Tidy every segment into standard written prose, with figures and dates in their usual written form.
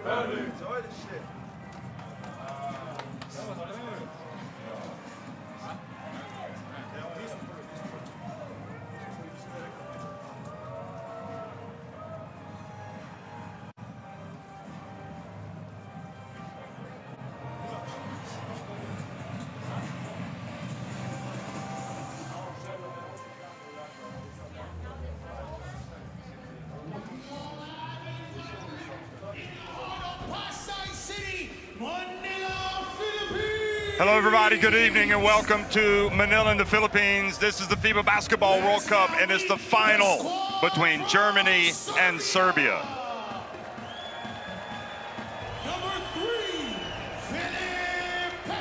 Enjoy the shit. Hello, everybody. Good evening, and welcome to Manila in the Philippines. This is the FIBA Basketball World Cup, and it's the final between Germany and Serbia.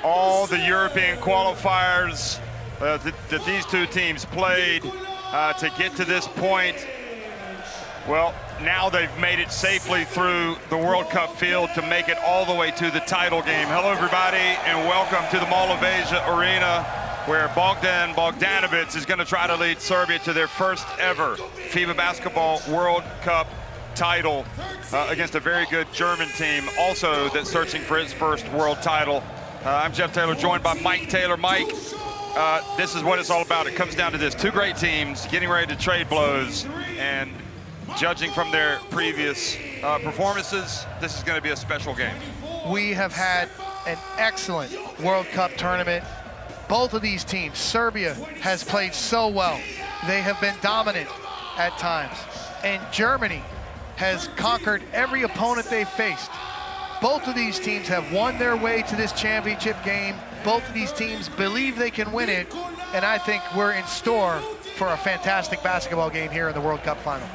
All the European qualifiers that these two teams played to get to this point, well, now they've made it safely through the World Cup field to make it all the way to the title game. Hello, everybody, and welcome to the Mall of Asia Arena, where Bogdan Bogdanovic is going to try to lead Serbia to their first ever FIBA Basketball World Cup title against a very good German team, also that's searching for its first world title. I'm Jeff Taylor, joined by Mike Taylor. Mike, this is what it's all about. It comes down to this: two great teams getting ready to trade blows, and judging from their previous performances, this is going to be a special game. We have had an excellent World Cup tournament. Both of these teams, Serbia has played so well. They have been dominant at times. And Germany has conquered every opponent they faced. Both of these teams have won their way to this championship game. Both of these teams believe they can win it. And I think we're in store for a fantastic basketball game here in the World Cup final.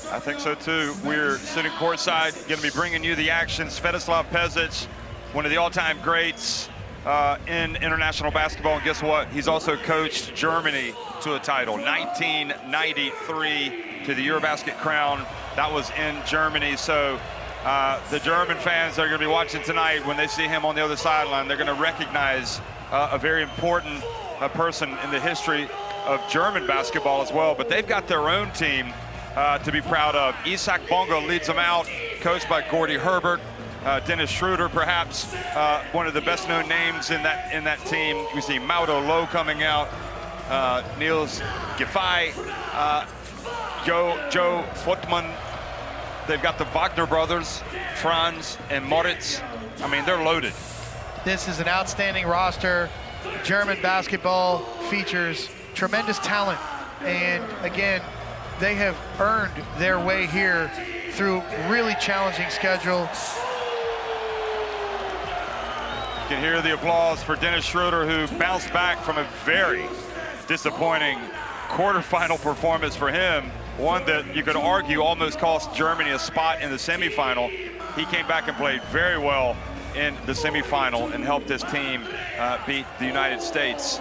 I think so too. We're sitting courtside, going to be bringing you the action. Svetislav Pešić, one of the all-time greats in international basketball. And guess what? He's also coached Germany to a title. 1993 to the Eurobasket crown. That was in Germany. So the German fans that are going to be watching tonight, when they see him on the other sideline, they're going to recognize a very important person in the history of German basketball as well. But they've got their own team to be proud of. Isak Bonga leads them out, coached by Gordy Herbert. Dennis Schroeder, perhaps one of the best known names in that team. We see Maudo Lowe coming out, Niels Giffey, Joe Futman. They've got the Wagner brothers, Franz and Moritz. I mean, they're loaded. This is an outstanding roster. German basketball features tremendous talent, and again, they have earned their way here through really challenging schedule. You can hear the applause for Dennis Schroeder, who bounced back from a very disappointing quarterfinal performance for him, one that you could argue almost cost Germany a spot in the semifinal. He came back and played very well in the semifinal and helped his team beat the United States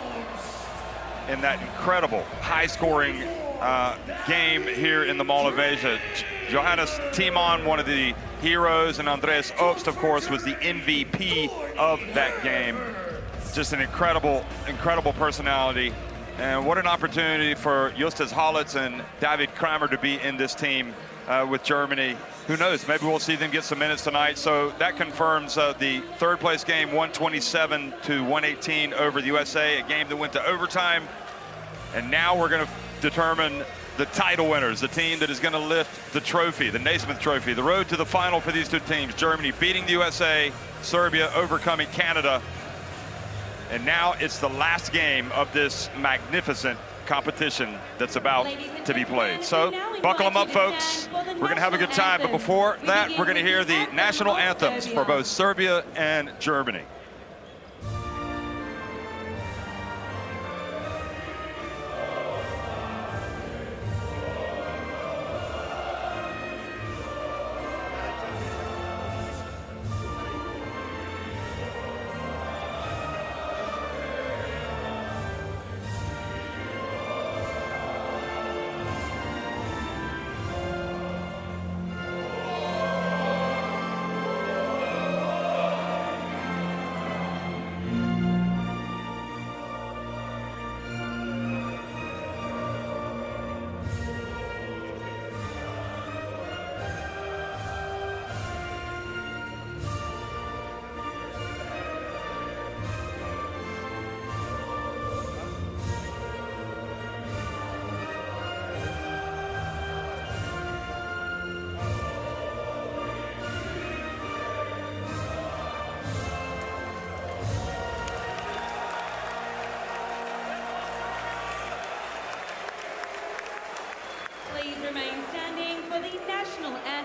in that incredible high-scoring game here in the Mall of Asia. Johannes Timon, one of the heroes, and Andreas Obst, of course, was the MVP of that game. Just an incredible personality. And what an opportunity for Justus Holitz and David Kramer to be in this team with Germany. Who knows, maybe we'll see them get some minutes tonight. So that confirms the third place game, 127 to 118 over the USA, a game that went to overtime. And now we're going to determine the title winners, the team that is going to lift the trophy, the Naismith Trophy. The road to the final for these two teams: Germany beating the USA, Serbia overcoming Canada. And now it's the last game of this magnificent competition that's about to be played. So buckle them up, folks. We're going to have a good time. But before that, we're going to hear the national anthems for both Serbia and Germany.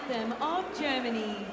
anthem of Germany.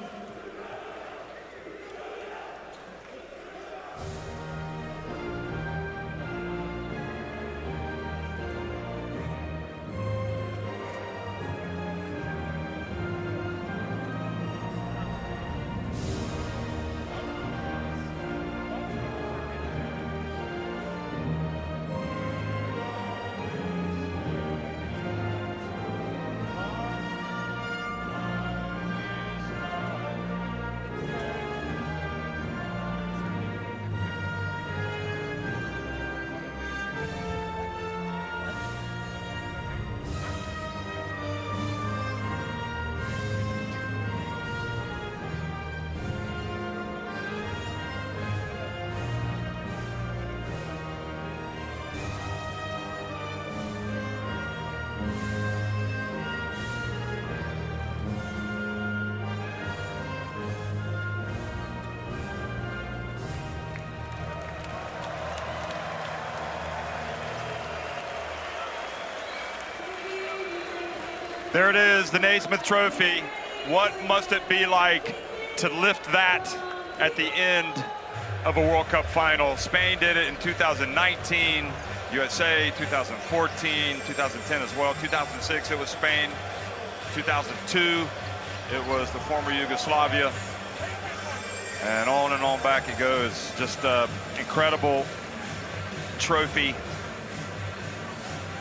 There it is, the Naismith Trophy. What must it be like to lift that at the end of a World Cup final? Spain did it in 2019, USA 2014, 2010 as well. 2006 it was Spain. 2002 it was the former Yugoslavia. And on back it goes. Just an incredible trophy.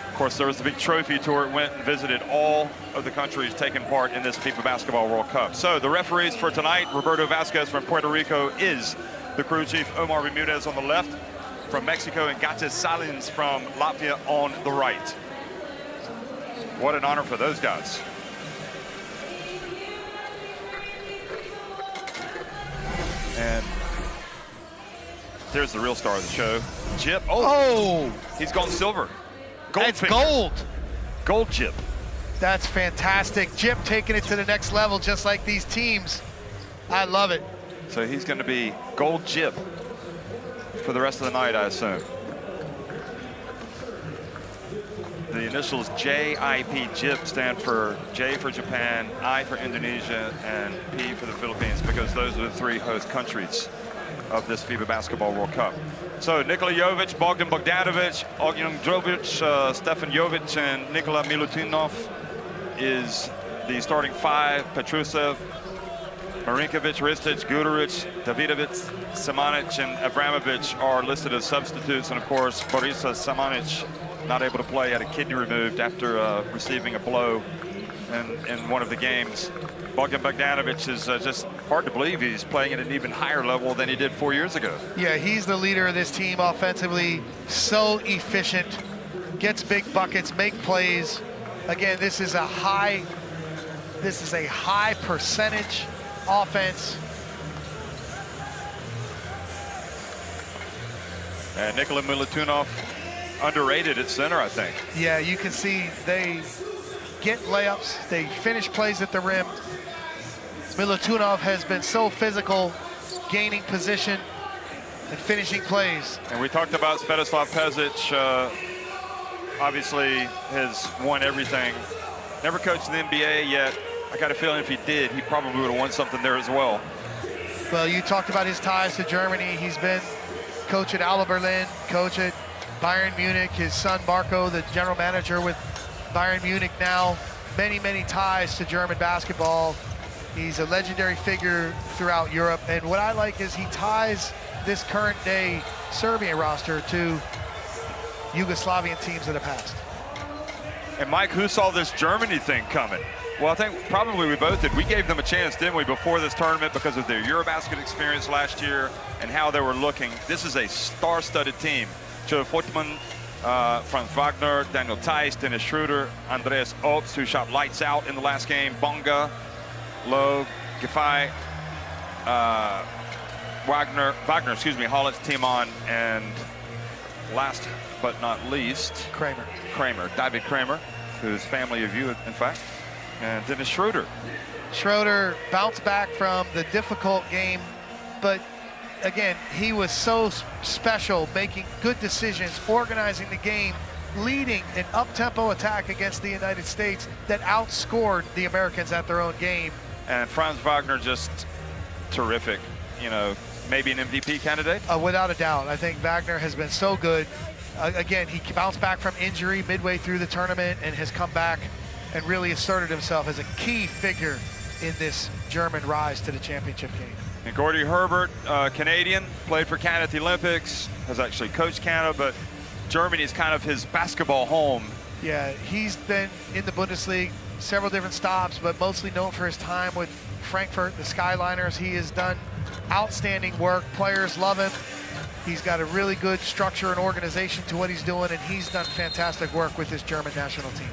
Of course, there was the big trophy tour. It went and visited all of the countries taking part in this FIBA Basketball World Cup. So the referees for tonight, Roberto Vasquez from Puerto Rico is the crew chief, Omar Bermudez on the left, from Mexico, and Gates Salins from Latvia on the right. What an honor for those guys. And there's the real star of the show, Jip. Oh! He's gone silver. That's gold. Gold Jip. That's fantastic. Jip taking it to the next level, just like these teams. I love it. So he's going to be gold Jip for the rest of the night, I assume. The initials JIP, Jip, stand for J for Japan, I for Indonesia, and P for the Philippines, because those are the three host countries of this FIBA Basketball World Cup. So Nikola Jovic, Bogdan Bogdanovic, Ognjen Drobic, Stefan Jovic, and Nikola Milutinov is the starting five. Petrusev, Marinkovic, Ristic, Guduric, Davidovic, Samanic, and Avramovic are listed as substitutes. And of course, Borisa Samanic not able to play, had a kidney removed after receiving a blow in one of the games. Bogdan Bogdanovic is just hard to believe he's playing at an even higher level than he did 4 years ago. Yeah, he's the leader of this team offensively, so efficient, gets big buckets, make plays. Again, this is a high percentage offense. And Nikola Milutinov, underrated at center, I think. Yeah, you can see they get layups, they finish plays at the rim. Milutinov has been so physical, gaining position and finishing plays. And we talked about Svetoslav Pezic, obviously has won everything. Never coached in the NBA yet. I got a feeling if he did, he probably would have won something there as well. Well, you talked about his ties to Germany. He's been coach at Alba Berlin, coach at Bayern Munich. His son Marco, the general manager with Bayern Munich now. Many, many ties to German basketball. He's a legendary figure throughout Europe. And what I like is he ties this current day Serbian roster to Yugoslavian teams of the past. And Mike, who saw this Germany thing coming? Well, I think probably we both did. We gave them a chance, didn't we, before this tournament because of their Eurobasket experience last year and how they were looking. This is a star-studded team. Joe Fortman, Franz Wagner, Daniel Theis, Dennis Schroeder, Andreas Obst, who shot lights out in the last game, Bonga, Lowe, Giffey, Wagner, Hollitz, Timon, and last but not least, Kramer, David Kramer, who's family of you, in fact, and Dennis Schroeder. Schroeder bounced back from the difficult game, but again, he was so special, making good decisions, organizing the game leading an up-tempo attack against the United States that outscored the Americans at their own game. And Franz Wagner just terrific. You know, maybe an MVP candidate? Without a doubt. I think Wagner has been so good. Again, he bounced back from injury midway through the tournament and has come back and really asserted himself as a key figure in this German rise to the championship game. And Gordy Herbert, Canadian, played for Canada at the Olympics, has actually coached Canada, but Germany is kind of his basketball home. Yeah, he's been in the Bundesliga, several different stops, but mostly known for his time with Frankfurt, the Skyliners. He has done outstanding work. Players love him. He's got a really good structure and organization to what he's doing, and he's done fantastic work with this German national team.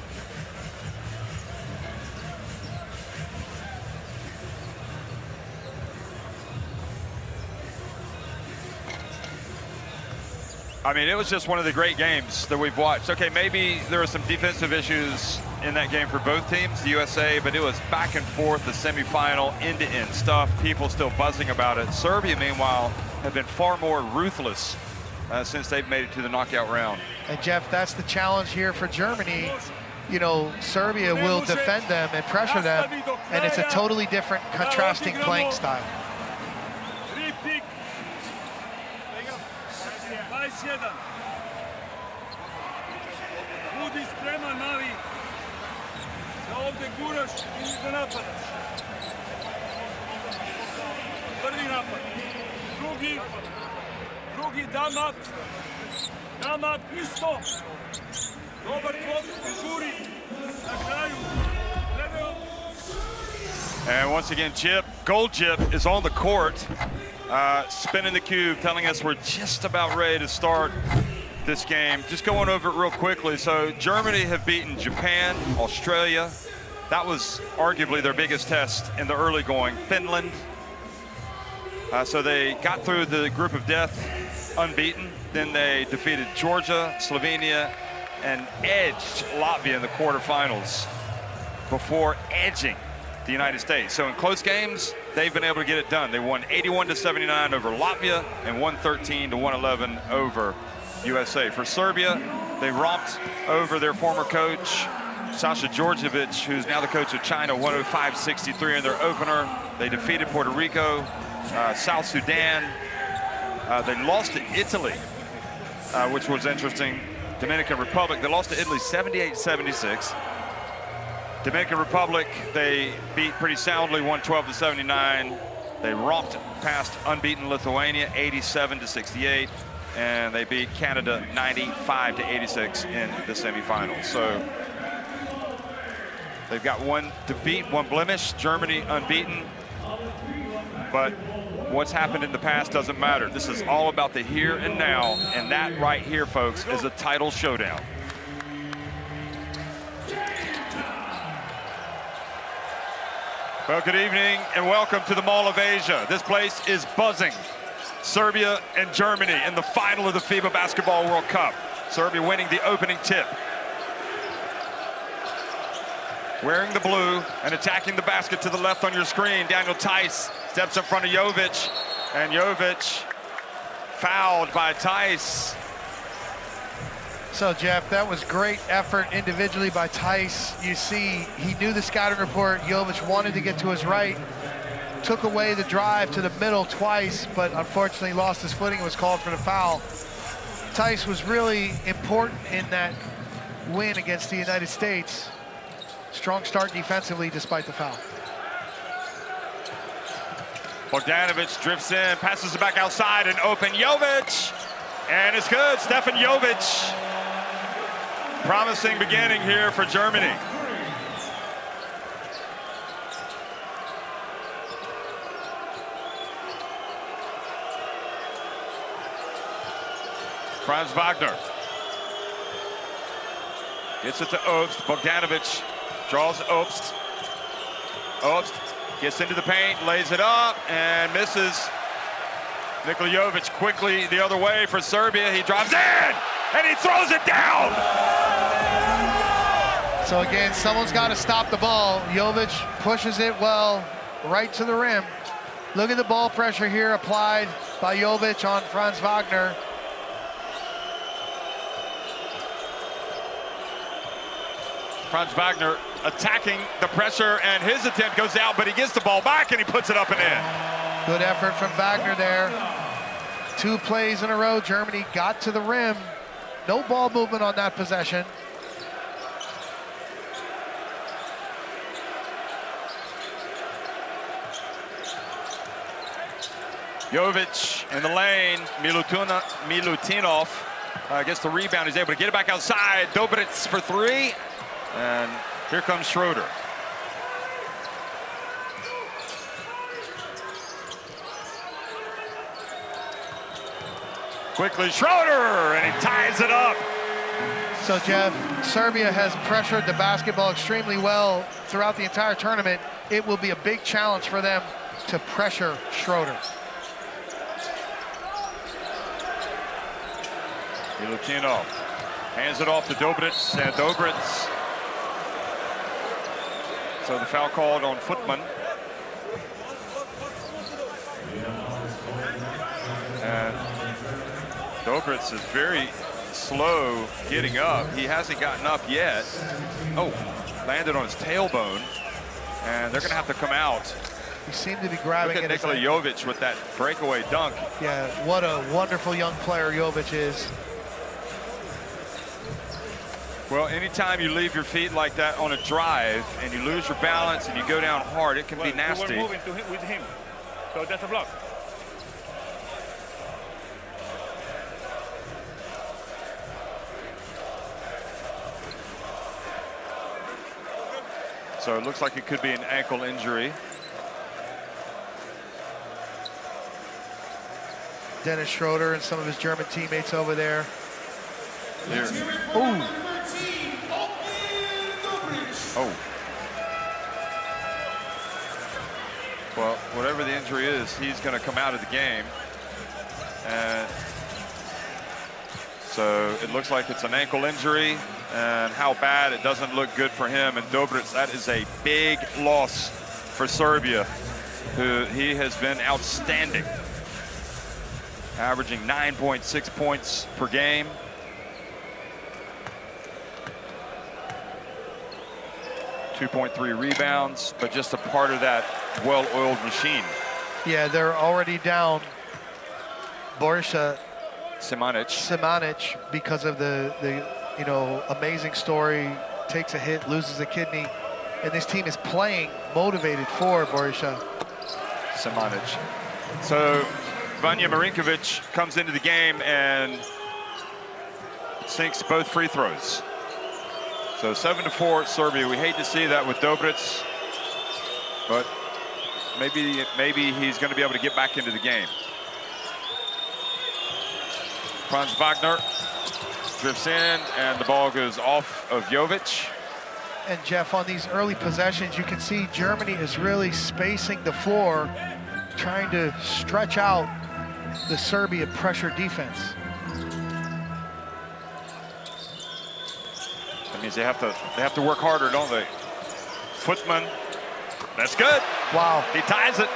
I mean, it was just one of the great games that we've watched. Okay, maybe there were some defensive issues in that game for both teams, the USA, but it was back and forth, the semifinal, end-to-end stuff, people still buzzing about it. Serbia, meanwhile, have been far more ruthless since they've made it to the knockout round. And Jeff, that's the challenge here for Germany. You know, Serbia will defend them and pressure them, and it's a totally different, contrasting playing style. 21. Budi spreman mali da ovde guraš ili da napadaš. Prvi napad. Drugi damat isto. Dobar klop, žuri na kraju. And once again, Gold Jip is on the court. Spinning the cube, telling us we're just about ready to start this game. Just going over it real quickly. So Germany have beaten Japan, Australia. That was arguably their biggest test in the early going. Finland. So they got through the group of death unbeaten. Then they defeated Georgia, Slovenia, and edged Latvia in the quarterfinals before edging the United States. So in close games, they've been able to get it done. They won 81-79 over Latvia and 113-111 over USA. For Serbia, they romped over their former coach, Sasha Djordjevic, who's now the coach of China, 105-63 in their opener. They defeated Puerto Rico, South Sudan. They lost to Italy, which was interesting. Dominican Republic, they lost to Italy 78-76. Dominican Republic, they beat pretty soundly, 112-79. They romped past unbeaten Lithuania, 87-68, and they beat Canada 95-86 in the semifinals. So they've got one defeat, one blemish. Germany unbeaten, but what's happened in the past doesn't matter. This is all about the here and now, and that right here, folks, is a title showdown. Well, good evening and welcome to the Mall of Asia. This place is buzzing. Serbia and Germany in the final of the FIBA Basketball World Cup. Serbia winning the opening tip. Wearing the blue and attacking the basket to the left on your screen. Daniel Theis steps in front of Jovic, and Jovic fouled by Theis. So, Jeff, that was great effort individually by Theis. You see, he knew the scouting report. Jovic wanted to get to his right, took away the drive to the middle twice, but unfortunately lost his footing and was called for the foul. Theis was really important in that win against the United States. Strong start defensively despite the foul. Bogdanovic drifts in, passes it back outside, and open Jovic. And it's good, Stefan Jovic. Promising beginning here for Germany. Franz Wagner gets it to Obst. Bogdanovic draws Obst. Obst gets into the paint, lays it up, and misses. Nikola Jovic quickly the other way for Serbia. He drives in, and he throws it down. So again, someone's got to stop the ball. Jovic pushes it well right to the rim. Look at the ball pressure here applied by Jovic on Franz Wagner. Franz Wagner attacking the pressure, and his attempt goes out, but he gets the ball back and he puts it up and in. Good effort from Wagner there. 2 plays in a row. Germany got to the rim. No ball movement on that possession. Jovic in the lane. Milutinov gets the rebound. He's able to get it back outside. Dobric for 3. And here comes Schroeder. Quickly, Schroeder, and he ties it up. So, Jeff, Serbia has pressured the basketball extremely well throughout the entire tournament. It will be a big challenge for them to pressure Schroeder. Milutinov hands it off to Dobric, and Dobric. So the foul called on Footman. And Dobric is very slow getting up. He hasn't gotten up yet. Oh, landed on his tailbone. And they're going to have to come out. He seemed to be grabbing Look at Nikola Jovic with that breakaway dunk. Yeah, what a wonderful young player Jovic is. Well, anytime you leave your feet like that on a drive and you lose your balance and you go down hard, it can be nasty. You were moving with him, so that's a block. So it looks like it could be an ankle injury. Dennis Schroeder and some of his German teammates over there. Here. Ooh. Oh. Well, whatever the injury is, he's going to come out of the game. And so it looks like it's an ankle injury, and how bad, it doesn't look good for him. And Dobric, that is a big loss for Serbia, who he has been outstanding, averaging 9.6 points per game. .3 rebounds, but just a part of that well-oiled machine. Yeah, they're already down Borussia Simanic because of the amazing story. Takes a hit, loses a kidney, and this team is playing motivated for Borussia Simanic. So Vanja Marinkovic comes into the game and sinks both free throws. So 7-4 Serbia. We hate to see that with Dobric, but maybe he's going to be able to get back into the game. Franz Wagner drifts in, and the ball goes off of Jovic. And Jeff, on these early possessions, you can see Germany is really spacing the floor, trying to stretch out the Serbia pressure defense. That means they have to work harder, don't they? Footman, that's good. Wow. He ties it.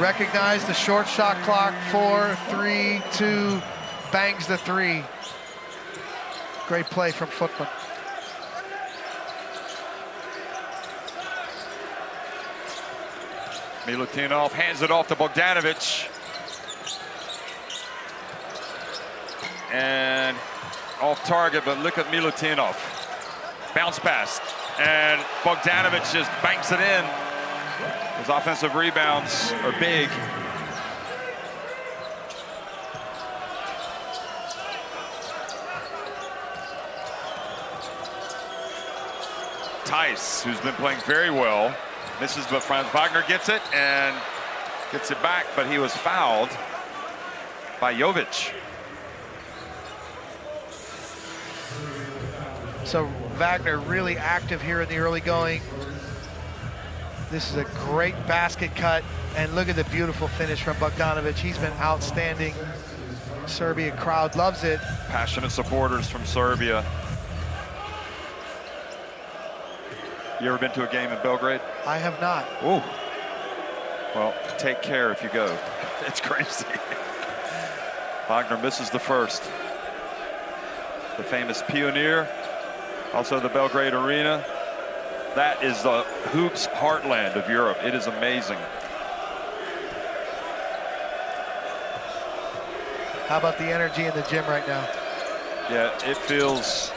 Recognize the short shot clock. 4, 3, 2, bangs the 3. Great play from Footman. Milutinov hands it off to Bogdanovic. And off target, but look at Milutinov. Bounce pass, and Bogdanovic just banks it in. His offensive rebounds are big. Tice, who's been playing very well, misses, but Franz Wagner gets it and gets it back, but he was fouled by Jovic. So Wagner really active here in the early going. This is a great basket cut, and look at the beautiful finish from Bogdanovic. He's been outstanding. Serbia crowd loves it. Passionate supporters from Serbia. You ever been to a game in Belgrade? I have not. Oh, well, take care if you go. It's crazy. Wagner misses the first. The famous Pioneer Also the Belgrade Arena. That is the hoops heartland of Europe. It is amazing. How about the energy in the gym right now? Yeah, it feels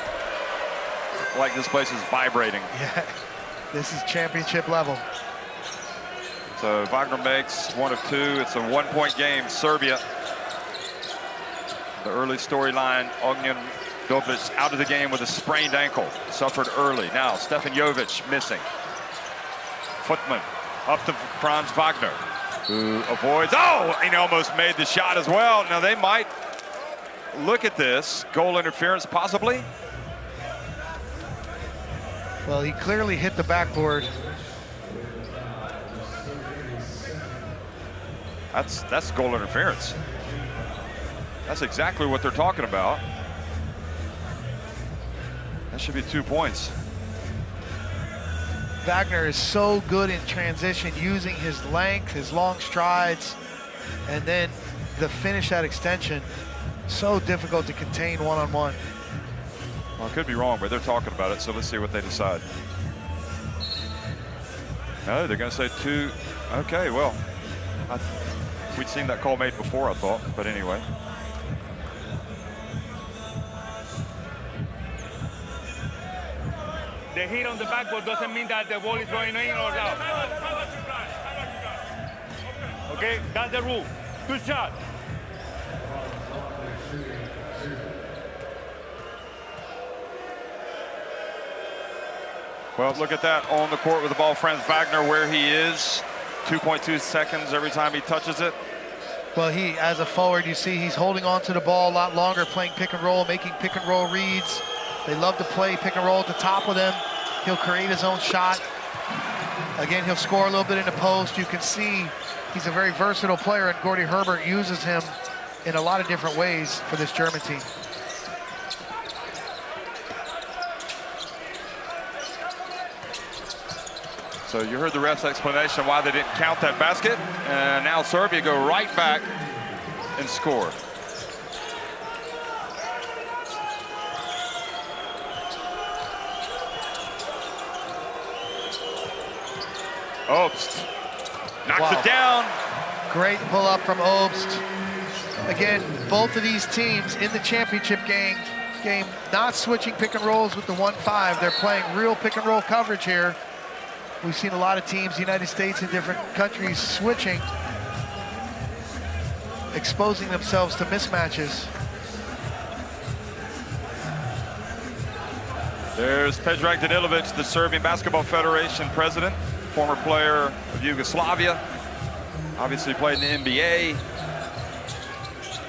like this place is vibrating. Yeah, this is championship level. So Wagner makes 1 of 2. It's a 1-point game. Serbia. The early storyline, Ognjen Dobic out of the game with a sprained ankle, suffered early. Now Stefan Jovic missing. Footman up to Franz Wagner, who avoids, oh, he almost made the shot as well. Now they might look at this, goal interference possibly. Well, he clearly hit the backboard. That's goal interference. That's exactly what they're talking about. That should be 2 points. Wagner is so good in transition, using his length, his long strides, and then the finish at extension. So difficult to contain one-on-one. Well, I could be wrong, but they're talking about it, so let's see what they decide. No, they're going to say 2. Okay, well, we'd seen that call made before, I thought, but anyway. The hit on the backboard doesn't mean that the ball is going in or out. Okay, that's the rule. Good shot. Well, look at that on the court with the ball. Franz Wagner where he is. 2.2 seconds every time he touches it. Well, he, as a forward, you see he's holding on to the ball a lot longer, playing pick and roll, making pick and roll reads. They love to play pick and roll at the top with him. He'll create his own shot. Again, he'll score a little bit in the post. You can see he's a very versatile player, and Gordy Herbert uses him in a lot of different ways for this German team. So you heard the ref's explanation why they didn't count that basket. And now Serbia go right back and score. Obst knocks it down. Great pull up from Obst. Again, both of these teams in the championship game not switching pick and rolls with the 1-5. They're playing real pick and roll coverage here. We've seen a lot of teams, the United States and different countries, switching, exposing themselves to mismatches. There's Predrag Danilovic, the Serbian Basketball Federation president, former player of Yugoslavia, obviously played in the NBA,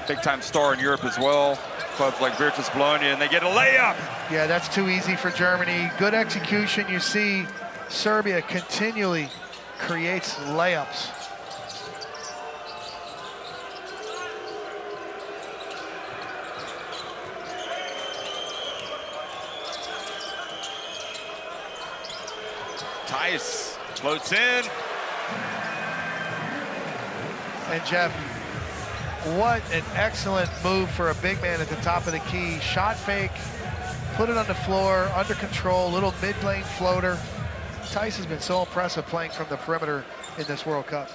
big-time star in Europe as well. Clubs like Virtus Bologna, and they get a layup. Yeah, that's too easy for Germany. Good execution. You see Serbia continually creates layups. Tice floats in. And Jeff, what an excellent move for a big man at the top of the key. Shot fake, put it on the floor, under control, little mid-lane floater. Tice has been so impressive playing from the perimeter in this World Cup.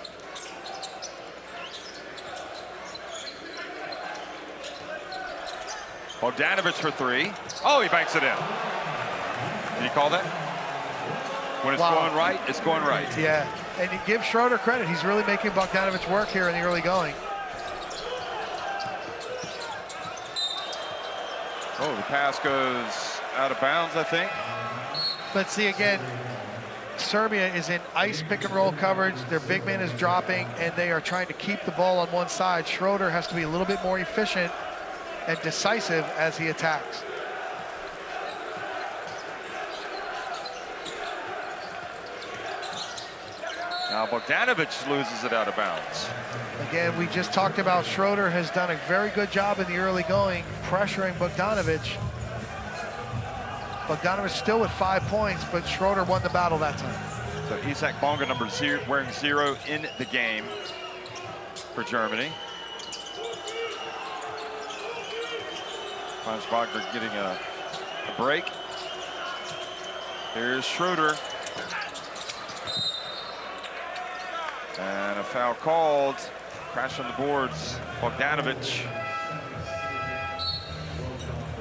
Bogdanovic for 3. Oh, he banks it in. Did you call that? When it's going right, it's going right. Yeah, and you give Schroeder credit. He's really making Bogdanovic work here in the early going. Oh, the pass goes out of bounds, I think. But see, again, Serbia is in ice pick and roll coverage. Their big man is dropping, and they are trying to keep the ball on one side. Schroeder has to be a little bit more efficient and decisive as he attacks. Now Bogdanovic loses it out of bounds. Again, we just talked about Schroeder has done a very good job in the early going, pressuring Bogdanovic. Bogdanovic still with 5 points, but Schroeder won the battle that time. So Isak Bonga, number 0, wearing 0 in the game for Germany. Franz Wagner getting a break. Here's Schroeder. And a foul called. Crash on the boards. Bogdanovic.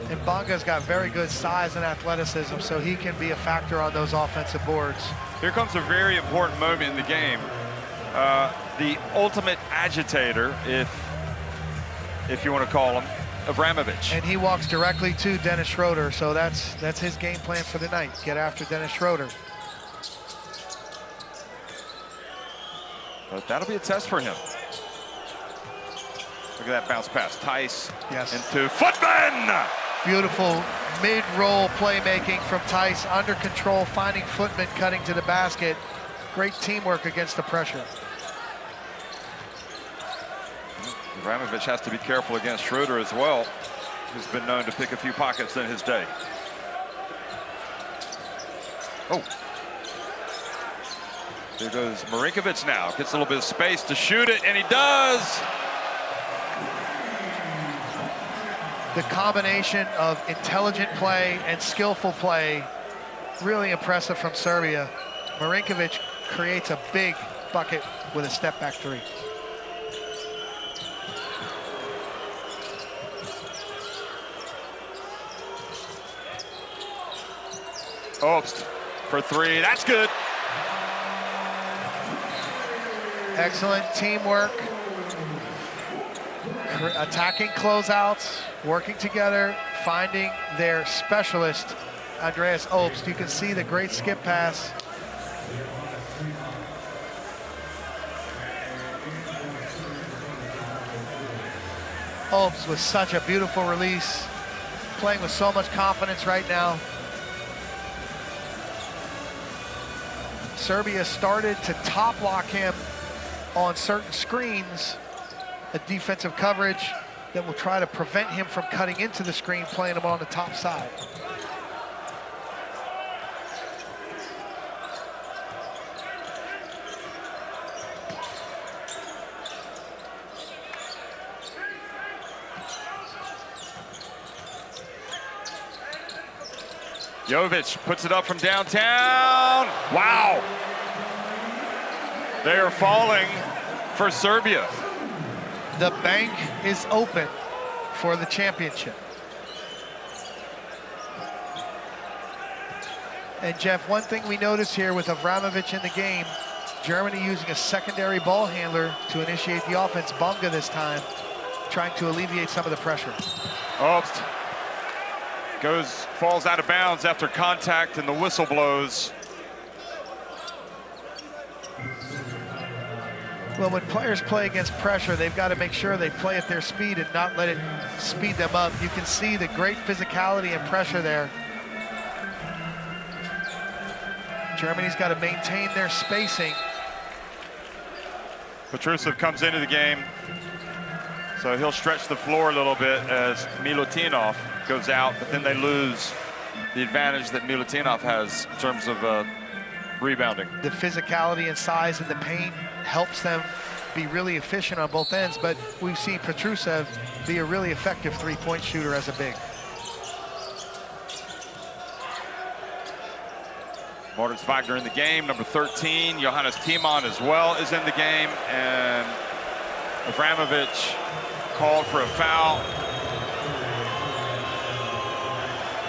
And Bonga's got very good size and athleticism, so he can be a factor on those offensive boards. Here comes a very important moment in the game. The ultimate agitator, if you want to call him, Avramovic. And he walks directly to Dennis Schroeder, so that's his game plan for the night. Get after Dennis Schroeder. But that'll be a test for him. Look at that bounce pass. Tice into Footman! Beautiful mid-roll playmaking from Tice, under control, finding Footman, cutting to the basket. Great teamwork against the pressure. Avramovic has to be careful against Schroeder as well, who's been known to pick a few pockets in his day. Oh. There goes Marinkovic now. Gets a little bit of space to shoot it, and he does! The combination of intelligent play and skillful play, really impressive from Serbia. Marinkovic creates a big bucket with a step-back three. Obst for three, that's good. Excellent teamwork. Attacking closeouts, working together, finding their specialist, Andreas Obst. You can see the great skip pass. Obst with such a beautiful release, playing with so much confidence right now. Serbia started to top lock him on certain screens, a defensive coverage that will try to prevent him from cutting into the screen, playing him on the top side. Jovic puts it up from downtown. Wow. They are falling for Serbia. The bank is open for the championship. And Jeff, one thing we notice here with Avramovic in the game, Germany using a secondary ball handler to initiate the offense. Bonga this time, trying to alleviate some of the pressure. Obst falls out of bounds after contact and the whistle blows. Well, when players play against pressure, they've got to make sure they play at their speed and not let it speed them up. You can see the great physicality and pressure there. Germany's got to maintain their spacing. Petrusev comes into the game, so he'll stretch the floor a little bit as Milutinov goes out, but then they lose the advantage that Milutinov has in terms of rebounding. The physicality and size in the paint helps them be really efficient on both ends, but we've seen Petrusev be a really effective three-point shooter as a big. Moritz Wagner in the game, number 13. Johannes Timon as well is in the game, and Avramovic called for a foul.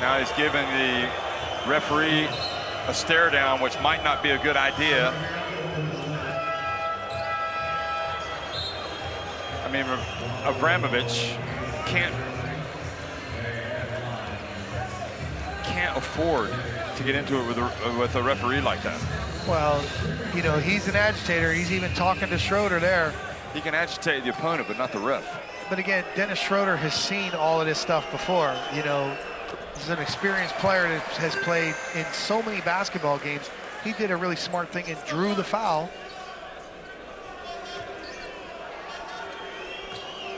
Now he's giving the referee a stare down, which might not be a good idea. I mean, Avramovic can't afford to get into it with a referee like that. Well, you know, he's an agitator. He's even talking to Schroeder there. He can agitate the opponent, but not the ref. But again, Dennis Schroeder has seen all of this stuff before. You know, he's an experienced player that has played in so many basketball games. He did a really smart thing and drew the foul.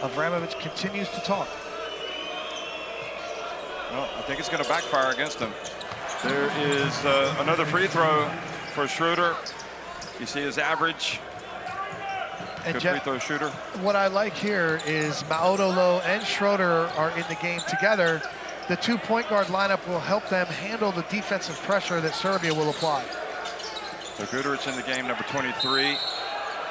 Avramovic continues to talk. Well, I think it's going to backfire against him. There is another free throw for Schroeder. You see his average. And Good Jeff, free throw shooter. What I like here is Maodolo and Schroeder are in the game together, the 2 point guard lineup will help them handle the defensive pressure that Serbia will apply. So Guduric in the game, number 23.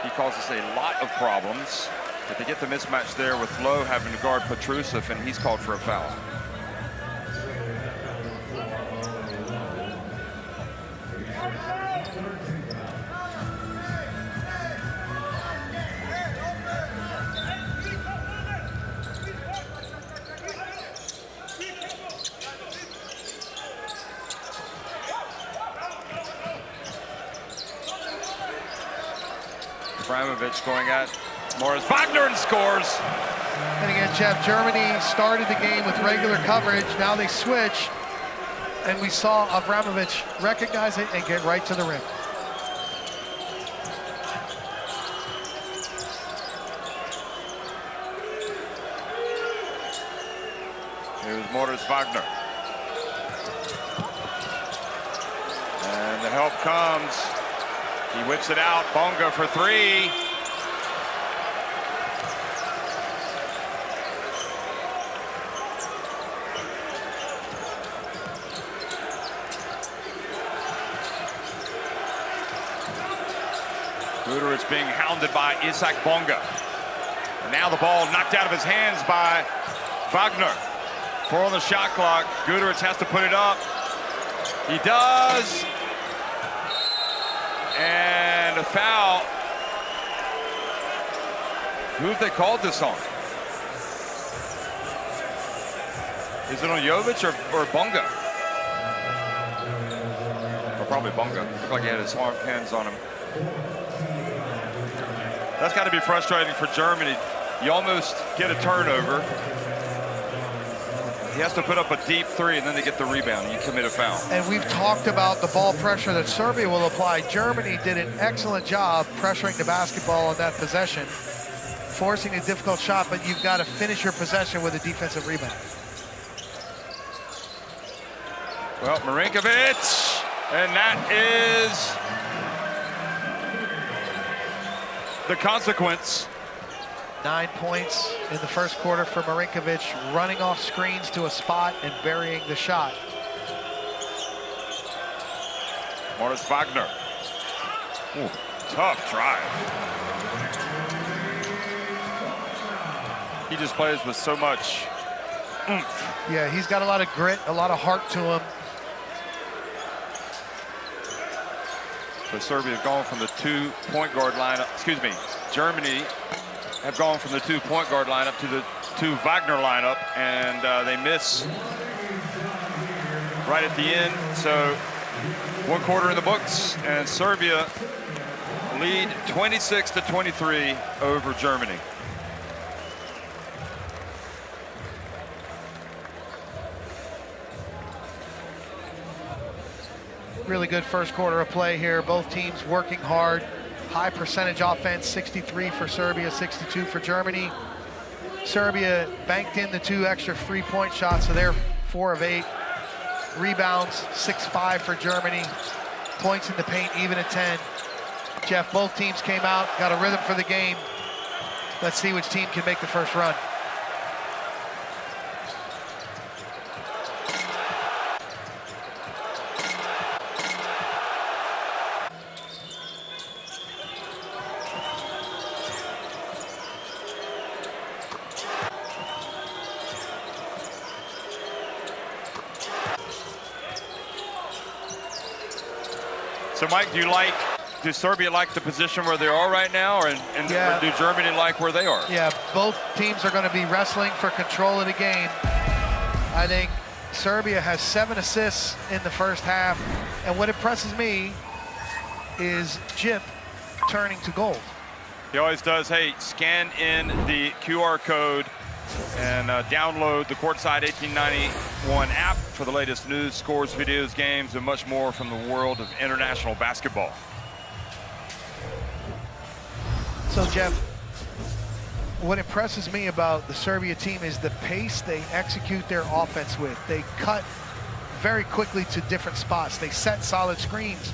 He causes a lot of problems, but they get the mismatch there with Lowe having to guard Petrusev, and he's called for a foul. Abramovich going at Morris Wagner and scores. And again, Jeff, Germany started the game with regular coverage. Now they switch, and we saw Abramovich recognize it and get right to the rim. Here's Morris Wagner. And the help comes. He whips it out. Bonga for three. Guduric being hounded by Isak Bonga. And now the ball knocked out of his hands by Wagner. 4 on the shot clock. Guduric has to put it up. He does. And a foul. Who have they called this on? Is it on Jovic or Bonga? Or probably Bonga. Looked like he had his hands on him. That's got to be frustrating for Germany. You almost get a turnover. He has to put up a deep three, and then they get the rebound, and you commit a foul. And we've talked about the ball pressure that Serbia will apply. Germany did an excellent job pressuring the basketball on that possession, forcing a difficult shot, but you've got to finish your possession with a defensive rebound. Well, Marinkovic, and that is the consequence. 9 points in the first quarter for Marinkovic, running off screens to a spot and burying the shot. Morris Wagner. Ooh, tough drive. He just plays with so much oomph. Yeah, he's got a lot of grit, a lot of heart to him. So Serbia have gone from the 2 point guard lineup, excuse me, Germany have gone from the 2 point guard lineup to the 2 Wagner lineup, and they miss right at the end. So 1 quarter in the books, and Serbia lead 26-23 over Germany. Really good first quarter of play here. Both teams working hard. High percentage offense, 63 for Serbia, 62 for Germany. Serbia banked in the 2 extra 3-point shots, so they're 4 of 8. Rebounds, 6-5 for Germany. Points in the paint, even at 10. Jeff, both teams came out, got a rhythm for the game. Let's see which team can make the first run. So, Mike, do Serbia like the position where they are right now, or do Germany like where they are? Yeah, both teams are going to be wrestling for control of the game. I think Serbia has 7 assists in the first half, and what impresses me is Jip turning to gold. He always does. Hey, scan in the QR code and download the Courtside 1891 app for the latest news, scores, videos, games, and much more from the world of international basketball. So, Jeff, what impresses me about the Serbia team is the pace they execute their offense with. They cut very quickly to different spots. They set solid screens.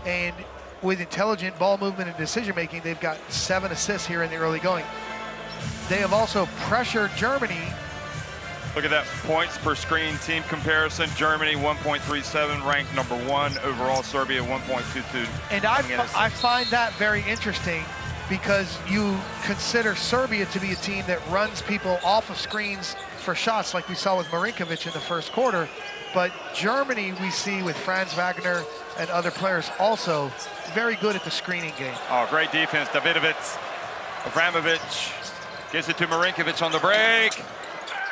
And with intelligent ball movement and decision-making, they've got 7 assists here in the early going. They have also pressured Germany Look at that points per screen team comparison. Germany 1.37, ranked number 1 overall. Serbia 1.22. And I find that very interesting because you consider Serbia to be a team that runs people off of screens for shots like we saw with Marinkovic in the first quarter. But Germany, we see with Franz Wagner and other players also very good at the screening game. Oh, great defense. Davidovic, Abramovich gets it to Marinkovic on the break.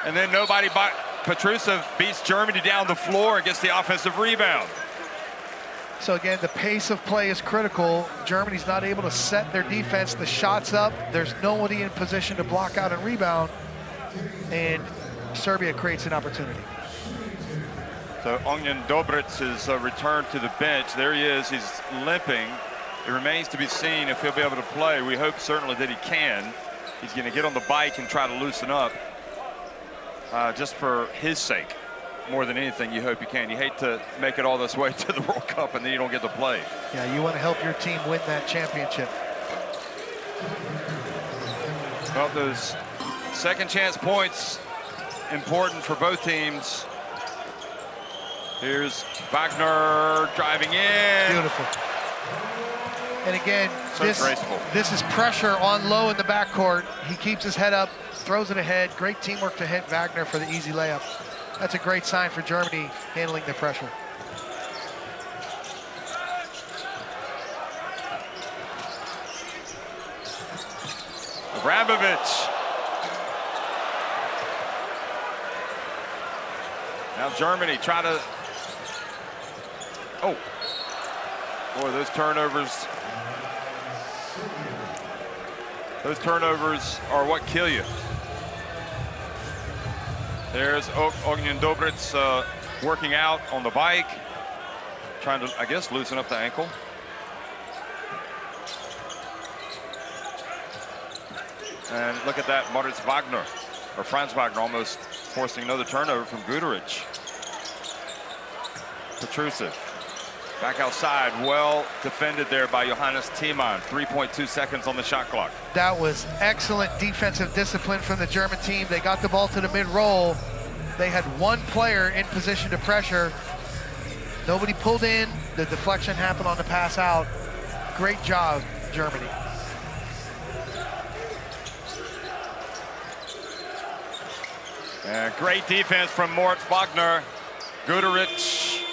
And then nobody but Petrusev beats Germany down the floor and gets the offensive rebound. So again, the pace of play is critical. Germany's not able to set their defense. The shot's up. There's nobody in position to block out and rebound. And Serbia creates an opportunity. So Ognjen Dobric is returned to the bench. There he is. He's limping. It remains to be seen if he'll be able to play. We hope certainly that he can. He's going to get on the bike and try to loosen up. Just for his sake, more than anything, you hope you can. You hate to make it all this way to the World Cup and then you don't get to play. Yeah, you want to help your team win that championship. Well, those second chance points, important for both teams. Here's Wagner driving in. Beautiful. And again, So graceful. This is pressure on low in the backcourt. He keeps his head up, throws it ahead. Great teamwork to hit Wagner for the easy layup. That's a great sign for Germany handling the pressure. Abramovich. Now Germany try to. Oh, boy, those turnovers. Those turnovers are what kill you. There's Ognjen Dobric working out on the bike, trying to, I guess, loosen up the ankle. And look at that, Moritz Wagner, or Franz Wagner, almost forcing another turnover from Guduric. Petrusev back outside, well defended there by Johannes Thiemann. 3.2 seconds on the shot clock. That was excellent defensive discipline from the German team. They got the ball to the mid-roll. They had one player in position to pressure. Nobody pulled in. The deflection happened on the pass out. Great job, Germany. And great defense from Moritz Wagner. Guduric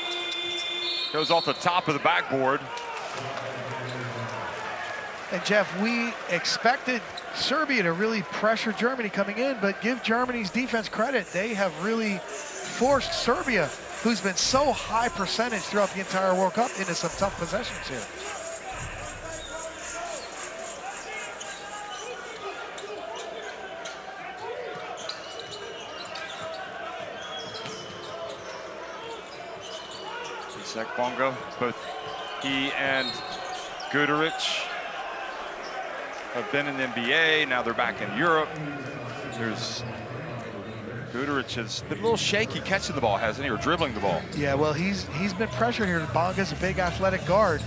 goes off the top of the backboard. And Jeff, we expected Serbia to really pressure Germany coming in, but give Germany's defense credit. They have really forced Serbia, who's been so high percentage throughout the entire World Cup, into some tough possessions here. Zach Bongo, both he and Guduric have been in the NBA. Now they're back in Europe. There's Guduric has been a little shaky catching the ball, hasn't he, or dribbling the ball? Yeah, well, he's been pressured here. Bonga's a big athletic guard,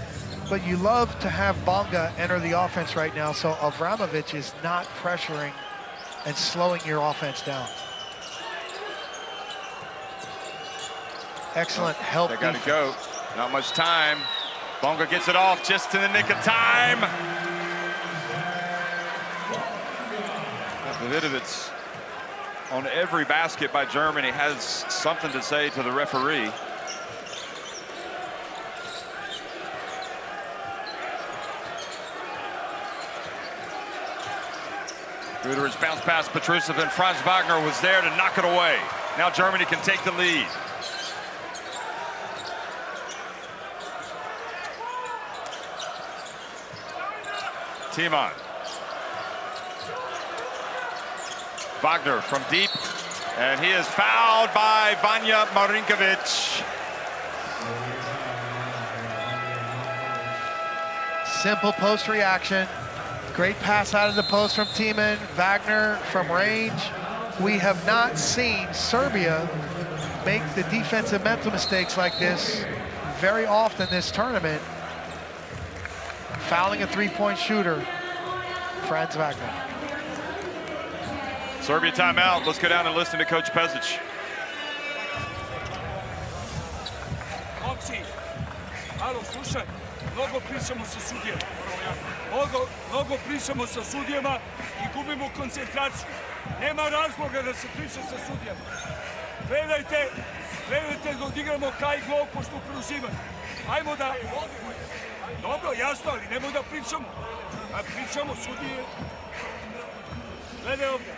but you love to have Bonga enter the offense right now, so Abramovich is not pressuring and slowing your offense down. Excellent help. They got to go. Not much time. Bonga gets it off just in the nick of time. Davidovic on every basket by Germany has something to say to the referee. Guduric bounced past Petrusev, and Franz Wagner was there to knock it away. Now Germany can take the lead. Thiemann. Wagner from deep, and he is fouled by Vanja Marinkovic. Simple post reaction. Great pass out of the post from Thiemann. Wagner from range. We have not seen Serbia make the defensive mental mistakes like this very often this tournament. Fouling a three-point shooter, Franz Wagner. Serbia timeout. Let's go down and listen to Coach Pezic. Momci, alo, slušaj, mnogo pričamo sa sudijama. Mnogo pričamo sa sudijama i gubimo koncentraciju. Nema razloga da se priča sa sudijama. Gledajte da odigramo kaj gol pošto preuzimamo. Ajmo da... Dobro, jasno, ali nemoj da pričamo. A pričamo sudije. Gledaj ovdje.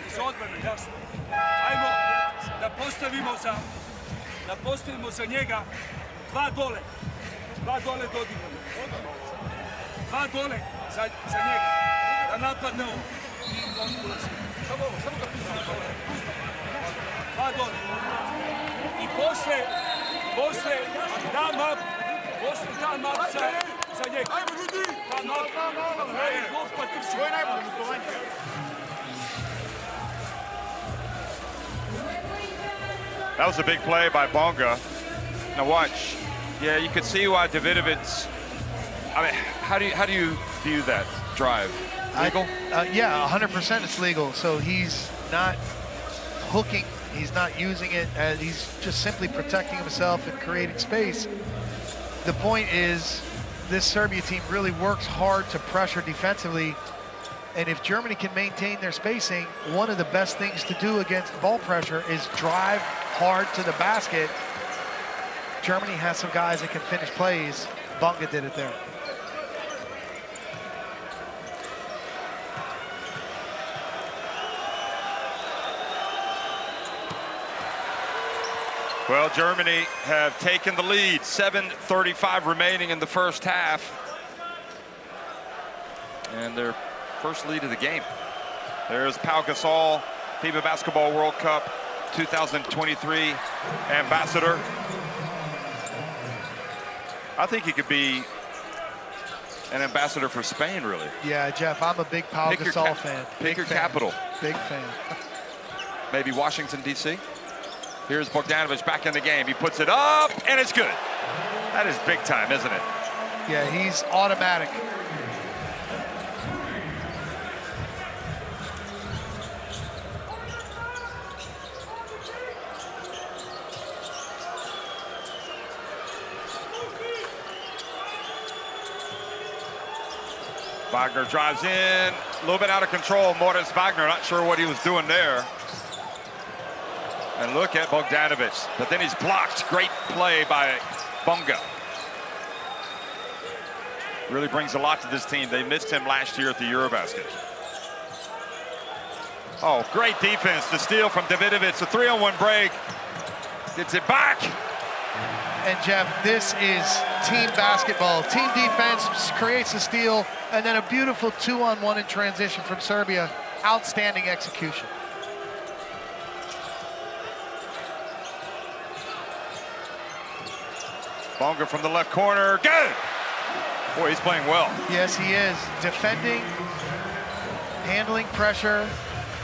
Iz odbrane, jasno. Ajmo da postavimo za njega dva dole da odigramo. Dva dole za njega. Da napadne ovo. I on ulazi. Samo da pričamo. Dva dole. I posle da map za njega. Ajmo ljudi! Da map. Ovo je najbolje gotovanje. That was a big play by Bonga. Now watch. Yeah, you could see why Davidovic. I mean, how do you view that drive? Legal? Yeah, 100% it's legal. So he's not hooking. He's not using it as he's just simply protecting himself and creating space. The point is, this Serbia team really works hard to pressure defensively. And if Germany can maintain their spacing, one of the best things to do against ball pressure is drive hard to the basket. Germany has some guys that can finish plays. Bonga did it there. Well, Germany have taken the lead. 7:35 remaining in the first half. And their first lead of the game. There's Pau Gasol, FIBA Basketball World Cup 2023 ambassador. I think he could be an ambassador for Spain, really. Yeah, Jeff, I'm a big Pau Gasol fan. Pick your capital. Big fan. Maybe Washington, D.C.? Here's Bogdanovic back in the game. He puts it up, and it's good. That is big time, isn't it? Yeah, he's automatic. Wagner drives in, a little bit out of control. Moritz Wagner, not sure what he was doing there. And look at Bogdanovic, but then he's blocked. Great play by Bonga. Really brings a lot to this team. They missed him last year at the Eurobasket. Oh, great defense to steal from Davidovic. A 3-on-1 break. Gets it back. And Jeff, this is team basketball. Team defense creates a steal, and then a beautiful 2-on-1 in transition from Serbia. Outstanding execution. Bonga from the left corner, good! Boy, he's playing well. Yes, he is. Defending, handling pressure,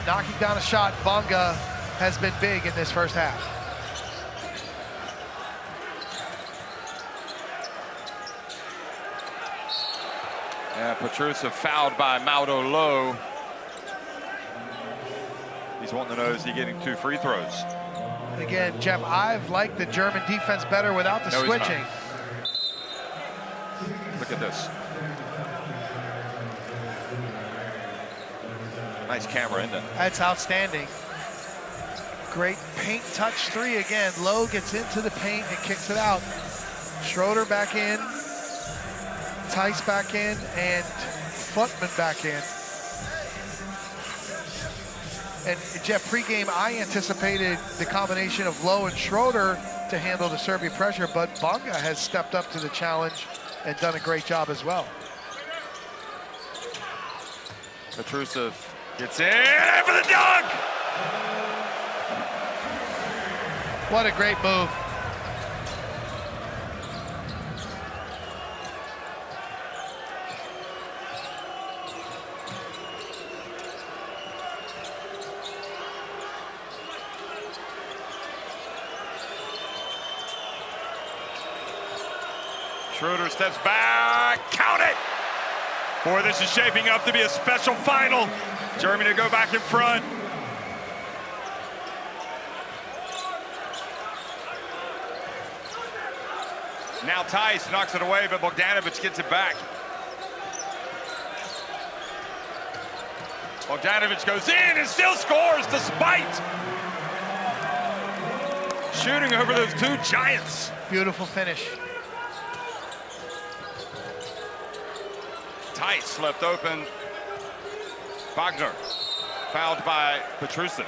knocking down a shot. Bonga has been big in this first half. Yeah, Petrusa fouled by Mauro Lowe. He's wanting to know, is he getting 2 free throws? Again, Jeff, I've liked the German defense better without the switching. Look at this. Nice camera, isn't it? That's outstanding. Great paint touch 3 again. Lowe gets into the paint and kicks it out. Schroeder back in, Tice back in, and Futman back in. And Jeff, pregame, I anticipated the combination of Lowe and Schroeder to handle the Serbia pressure, but Bonga has stepped up to the challenge and done a great job as well. Petrusa gets in for the dunk! What a great move. Schroeder steps back, count it! Boy, this is shaping up to be a special final. Germany to go back in front. Now Tice knocks it away, but Bogdanovic gets it back. Bogdanovic goes in and still scores despite shooting over those two giants. Beautiful finish. Tice left open. Wagner fouled by Petrusev.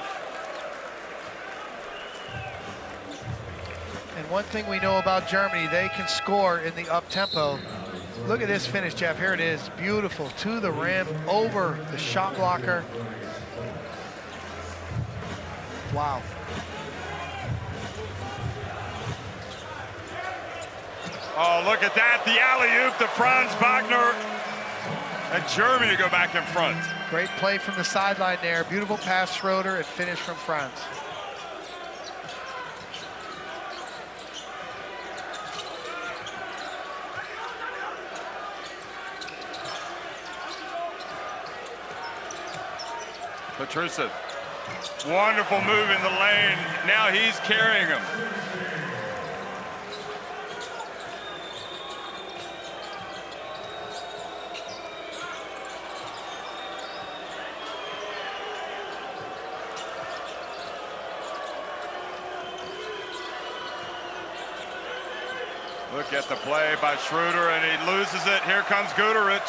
And one thing we know about Germany, they can score in the up-tempo. Look at this finish, Jeff. Here it is. Beautiful. To the rim, over the shot blocker. Wow. Oh, look at that. The alley-oop to Franz Wagner. And Germany to go back in front. Great play from the sideline there. Beautiful pass, Schroeder, and finish from Franz. Petrusev, wonderful move in the lane. Now he's carrying him. Look at the play by Schroeder, and he loses it. Here comes Guduric.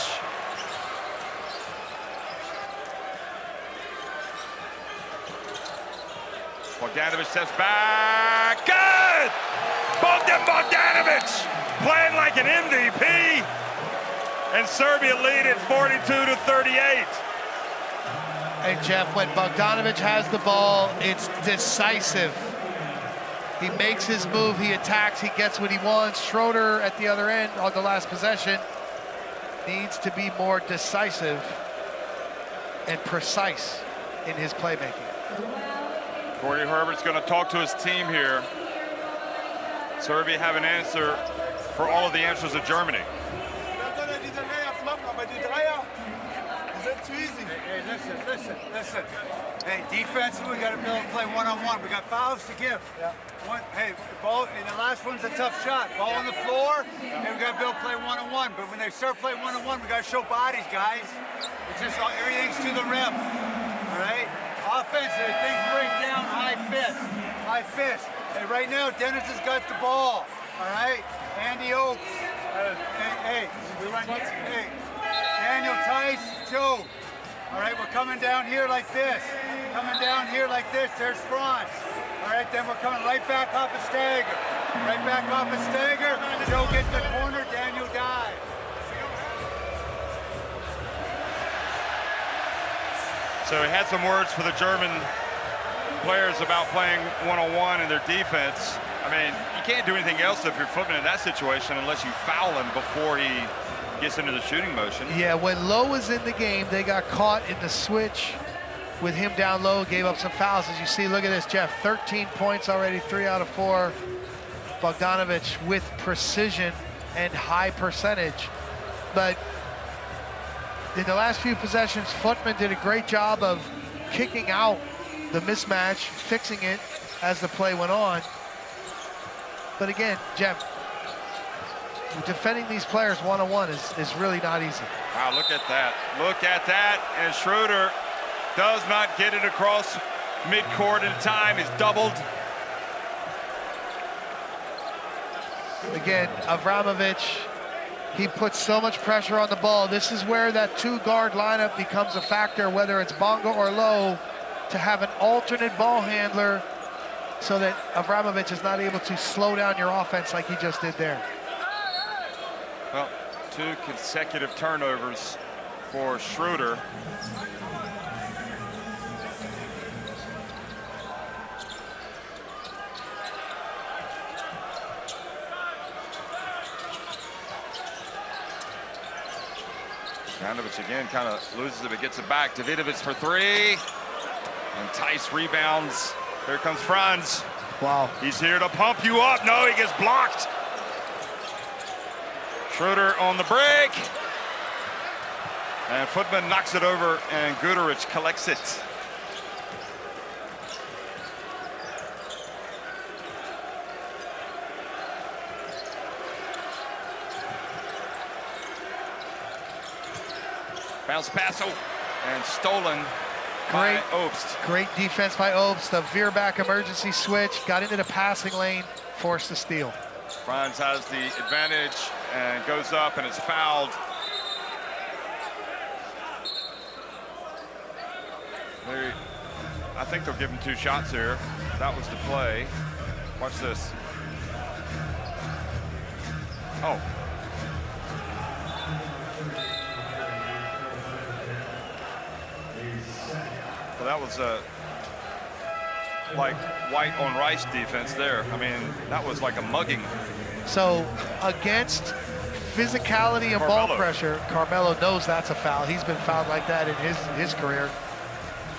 Bogdanovic steps back. Good! Bogdanovic playing like an MVP. And Serbia lead at 42-38. And Jeff, when Bogdanovic has the ball, it's decisive. He makes his move, he attacks, he gets what he wants. Schroeder at the other end on the last possession needs to be more decisive and precise in his playmaking. Gordie Herbert's going to talk to his team here. Serbia have an answer for all of the answers of Germany. Hey, listen. Hey, defensively, we got to be able to play one-on-one. We got fouls to give. Yeah. Hey, ball, and the last one's a tough shot. Ball on the floor, and we got to be able to play one-on-one. But when they start playing one-on-one, we got to show bodies, guys. It's just everything's to the rim. All right? Offensively, things break down, high fist. And right now, Dennis has got the ball. All right? Andy Oaks. Hey, Daniel Tice, Joe. All right, we're coming down here like this. There's Franz. All right, then we're coming right back off a stagger. Joe gets the corner, Daniel dives. So he had some words for the German players about playing one-on-one in their defense. I mean, you can't do anything else if you're flipping in that situation unless you foul him before he gets into the shooting motion. Yeah, when Lowe was in the game, they got caught in the switch with him down low, gave up some fouls. As you see, look at this, Jeff, 13 points already, 3 out of 4. Bogdanovic with precision and high percentage. But in the last few possessions, Footman did a great job of kicking out the mismatch, fixing it as the play went on. But again, Jeff, defending these players one-on-one is really not easy. Wow, look at that. And Schroeder does not get it across midcourt in time. He's doubled. Again, Avramovic, he puts so much pressure on the ball. This is where that two-guard lineup becomes a factor, whether it's Bonga or Lowe, to have an alternate ball handler so that Avramovic is not able to slow down your offense like he just did there. Well, 2 consecutive turnovers for Schroeder. Bogdanovic again kind of loses it, but gets it back. Davidovic for 3. And Tice rebounds. Here comes Franz. Wow. He's here to pump you up. No, he gets blocked. Schroeder on the break. And Footman knocks it over, and Guduric collects it. Bounce pass, and stolen by Obst. Great defense by Obst. The veer back emergency switch, got into the passing lane, forced the steal. Franz has the advantage and goes up and is fouled. I think they'll give him 2 shots here. That was the play. Watch this. Oh. Well, that was like white on rice defense there. I mean, that was like a mugging. So against physicality and ball pressure, Carmelo knows that's a foul. He's been fouled like that in his career.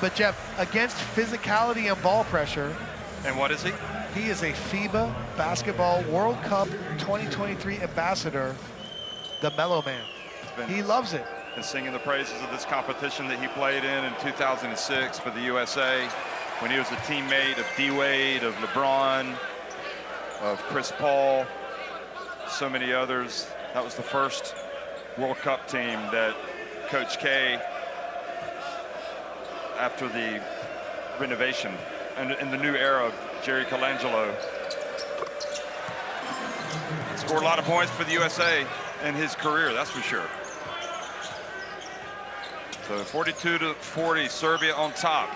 But Jeff, against physicality and ball pressure. And what is he? He is a FIBA Basketball World Cup 2023 ambassador, the Mellow Man. He loves it. And singing the praises of this competition that he played in 2006 for the USA, when he was a teammate of D-Wade, of LeBron, of Chris Paul, so many others. That was the first World Cup team that Coach K, after the renovation and in the new era of Jerry Colangelo, scored a lot of points for the USA in his career, that's for sure. So 42-40, Serbia on top.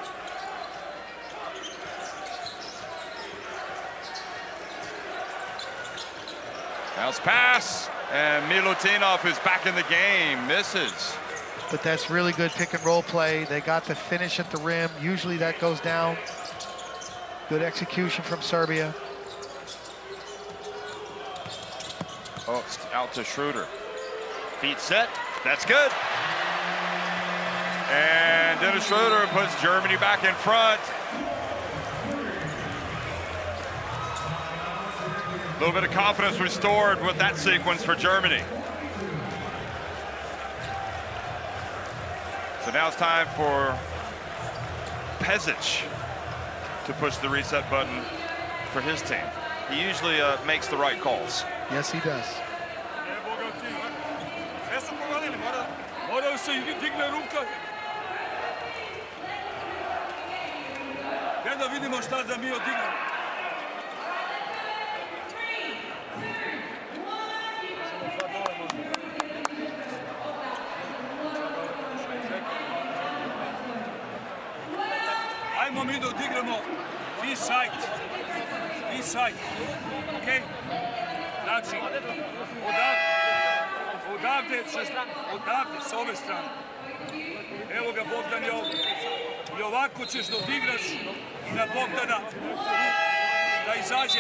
Bounce pass, and Milutinov, who's back in the game, misses. But that's really good pick and roll play. They got the finish at the rim. Usually that goes down. Good execution from Serbia. Oh, out to Schroeder. Feet set, that's good. And Dennis Schroeder puts Germany back in front. A little bit of confidence restored with that sequence for Germany. So now it's time for Pezic to push the reset button for his team. He usually makes the right calls. Yes, he does. Da vidimo šta da mi odigramo. Ajmo mi da odigramo V-side, okej? Znači, odavde, s ove strane. Evo ga, Bogdan je ovdje. I ovako ćeš da odigraš i na Bogdana da izađe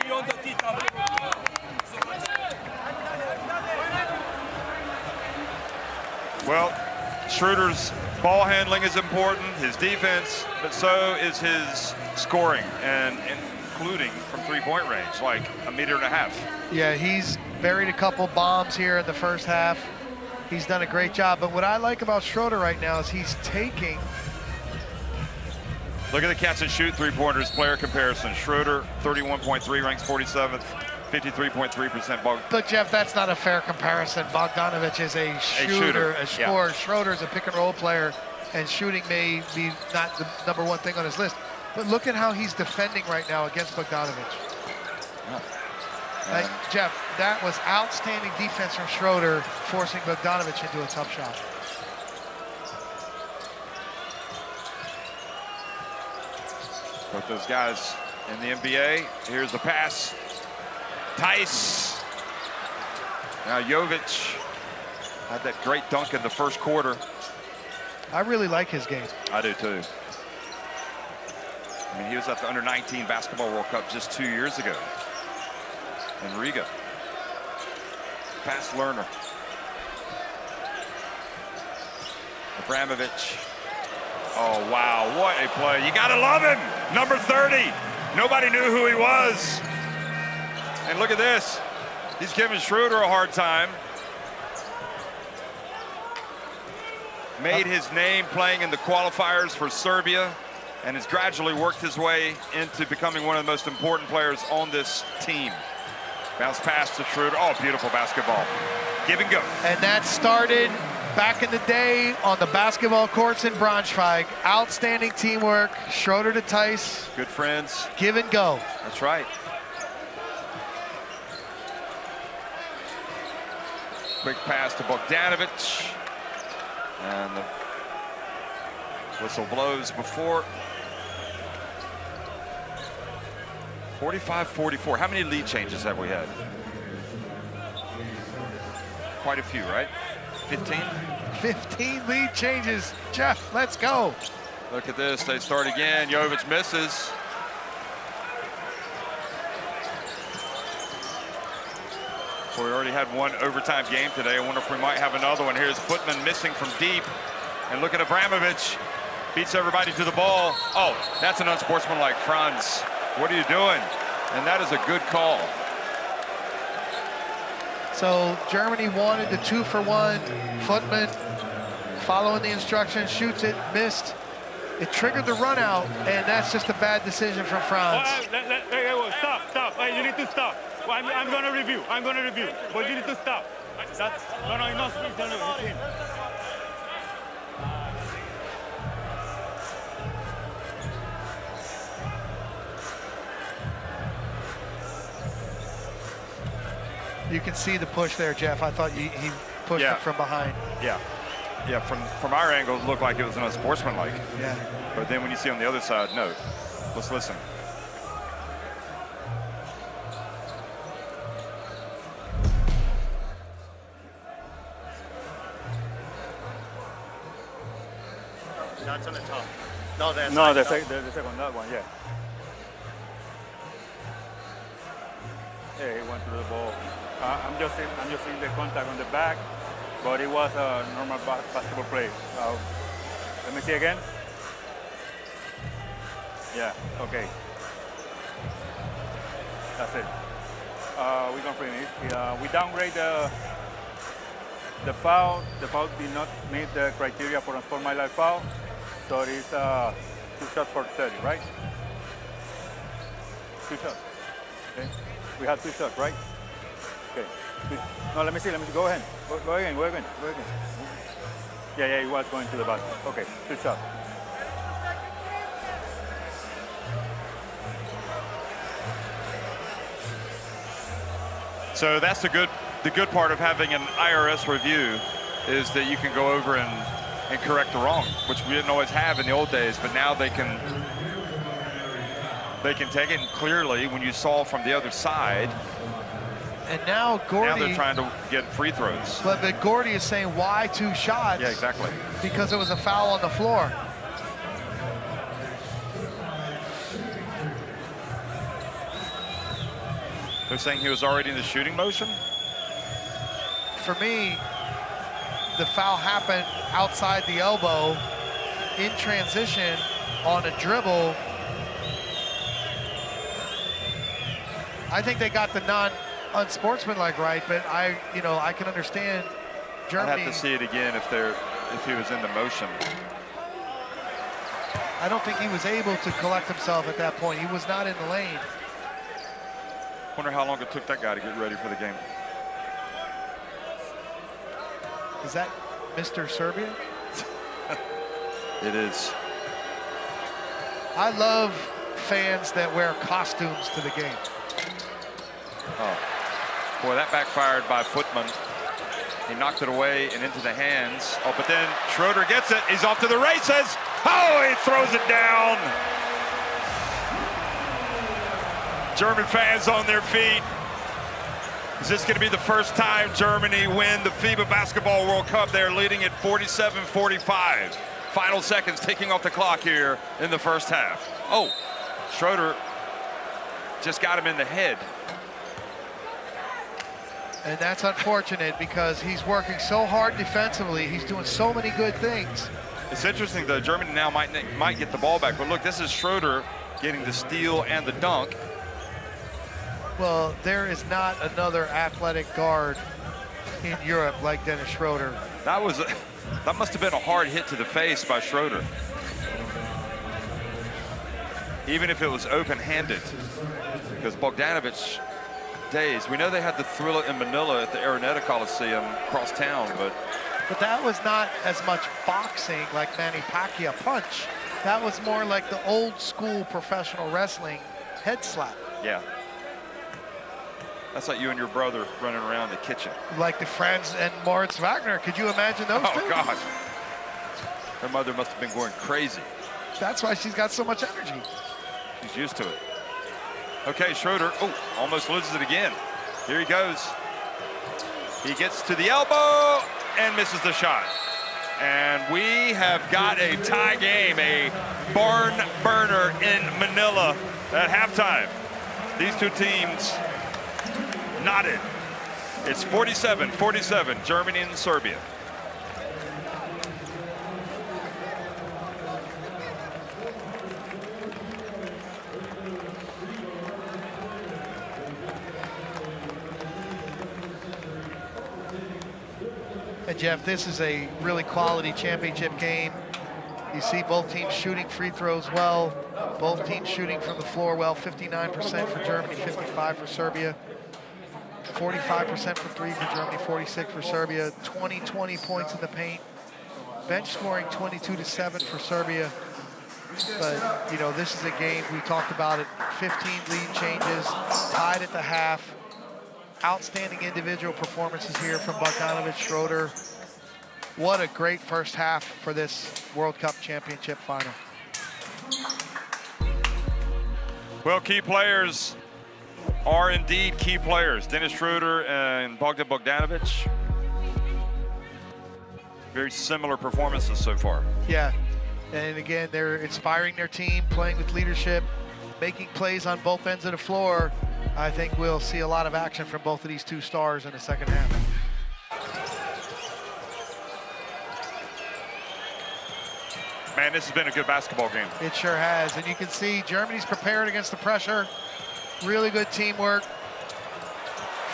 i onda ti tamo. Well, Schroeder's ball handling is important, his defense, but so is his scoring, and including from three-point range, like 1.5 meters. Yeah, he's buried a couple bombs here in the first half. He's done a great job, but what I like about Schroeder right now is he's taking. Look at the catch and shoot three-pointers player comparison. Schroeder, 31.3, ranks 47th, 53.3% ball. But Jeff, that's not a fair comparison. Bogdanovic is a shooter, a scorer. Yeah. Schroeder is a pick and roll player, and shooting may be not the #1 thing on his list. But look at how he's defending right now against Bogdanovic. Like, Jeff, that was outstanding defense from Schroeder, forcing Bogdanovic into a tough shot. Both those guys in the NBA. Here's the pass. Tice. Now Jovic had that great dunk in the first quarter. I really like his game. I do too. I mean, he was at the Under-19 Basketball World Cup just 2 years ago in Riga. Pass Lerner. Abramovich. Oh, wow, what a play. You gotta love him, number 30. Nobody knew who he was. And look at this. He's giving Schroeder a hard time. Made his name playing in the qualifiers for Serbia and has gradually worked his way into becoming one of the most important players on this team. Bounce pass to Schroeder. Oh, beautiful basketball. Give and go. And that started back in the day on the basketball courts in Braunschweig. Outstanding teamwork. Schroeder to Tice. Good friends. Give and go. That's right. Quick pass to Bogdanovic. And the whistle blows before. 45-44. How many lead changes have we had? Quite a few, right? 15? 15 lead changes. Jeff, let's go. Look at this. They start again. Jovic misses. So we already had one overtime game today. I wonder if we might have another one. Here's Footman missing from deep. And look at Abramovich. Beats everybody to the ball. Oh, that's an unsportsmanlike. Franz, what are you doing? And that is a good call. So Germany wanted the 2-for-1. Footman following the instructions, shoots it, missed. It triggered the run out, and that's just a bad decision from Franz. Stop. Hey, you need to stop. Well, I'm going to review. But you need to stop. No, it's him. You can see the push there, Jeff. I thought he pushed it from behind. Yeah, from our angle, it looked like it was an unsportsmanlike. Yeah. But then when you see on the other side, no. Let's listen. That's on the top. No, that's No, the second, that one, yeah. Yeah, he went through the ball. I'm just seeing the contact on the back, but it was a normal basketball play. Let me see again. Yeah, okay. That's it. We can finish. We downgrade the foul. The foul did not meet the criteria for a sportsmanlike foul, so it is 2 shots for 30, right? 2 shots. Okay. We had 2 shots, right? Okay. No, let me see. Go ahead. Go again. Yeah, he was going to the basket. Okay, 2 shots. So that's the good part of having an IRS review is that you can go over and correct the wrong, which we didn't always have in the old days, but now they can take it clearly when you saw from the other side. And now Gordy. Now they're trying to get free throws. But Gordy is saying, why 2 shots? Yeah, exactly. Because it was a foul on the floor. They're saying he was already in the shooting motion? For me, the foul happened outside the elbow in transition on a dribble. I think they got the non-unsportsmanlike right, but I can understand Germany. I'd have to see it again if he was in the motion. I don't think he was able to collect himself at that point. He was not in the lane. Wonder how long it took that guy to get ready for the game. Is that Mr. Serbia? It is. I love fans that wear costumes to the game. Oh, boy, that backfired by Footman. He knocked it away and into the hands. Oh, but then Schroeder gets it. He's off to the races. Oh, he throws it down. German fans on their feet. Is this going to be the first time Germany win the FIBA Basketball World Cup? They're leading at 47-45. Final seconds ticking off the clock here in the first half. Oh, Schroeder just got him in the head. And that's unfortunate because he's working so hard defensively. He's doing so many good things. It's interesting, though. Germany now might get the ball back. But look, this is Schroeder getting the steal and the dunk. Well, there is not another athletic guard in Europe like Dennis Schroeder. That must have been a hard hit to the face by Schroeder. Even if it was open-handed, because Bogdanovic days. We know they had the Thriller in Manila at the Araneta Coliseum across town, but that was not as much boxing like Manny Pacquiao punch. That was more like the old school professional wrestling head slap. Yeah. That's like you and your brother running around the kitchen. Like the Franz and Moritz Wagner. Could you imagine those two? Oh, gosh. Her mother must have been going crazy. That's why she's got so much energy. She's used to it. Okay, Schroeder, almost loses it again. Here he goes. He gets to the elbow and misses the shot. And we have got a tie game, a barn burner in Manila at halftime. These two teams knotted. It's 47-47, Germany and Serbia. And Jeff, this is a really quality championship game. You see both teams shooting free throws well, both teams shooting from the floor well, 59% for Germany, 55% for Serbia. 45% for three for Germany, 46% for Serbia. 20 points in the paint. Bench scoring 22-7 for Serbia. But, you know, this is a game, we talked about it, 15 lead changes, tied at the half. Outstanding individual performances here from Bogdanovic, Schroeder. What a great first half for this World Cup championship final. Well, key players are indeed key players. Dennis Schroeder and Bogdan Bogdanovic. Very similar performances so far. Yeah, and again, they're inspiring their team, playing with leadership, making plays on both ends of the floor. I think we'll see a lot of action from both of these two stars in the second half. Man, this has been a good basketball game. It sure has, and you can see Germany's prepared against the pressure. Really good teamwork.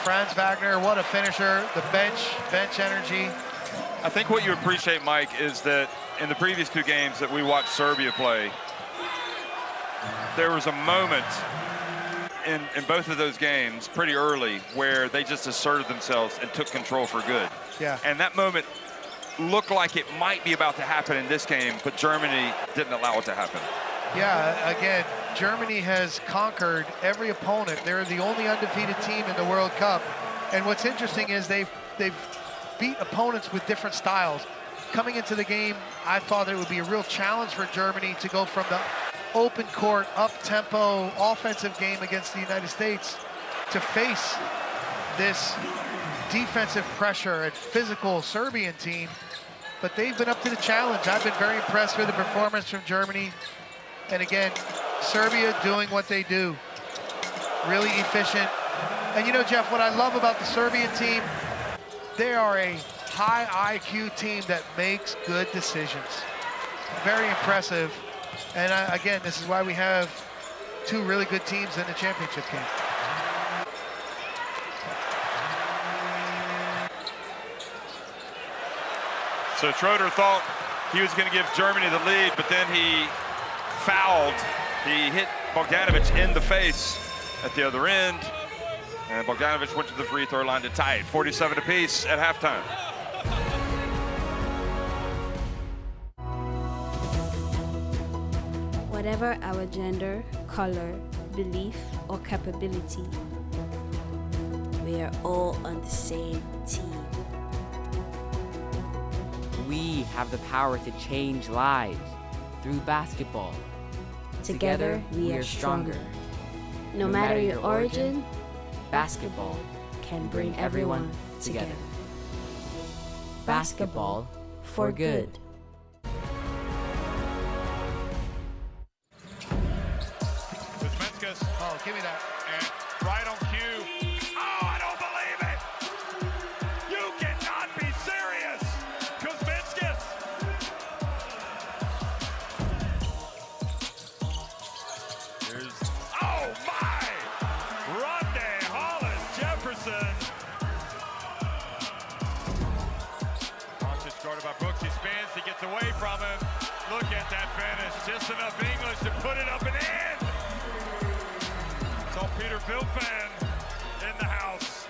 Franz Wagner, what a finisher. The bench energy. I think what you appreciate, Mike, is that in the previous two games that we watched Serbia play, there was a moment in both of those games pretty early where they just asserted themselves and took control for good. Yeah. And that moment looked like it might be about to happen in this game, but Germany didn't allow it to happen. Yeah, again, Germany has conquered every opponent. They're the only undefeated team in the World Cup. And what's interesting is they've beat opponents with different styles. Coming into the game, I thought it would be a real challenge for Germany to go from the open court, up-tempo, offensive game against the United States to face this defensive pressure and physical Serbian team. But they've been up to the challenge. I've been very impressed with the performance from Germany. And again, Serbia doing what they do. Really efficient. And you know, Jeff, what I love about the Serbian team, they are a high IQ team that makes good decisions. Very impressive. And again, this is why we have two really good teams in the championship game. So Schroeder thought he was going to give Germany the lead, but then he fouled. He hit Bogdanovic in the face at the other end. And Bogdanovic went to the free throw line to tie it, 47 apiece at halftime. Whatever our gender, color, belief, or capability, we are all on the same team. We have the power to change lives through basketball. Together, we are stronger. No matter your origin, basketball can bring everyone together. Basketball for good. Oh, give me that. And right on cue. Oh, I don't believe it. You cannot be serious. Kuzminskis. Here's, oh my. Rondé Hollis Jefferson. away from him. Look at that finish. Just enough English to put it up and in. Saw Peter Vilfan in the house.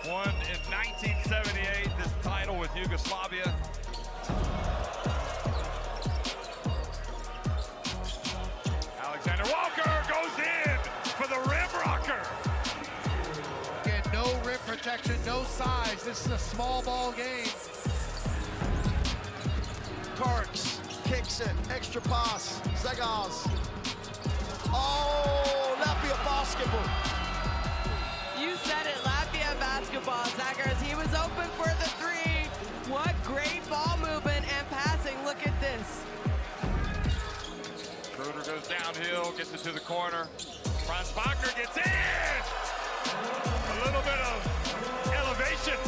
Won in 1978 this title with Yugoslavia. Alexander Walker goes in for the rim rocker. Again, no rim protection, no size. This is a small ball game. Turks kicks it, extra pass, Zagars. Oh, Latvia basketball. You said it, Latvia basketball. Zagars, he was open for the three. What great ball movement and passing. Look at this. Schroeder goes downhill, gets it to the corner. Franz Wagner gets in! A little bit of elevation.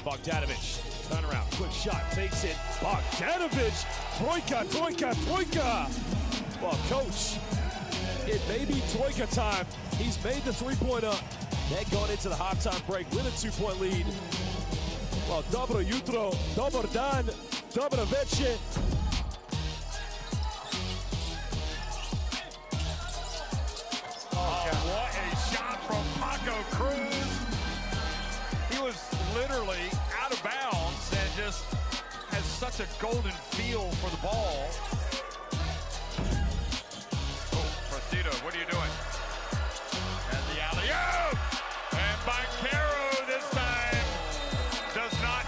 Bogdanovic, turnaround, quick shot, takes it. Bogdanovic, Troika. Well, coach, it may be Troika time. He's made the three-pointer. Then going into the halftime break with a 2-point lead. Well, dobro jutro, dobar dan, dobro večer. What a shot from Paco Cruz. He was literally out of bounds and just has such a golden feel for the ball. Oh, Prostito, what are you doing? And the alley-oop! And Banchero this time does not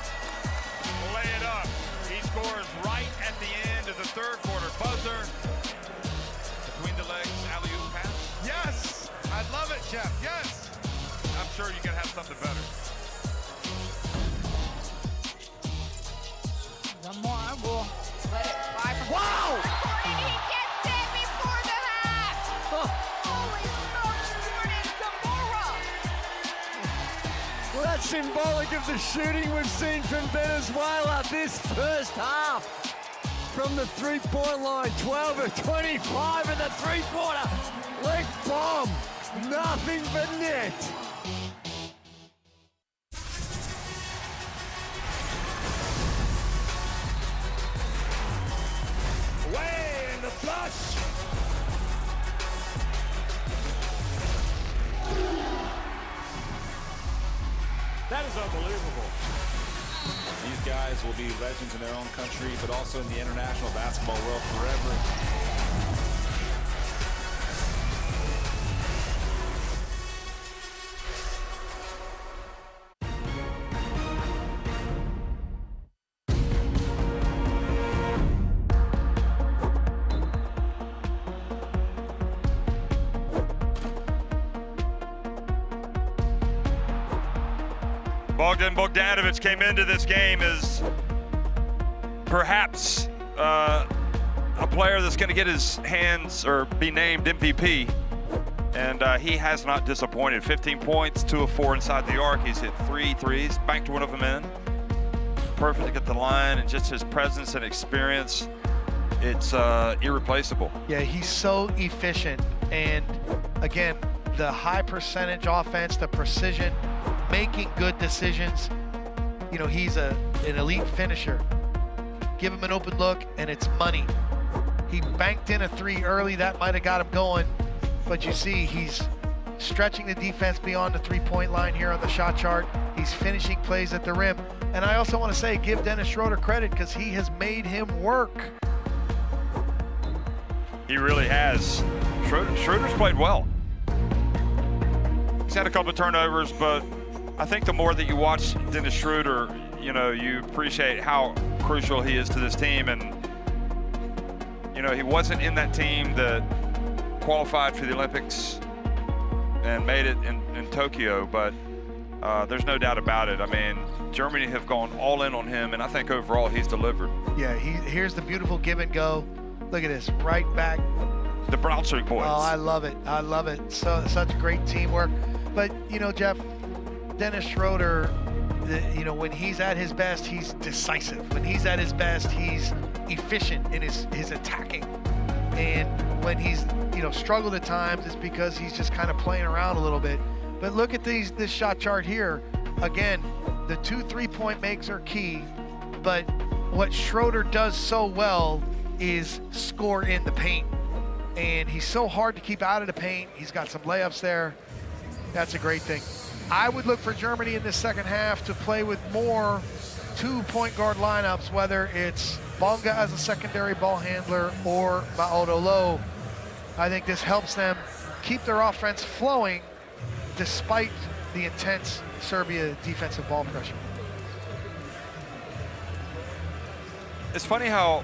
lay it up. He scores right at the end of the third quarter buzzer. Between the legs, alley-oop pass. Yes! I love it, Jeff, yes! I'm sure you can have something better. One more, we'll let it fly from Wow! Jordan, he gets it before the half! Holy smokes, Jordan Zamora! Well, that's symbolic of the shooting we've seen from Venezuela this first half. From the three-point line, 12 of 25 in the three-quarter. Leg bomb, nothing but net. Way in the flush. That is unbelievable. These guys will be legends in their own country, but also in the international basketball world forever. Bogdan Bogdanovic came into this game as perhaps a player that's going to get his hands or be named MVP. And he has not disappointed. 15 points, 2 of 4 inside the arc. He's hit 3 threes, banked one of them in. Perfect at the line, and just his presence and experience, it's irreplaceable. Yeah, he's so efficient. And again, the high percentage offense, the precision, making good decisions. You know, he's an elite finisher. Give him an open look and it's money. He banked in a 3 early, that might have got him going, but you see he's stretching the defense beyond the 3-point line here on the shot chart. He's finishing plays at the rim. And I also want to say, give Dennis Schroeder credit because he has made him work. He really has. Schroeder's played well. He's had a couple of turnovers, but I think the more that you watch Dennis Schroeder, you know, you appreciate how crucial he is to this team. And, you know, he wasn't in that team that qualified for the Olympics and made it in Tokyo, but there's no doubt about it. I mean, Germany have gone all in on him, and I think overall he's delivered. Yeah, here's the beautiful give and go. Look at this, right back. The Braunschweig boys. Oh, I love it. I love it. So such great teamwork. But, you know, Jeff, Dennis Schroeder, you know, when he's at his best, he's decisive. When he's at his best, he's efficient in his attacking. And when he's, you know, struggled at times, it's because he's just kind of playing around a little bit. But look at this shot chart here. again, the 2 3-point makes are key, but what Schroeder does so well is score in the paint. And he's so hard to keep out of the paint. He's got some layups there. That's a great thing. I would look for Germany in the second half to play with more 2-point guard lineups, whether it's Bonga as a secondary ball handler or Maodolo. I think this helps them keep their offense flowing despite the intense Serbia defensive ball pressure. It's funny how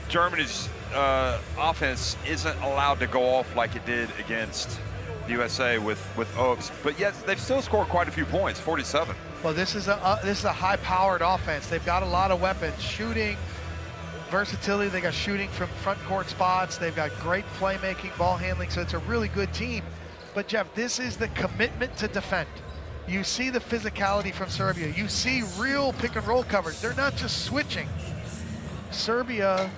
Germany's offense isn't allowed to go off like it did against the USA with Oaks, but yet they've still scored quite a few points, 47. Well, this is a high-powered offense. They've got a lot of weapons, shooting, versatility. They got shooting from front court spots. They've got great playmaking, ball handling. So it's a really good team. But Jeff, this is the commitment to defend. You see the physicality from Serbia. You see real pick and roll coverage. They're not just switching. Serbia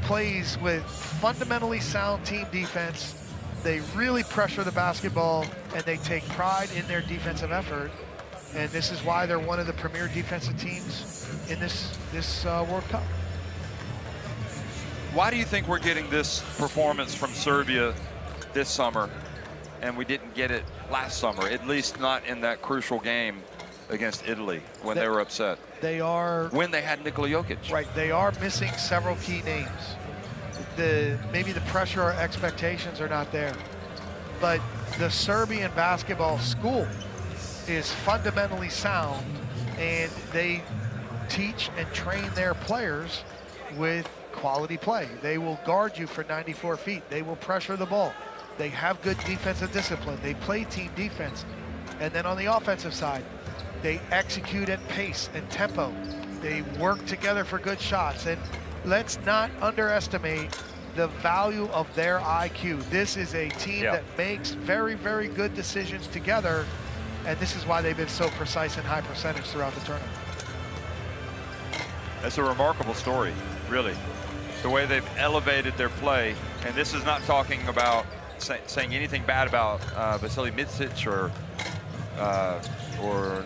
plays with fundamentally sound team defense. They really pressure the basketball, and they take pride in their defensive effort. And this is why they're one of the premier defensive teams in this World Cup. Why do you think we're getting this performance from Serbia this summer, and we didn't get it last summer, at least not in that crucial game against Italy when they were upset? They are... When they had Nikola Jokic. Right, they are missing several key names. Maybe the pressure or expectations are not there. But the Serbian basketball school is fundamentally sound, and they teach and train their players with quality play. They will guard you for 94 feet. They will pressure the ball. They have good defensive discipline. They play team defense. And then on the offensive side, they execute at pace and tempo. They work together for good shots. And let's not underestimate the value of their IQ. This is a team that makes very, very good decisions together. And this is why they've been so precise and high percentage throughout the tournament. That's a remarkable story, really. The way they've elevated their play. And this is not talking about saying anything bad about Vasily Micic or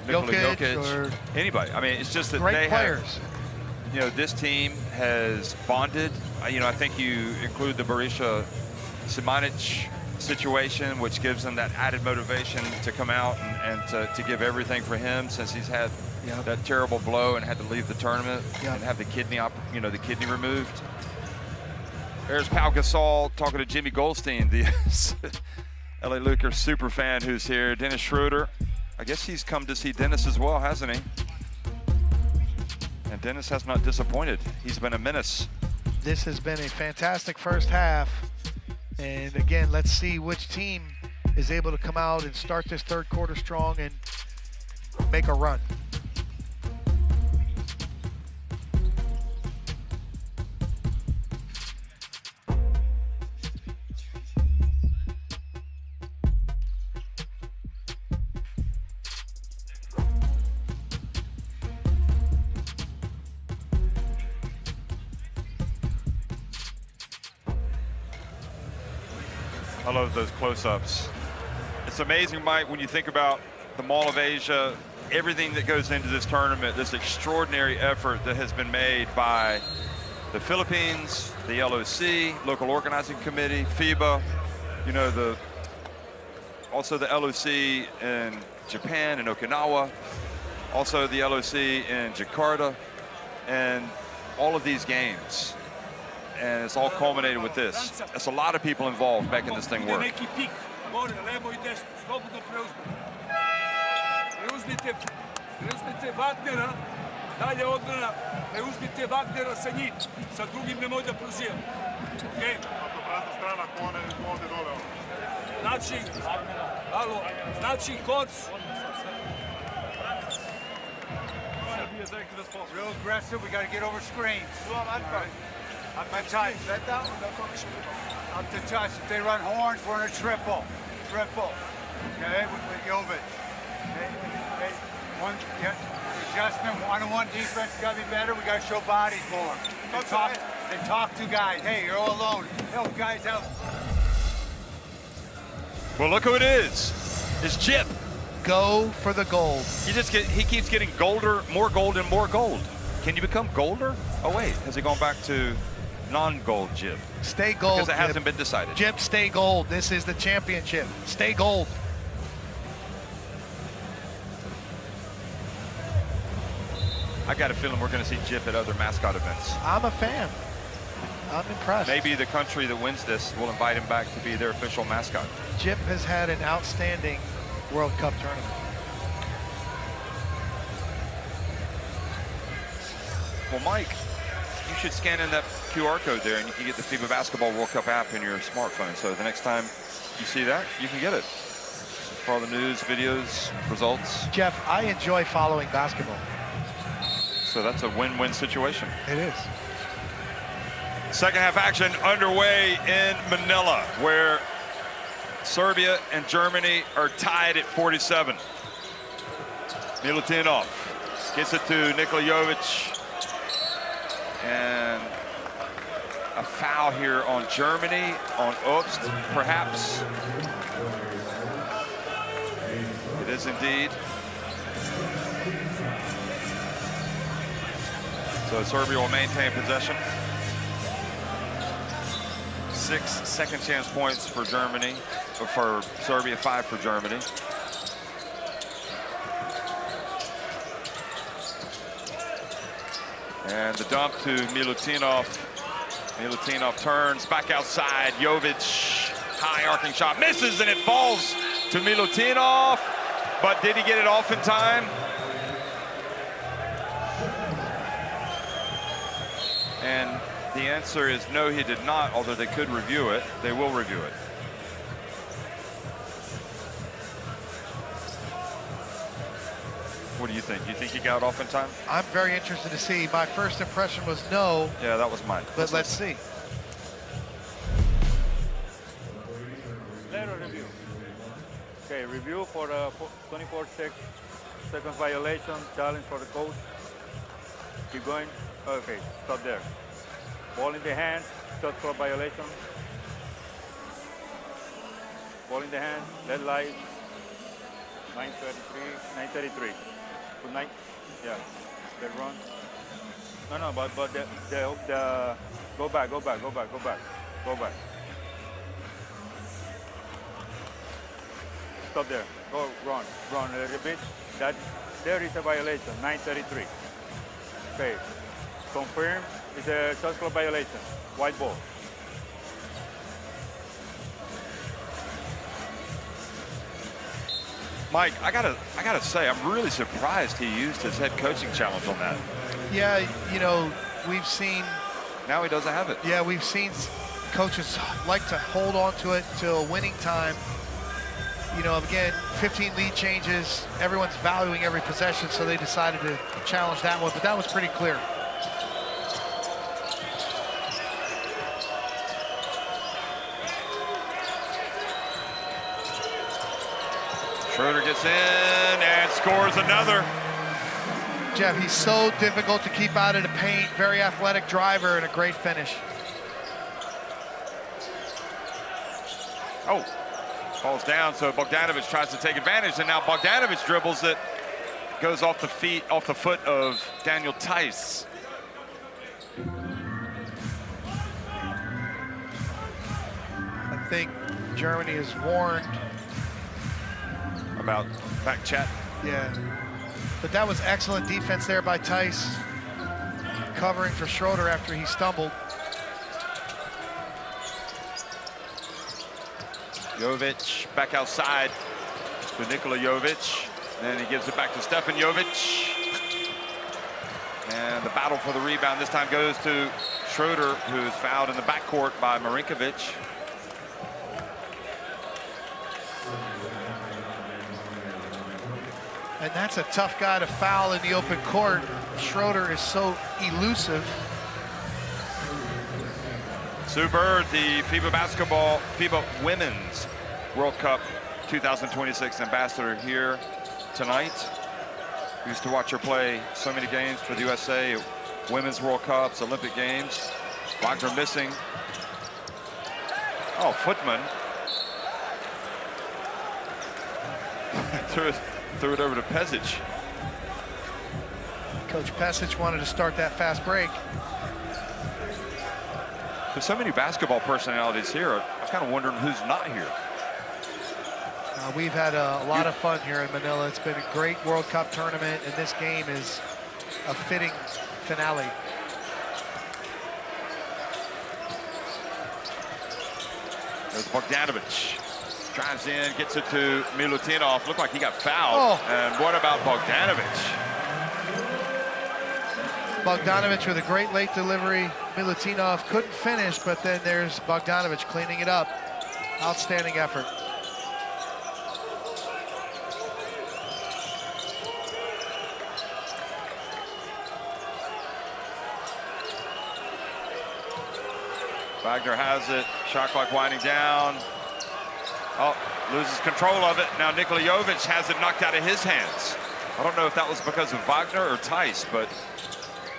Nikola Jokic or anybody. I mean, it's just that great they players. have, you know, this team has bonded. You know, I think you include the Berisha Simanic situation, which gives them that added motivation to come out and to give everything for him, since he's had that terrible blow and had to leave the tournament and have the kidney removed. There's Pau Gasol talking to Jimmy Goldstein, the LA Lakers super fan who's here. Dennis Schroeder. I guess he's come to see Dennis as well, hasn't he? And Dennis has not disappointed. He's been a menace. This has been a fantastic first half. And again, let's see which team is able to come out and start this third quarter strong and make a run. I love those close-ups. It's amazing, Mike, when you think about the Mall of Asia, everything that goes into this tournament, this extraordinary effort that has been made by the Philippines, the LOC, local organizing committee, FIBA, you know, also the LOC in Japan and Okinawa, also the LOC in Jakarta, and all of these games. And it's all culminated with this. That's a lot of people involved making this thing work. Preuzmite Wagnera, dalje odbrana, preuzmite Wagnera sa njim, sa drugim nemoj da prozijam. Okej? Znači, alo, znači koc. Real aggressive, we got to get over screens. Up to touch. Up to touch. If they run horns, we're in a triple. Okay, with Jovic. One adjustment, one-on-one defense got to be better. We got to show bodies more. They talk to guys. Hey, you're all alone. Help guys out. Well, look who it is. It's Chip. Go for the gold. He keeps getting golder, more gold and more gold. Can you become golder? Oh wait, has he gone back to non-gold, Jib? Stay gold, because it hasn't been decided. Jib, stay gold. This is the championship. Stay gold. I got a feeling we're going to see Jib at other mascot events. I'm a fan. I'm impressed. Maybe the country that wins this will invite him back to be their official mascot. Jib has had an outstanding World Cup tournament. Well, Mike, you should scan in that QR code there and you can get the FIBA Basketball World Cup app in your smartphone. So the next time you see that, you can get it. For all the news, videos, results. Jeff, I enjoy following basketball. So that's a win-win situation. It is. Second half action underway in Manila, where Serbia and Germany are tied at 47. Milutinov gets it to Nikola Jovic. And a foul here on Germany, on Obst, perhaps. It is indeed. So Serbia will maintain possession. 6 second chance points for Germany, for Serbia, 5 for Germany. And the dump to Milutinov. Milutinov turns back outside. Jovic, high arcing shot, misses, and it falls to Milutinov. But did he get it off in time? And the answer is no, he did not, although they could review it. They will review it. What do you think? Do you think he got off in time? I'm very interested to see. My first impression was no. Yeah, that was mine. But let's see. Later review. Okay, review for 24 seconds violation, challenge for the coach. Keep going. Okay, stop there. Ball in the hand, shot clock violation. Ball in the hand, red light. 9:33. Yeah, the run. No, but the go back. Stop there. Go run a little bit. That there is a violation. 9:33. Okay. Confirm. It's a shot clock violation. White ball. Mike, I gotta say, I'm really surprised he used his head coaching challenge on that. Yeah, you know, we've seen. Now he doesn't have it. Yeah, we've seen coaches like to hold on to it till winning time. You know, again, 15 lead changes. Everyone's valuing every possession, so they decided to challenge that one. But that was pretty clear. Schroeder gets in and scores another. Jeff, he's so difficult to keep out of the paint. Very athletic driver and a great finish. Oh, falls down, so Bogdanovic tries to take advantage, and now Bogdanovic dribbles it. Goes off the foot of Daniel Theis. I think Germany is warned about back chat. Yeah, but that was excellent defense there by Theis, covering for Schroeder after he stumbled. Jovic back outside to Nikola Jovic. Then he gives it back to Stefan Jovic. And the battle for the rebound this time goes to Schroeder, who is fouled in the backcourt by Marinkovic. And that's a tough guy to foul in the open court. Schroeder is so elusive. Sue Bird, the FIBA Women's World Cup 2026 ambassador here tonight. We used to watch her play so many games for the USA, Women's World Cups, Olympic Games. Wagner missing. Oh, Footman. threw it over to Pesic. Coach Pesic wanted to start that fast break. There's so many basketball personalities here. I'm kind of wondering who's not here. We've had a lot of fun here in Manila. It's been a great World Cup tournament, and this game is a fitting finale. There's Bogdanovic. Drives in, gets it to Milutinov. Looked like he got fouled. Oh. And what about Bogdanovic? Bogdanovic with a great late delivery. Milutinov couldn't finish, but then there's Bogdanovic cleaning it up. Outstanding effort. Wagner has it. Shot clock winding down. Oh, loses control of it. Now Nikola Jovic has it knocked out of his hands. I don't know if that was because of Wagner or Theis, but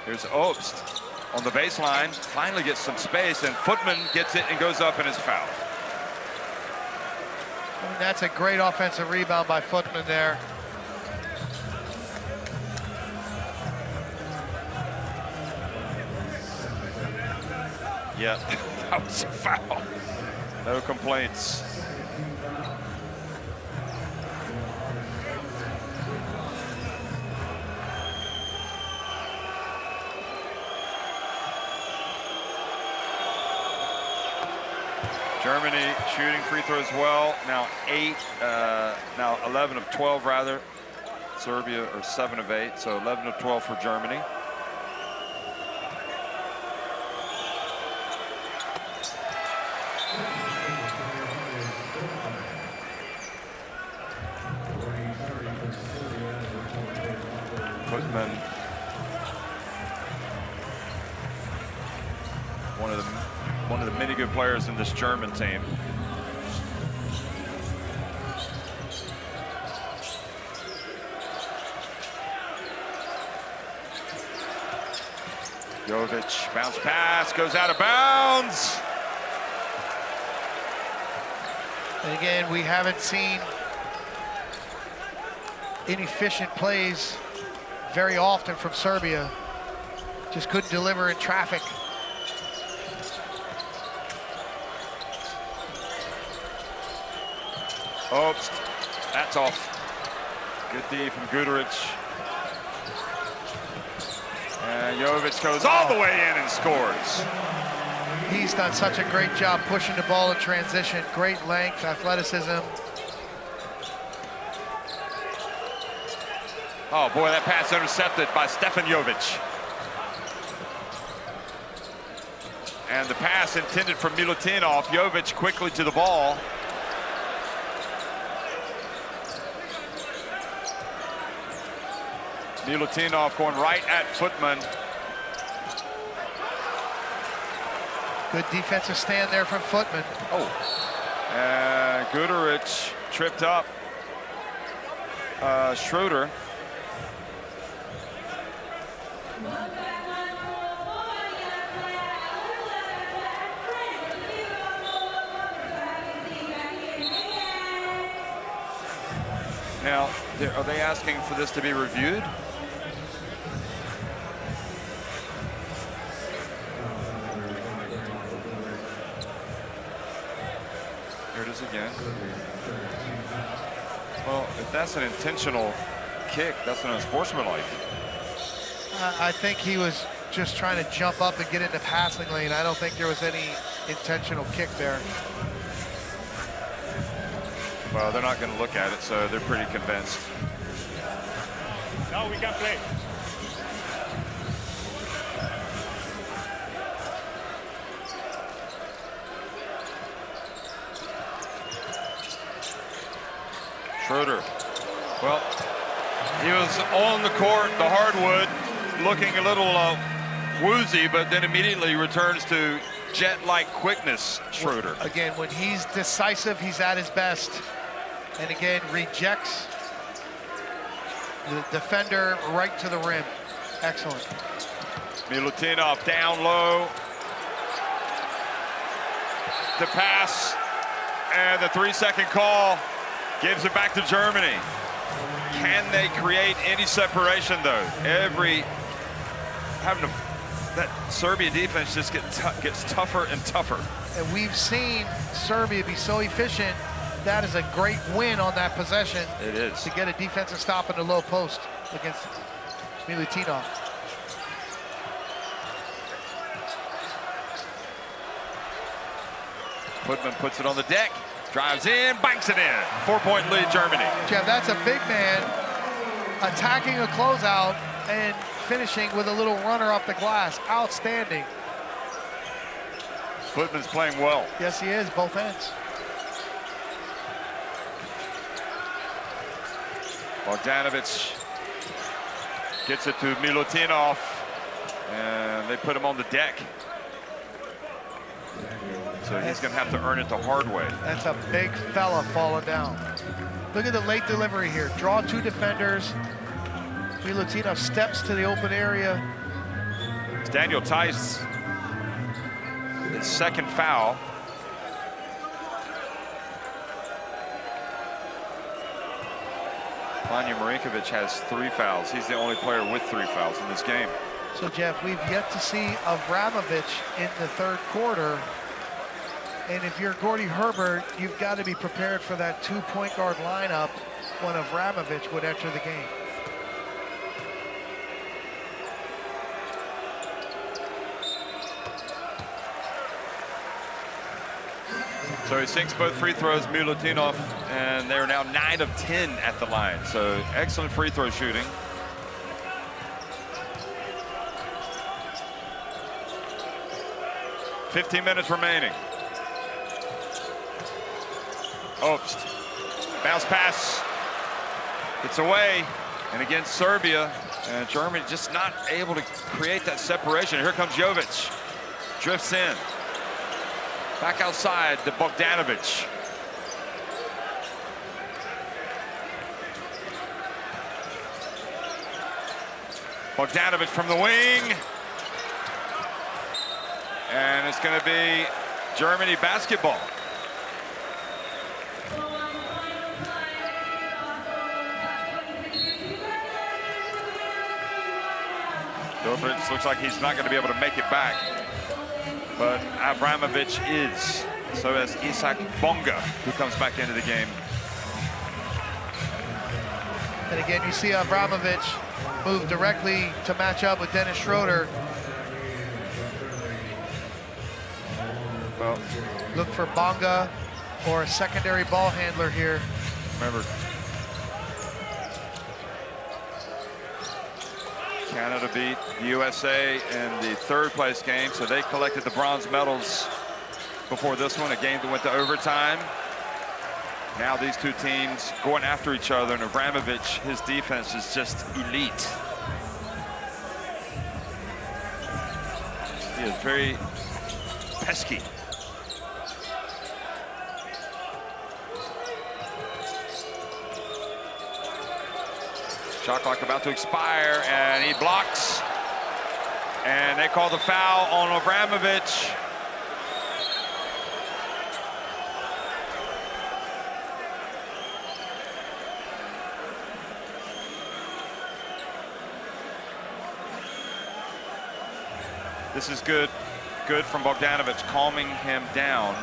here's Obst on the baseline. Finally gets some space, and Footman gets it and goes up and is fouled. I mean, that's a great offensive rebound by Footman there. Yeah, that was a foul. No complaints. Germany shooting free throws well. Now 11 of 12 rather. Serbia are 7 of 8, so 11 of 12 for Germany. Footman, one of the many good players in this German team. Jovic, bounce pass, goes out of bounds. And again, we haven't seen inefficient plays very often from Serbia. Just couldn't deliver in traffic. Oops, that's off. Good D from Guduric. And Jovic goes all the way in and scores. He's done such a great job pushing the ball in transition. Great length, athleticism. Oh boy, that pass intercepted by Stefan Jovic. And the pass intended for Milutinov. Jovic quickly to the ball. Milutinov going right at Footman. Good defensive stand there from Footman. Oh, and Guduric tripped up Schroeder. Now, are they asking for this to be reviewed? Here it is again. Well, if that's an intentional kick, that's an unsportsmanlike. I think he was just trying to jump up and get into passing lane. I don't think there was any intentional kick there. Well, they're not going to look at it, so they're pretty convinced. Now we can play. Schroeder. Well, he was on the court, the hardwood, looking a little woozy, but then immediately returns to jet-like quickness, Schroeder. Again, when he's decisive, he's at his best. And again, rejects the defender right to the rim. Excellent. Milutinov down low. The pass and the 3-second call. Gives it back to Germany. Can they create any separation though? That Serbia defense just gets tougher and tougher. And we've seen Serbia be so efficient. That is a great win on that possession. It is. To get a defensive stop in the low post against Milutinov. Putman puts it on the deck, drives in, banks it in. 4-point lead, Germany. Jeff, that's a big man attacking a closeout and finishing with a little runner up the glass. Outstanding. Putman's playing well. Yes, he is, both ends. Bogdanovic gets it to Milutinov, and they put him on the deck. So he's going to have to earn it the hard way. That's a big fella falling down. Look at the late delivery here. Draw two defenders. Milutinov steps to the open area. It's Daniel Tice, his second foul. Vanja Marinkovic has 3 fouls. He's the only player with 3 fouls in this game. So, Jeff, we've yet to see Avramovic in the third quarter. And if you're Gordy Herbert, you've got to be prepared for that 2 point guard lineup when Avramovic would enter the game. So he sinks both free throws, Milutinov, and they're now 9 of 10 at the line. So excellent free throw shooting. $15 minutes remaining. Obst, bounce pass, it's away, and against Serbia, and Germany just not able to create that separation. Here comes Jovic, drifts in. Back outside to Bogdanovic. Bogdanovic from the wing. And it's going to be Germany basketball. Jovic looks like he's not going to be able to make it back. But Avramovic is. So is Isak Bonga, who comes back into the game. And again, you see Avramovic move directly to match up with Dennis Schroeder. Well, look for Bonga or a secondary ball handler here. Remember, Canada beat the USA in the third place game, so they collected the bronze medals before this one, a game that went to overtime. Now these two teams going after each other, and Avramovic, his defense is just elite. He is very pesky. Shot clock about to expire, and he blocks. And they call the foul on Avramovic. This is good from Bogdanovic, calming him down.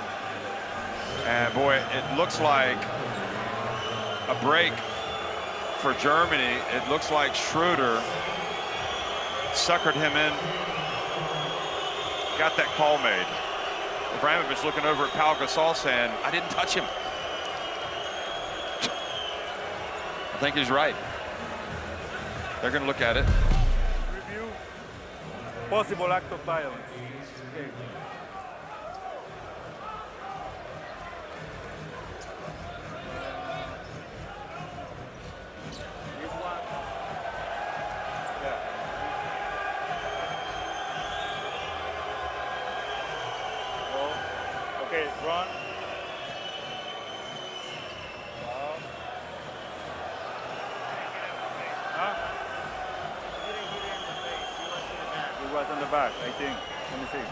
And boy, it looks like a break for Germany. It looks like Schroeder suckered him in, got that call made. Avramovic looking over at Pau Gasol saying, I didn't touch him. I think he's right. They're going to look at it. Review possible act of violence. Okay. Okay, run. Huh? He was on the back, I think. Let me see.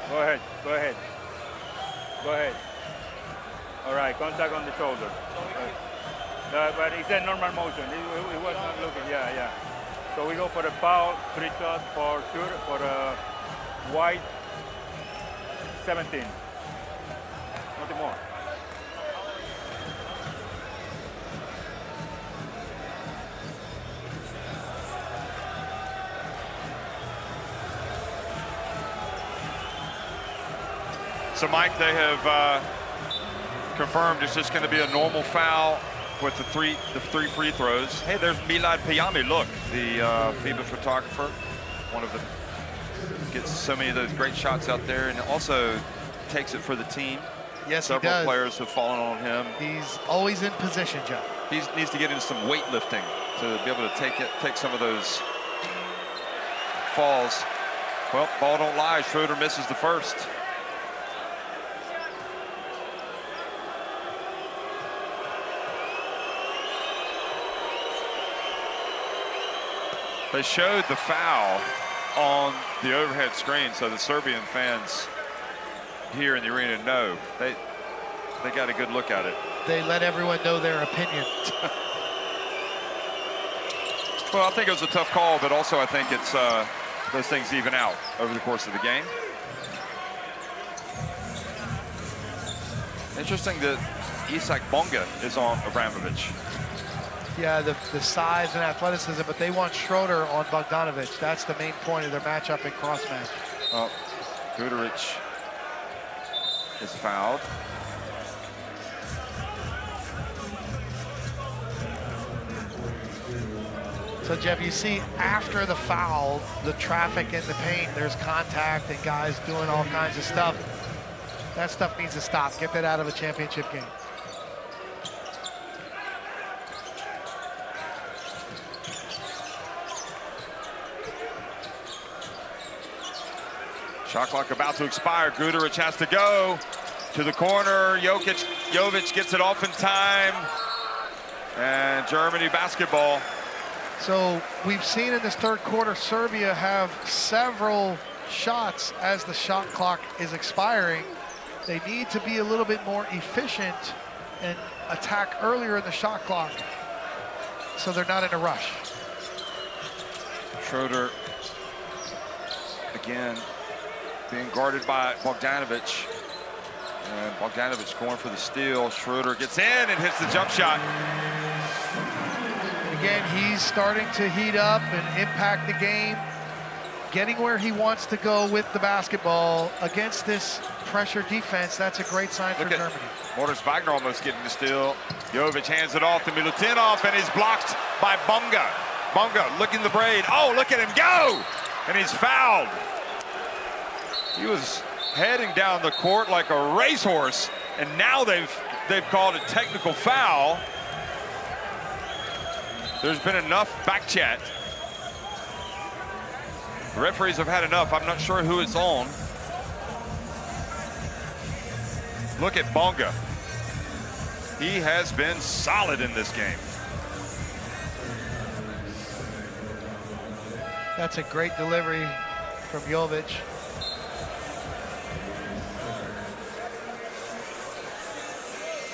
Go ahead, go ahead. Go ahead. All right, contact on the shoulder. But it's a normal motion. It was not looking, yeah. So we go for a foul, 3 shots for sure, for a white 17. Nothing more. So, Mike, they have confirmed it's just going to be a normal foul with the three free throws. Hey, there's Milad Payami. Look, the FIBA photographer, one of them, gets so many of those great shots out there, and also takes it for the team. Yes, Several he does. players have fallen on him. He's always in position, Joe. He needs to get into some weightlifting to be able to take some of those falls. Well, ball don't lie. Schroeder misses the first. They showed the foul on the overhead screen, so the Serbian fans here in the arena know. They got a good look at it. They let everyone know their opinion. Well, I think it was a tough call, but also I think it's those things even out over the course of the game. Interesting that Isak Bonga is on Abramovich. Yeah, the size and athleticism, but they want Schroeder on Bogdanovic. That's the main point of their matchup and cross match. Oh, Guduric is fouled. So, Jeff, you see after the foul, the traffic in the paint, there's contact and guys doing all kinds of stuff. That stuff needs to stop. Get that out of a championship game. Shot clock about to expire. Guduric has to go to the corner. Jovic gets it off in time. And Germany basketball. So we've seen in this third quarter, Serbia have several shots as the shot clock is expiring. They need to be a little bit more efficient and attack earlier in the shot clock so they're not in a rush. Schroeder again being guarded by Bogdanovic. And Bogdanovic going for the steal. Schroeder gets in and hits the jump shot. Again, he's starting to heat up and impact the game, getting where he wants to go with the basketball against this pressure defense. That's a great sign for Germany. Morris Wagner almost getting the steal. Jovic hands it off to Milutinov, and he's blocked by Bonga. Bonga looking the braid. Oh, look at him go! And he's fouled. He was heading down the court like a racehorse, and now they've called a technical foul. There's been enough back chat. The referees have had enough. I'm not sure who it's on. Look at Bonga. He has been solid in this game. That's a great delivery from Jovic.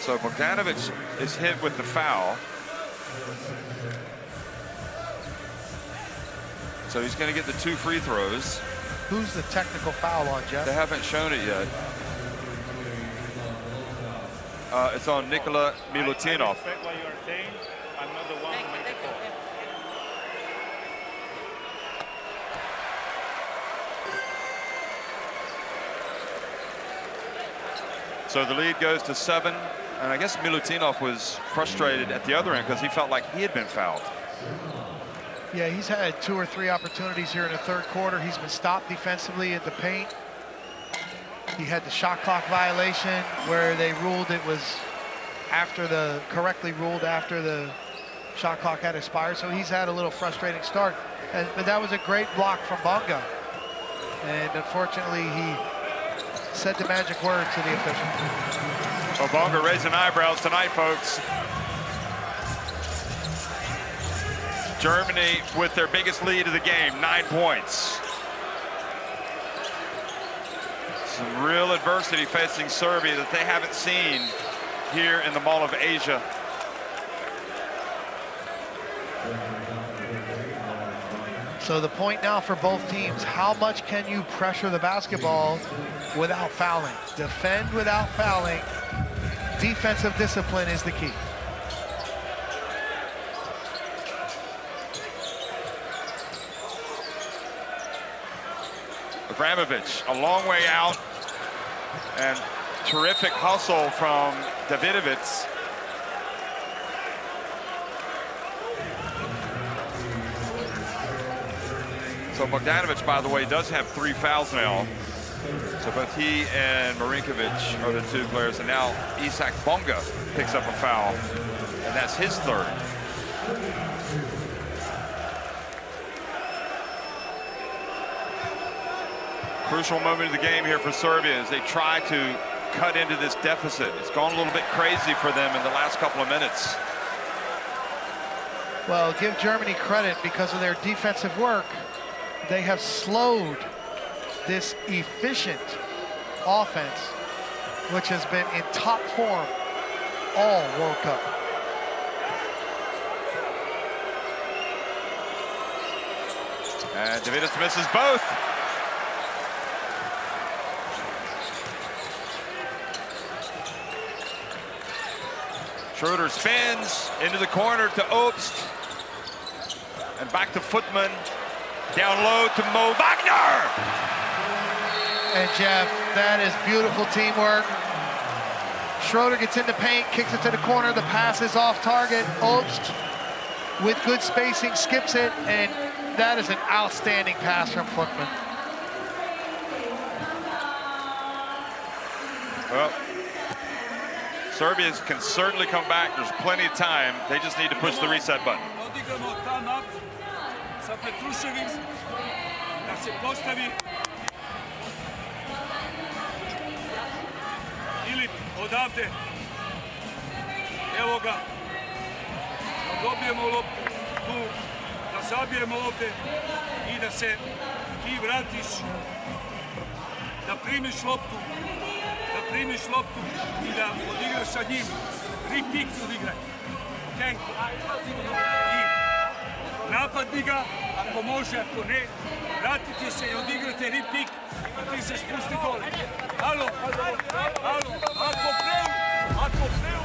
So Bogdanovic is hit with the foul. So he's going to get the 2 free throws. Who's the technical foul on, Jeff? They haven't shown it yet. It's on Nikola Milutinov. I respect what you're saying. I'm not the one who made the call. So the lead goes to 7. And I guess Milutinov was frustrated at the other end because he felt like he had been fouled. Yeah, he's had 2 or 3 opportunities here in the third quarter. He's been stopped defensively in the paint. He had the shot clock violation where they ruled it was correctly ruled after the shot clock had expired. So he's had a little frustrating start. But that was a great block from Bonga. And unfortunately, he said the magic word to the official. Well, Bonga raising eyebrows tonight, folks. Germany with their biggest lead of the game, 9 points. Some real adversity facing Serbia that they haven't seen here in the Mall of Asia. So the point now for both teams, how much can you pressure the basketball without fouling? Defend without fouling. Defensive discipline is the key. Abramovich, a long way out, and terrific hustle from Davidovich. So Bogdanovic, by the way, does have 3 fouls now. So both he and Marinkovic are the 2 players, and now Isak Bonga picks up a foul, and that's his 3rd. Crucial moment of the game here for Serbia as they try to cut into this deficit. It's gone a little bit crazy for them in the last couple of minutes. Well, give Germany credit because of their defensive work. They have slowed this efficient offense, which has been in top form all World Cup. And Davidovich misses both. Schroeder spins into the corner to Obst. And back to Footman. Down low to Mo Wagner. And Jeff, that is beautiful teamwork. Schroeder gets into paint, kicks it to the corner. The pass is off target. Obst with good spacing skips it, and that is an outstanding pass from Footman. Well, Serbia can certainly come back. There's plenty of time. They just need to push the reset button. Sa Petruševim da se postavi ili odavde, evo ga, dobijemo loptu tu, da zabijemo ovde i da se ti vratiš, da primiš loptu i da odigraš sa njim, repick odigraj, tenko, i napadni ga, ako može, ako ne, vratite se i odigrate repick i ti se spusti dole. Alo, ako preu.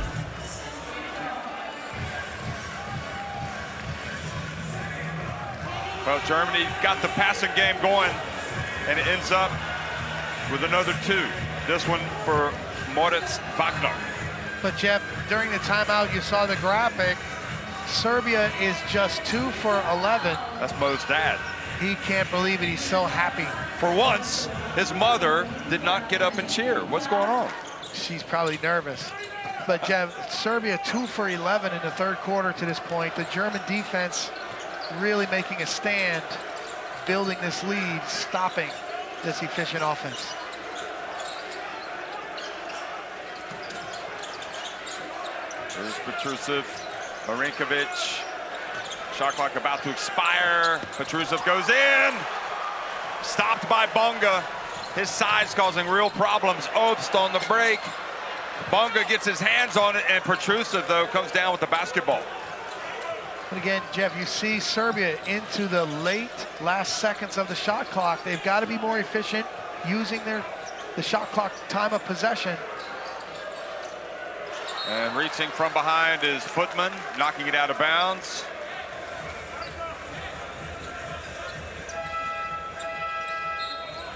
Well, Germany got the passing game going, and it ends up with another 2. This one for Moritz Wagner. But Jeff, during the timeout, you saw the graphic. Serbia is just 2 for 11. That's Mo's dad. He can't believe it. He's so happy. For once, his mother did not get up and cheer. What's going on? She's probably nervous. But Jeff, Serbia 2 for 11 in the 3rd quarter to this point. The German defense really making a stand, building this lead, stopping this efficient offense. There's Petrusev, Marinkovic. Shot clock about to expire. Petrusev goes in. Stopped by Bonga. His size causing real problems. Obst on the break. Bonga gets his hands on it, and Petrusev, though, comes down with the basketball. And again, Jeff, you see Serbia into the last seconds of the shot clock. They've got to be more efficient using the shot clock time of possession. And reaching from behind is Footman, knocking it out of bounds.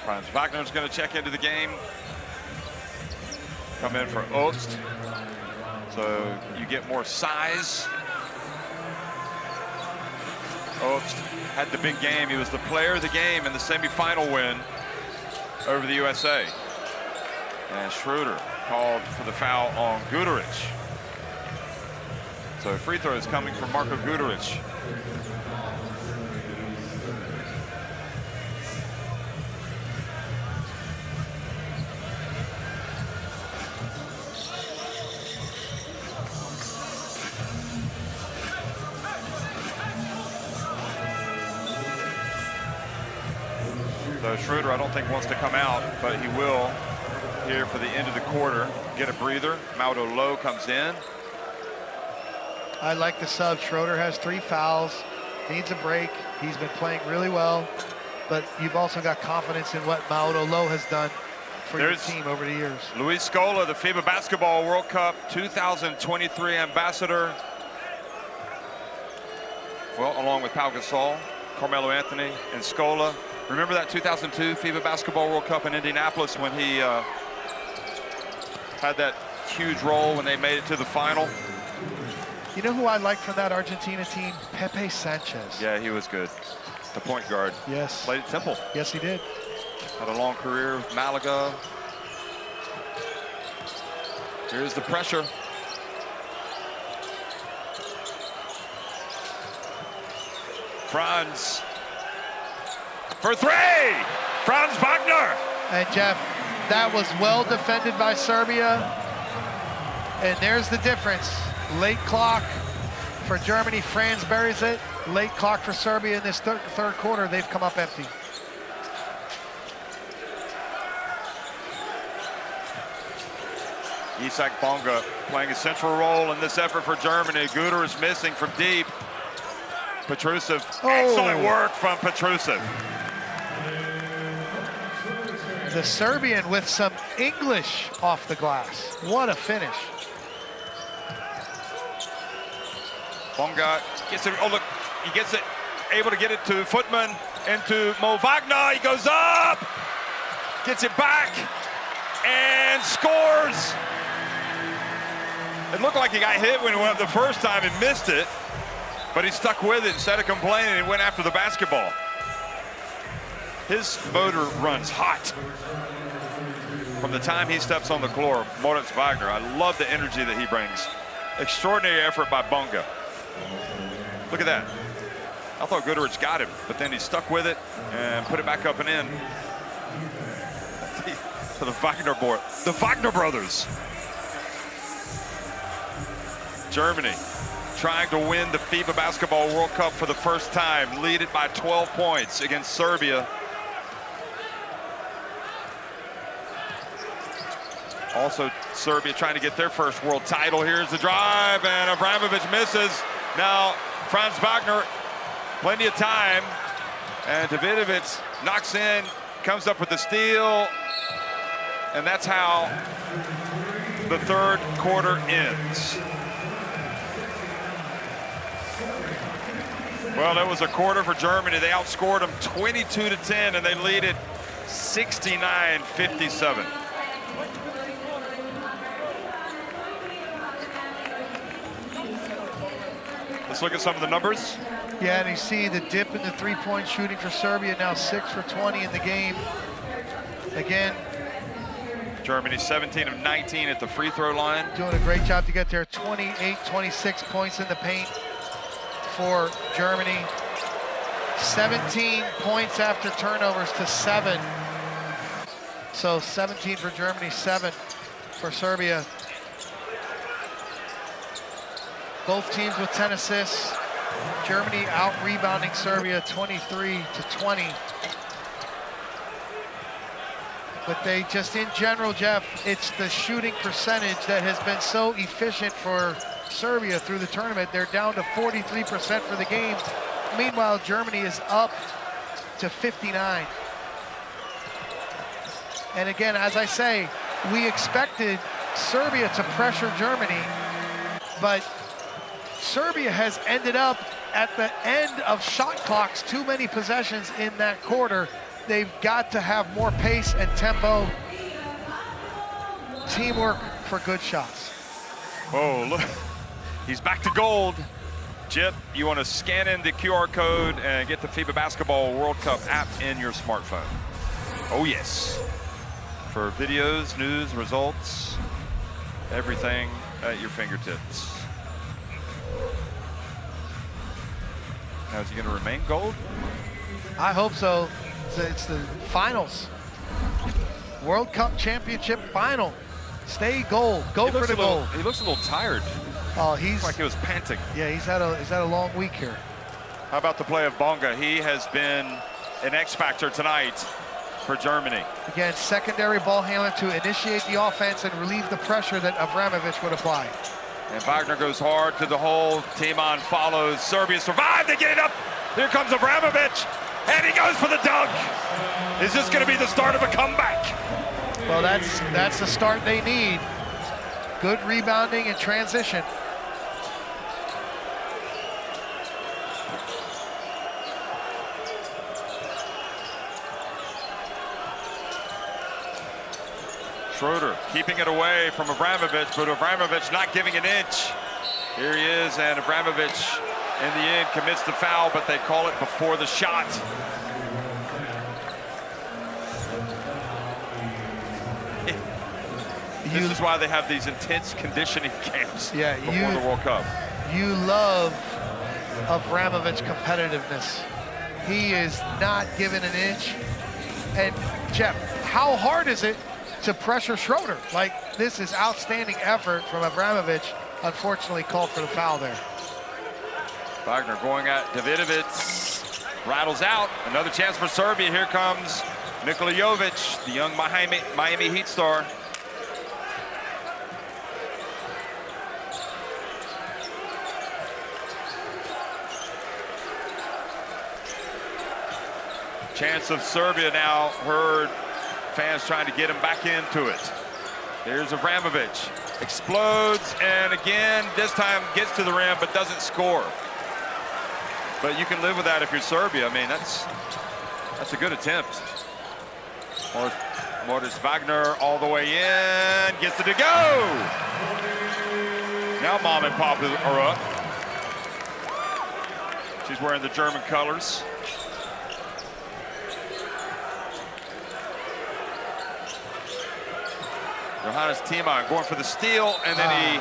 Franz Wagner's going to check into the game. Come in for Obst. So you get more size. Obst had the big game. He was the player of the game in the semifinal win over the USA. And Schroeder called for the foul on Guduric. So free throw is coming from Marko Guduric. So Schroeder, I don't think, wants to come out, but he will here for the end of the quarter. Get a breather. Mauro Lowe comes in. I like the sub. Schroeder has 3 fouls, needs a break. He's been playing really well, but you've also got confidence in what Mauro Lowe has done for your team over the years. Luis Scola, the FIBA Basketball World Cup 2023 ambassador. Well, along with Pau Gasol, Carmelo Anthony, and Scola. Remember that 2002 FIBA Basketball World Cup in Indianapolis when he had that huge role when they made it to the final? You know who I liked from that Argentina team? Pepe Sanchez. Yeah, he was good. The point guard. Yes. Played at Temple. Yes, he did. Had a long career with Malaga. Here's the pressure. Franz for 3. Franz Wagner. And Jeff, that was well defended by Serbia. And there's the difference. Late clock for Germany. Franz buries it. Late clock for Serbia in this third quarter. They've come up empty. Isak Bonga playing a central role in this effort for Germany. Guter is missing from deep. Petrusev, excellent work from Petrusev. The Serbian with some English off the glass. What a finish. Bonga gets it, oh look, he gets it, able to get it to Footman, into Mo Wagner, he goes up, gets it back, and scores. It looked like he got hit when he went up the first time and missed it, but he stuck with it instead of complaining and went after the basketball. His motor runs hot from the time he steps on the floor. Moritz Wagner, I love the energy that he brings. Extraordinary effort by Bonga. Look at that. I thought Goodrich got him, but then he stuck with it and put it back up and in. To the Wagner board, the Wagner brothers. Germany trying to win the FIBA Basketball World Cup for the first time, lead it by 12 points against Serbia. Also, Serbia trying to get their first world title. Here's the drive, and Abramovich misses. Now, Franz Wagner, plenty of time, and Davidovic knocks in, comes up with the steal, and that's how the third quarter ends. Well, that was a quarter for Germany. They outscored them 22-10, and they lead it 69-57. Let's look at some of the numbers. Yeah, and you see the dip in the three-point shooting for Serbia, now 6 for 20 in the game. Again, Germany 17 of 19 at the free throw line. Doing a great job to get there. 28, 26 points in the paint for Germany. 17 points after turnovers to 7. So 17 for Germany, 7 for Serbia. Both teams with 10 assists. Germany out-rebounding Serbia 23-20. But they just, in general, Jeff, it's the shooting percentage that has been so efficient for Serbia through the tournament. They're down to 43% for the game. Meanwhile, Germany is up to 59. And again, as I say, we expected Serbia to pressure Germany, but Serbia has ended up at the end of shot clocks, too many possessions in that quarter. They've got to have more pace and tempo. Teamwork for good shots. Oh, look, he's back to gold. Chip, you want to scan in the QR code and get the FIBA Basketball World Cup app in your smartphone. Oh yes. For videos, news, results, everything at your fingertips. Now, is he going to remain gold? I hope so. It's the finals. World Cup Championship final. Stay gold. Go for the gold. He looks a little tired. Oh, he's like he was panting. Yeah, he's had a long week here. How about the play of Bonga? He has been an X factor tonight for Germany. Again, secondary ball handler to initiate the offense and relieve the pressure that Avramovic would apply. And Wagner goes hard to the hole. Timon follows. Serbia survived. They get it up. Here comes Avramovic. And he goes for the dunk. Is this going to be the start of a comeback? Well, that's the start they need. Good rebounding and transition. Schroeder keeping it away from Avramovic, but Avramovic not giving an inch. Here he is, and Avramovic in the end commits the foul, but they call it before the shot. This is why they have these intense conditioning camps before the World Cup. You love Avramovic's competitiveness. He is not giving an inch. And Jeff, how hard is it to pressure Schroeder? Like, this is outstanding effort from Avramovic. Unfortunately called for the foul there. Wagner going at Davidovic, rattles out. Another chance for Serbia. Here comes Nikola Jovic, the young Miami Heat star. Chance of Serbia now. Heard fans trying to get him back into it. Here's Avramovic. Explodes, and again, this time gets to the rim, but doesn't score. But you can live with that if you're Serbia. I mean, that's a good attempt. Moritz Wagner all the way in, gets it to go. Now Mom and Pop are up. She's wearing the German colors. Johannes Timon going for the steal, and then he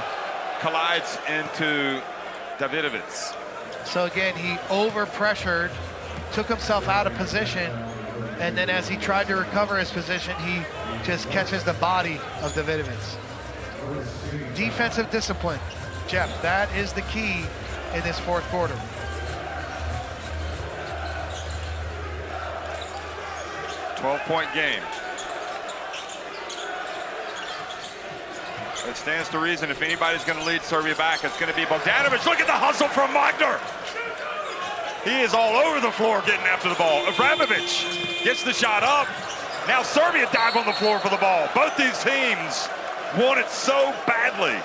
collides into Davidovic. So again, he over-pressured, took himself out of position, and then as he tried to recover his position, he just catches the body of Davidovic. Defensive discipline. Jeff, that is the key in this fourth quarter. .12-point game. It stands to reason if anybody's going to lead Serbia back, it's going to be Bogdanovic. Look at the hustle from Wagner. He is all over the floor getting after the ball. Avramovic gets the shot up. Now Serbia dive on the floor for the ball. Both these teams want it so badly.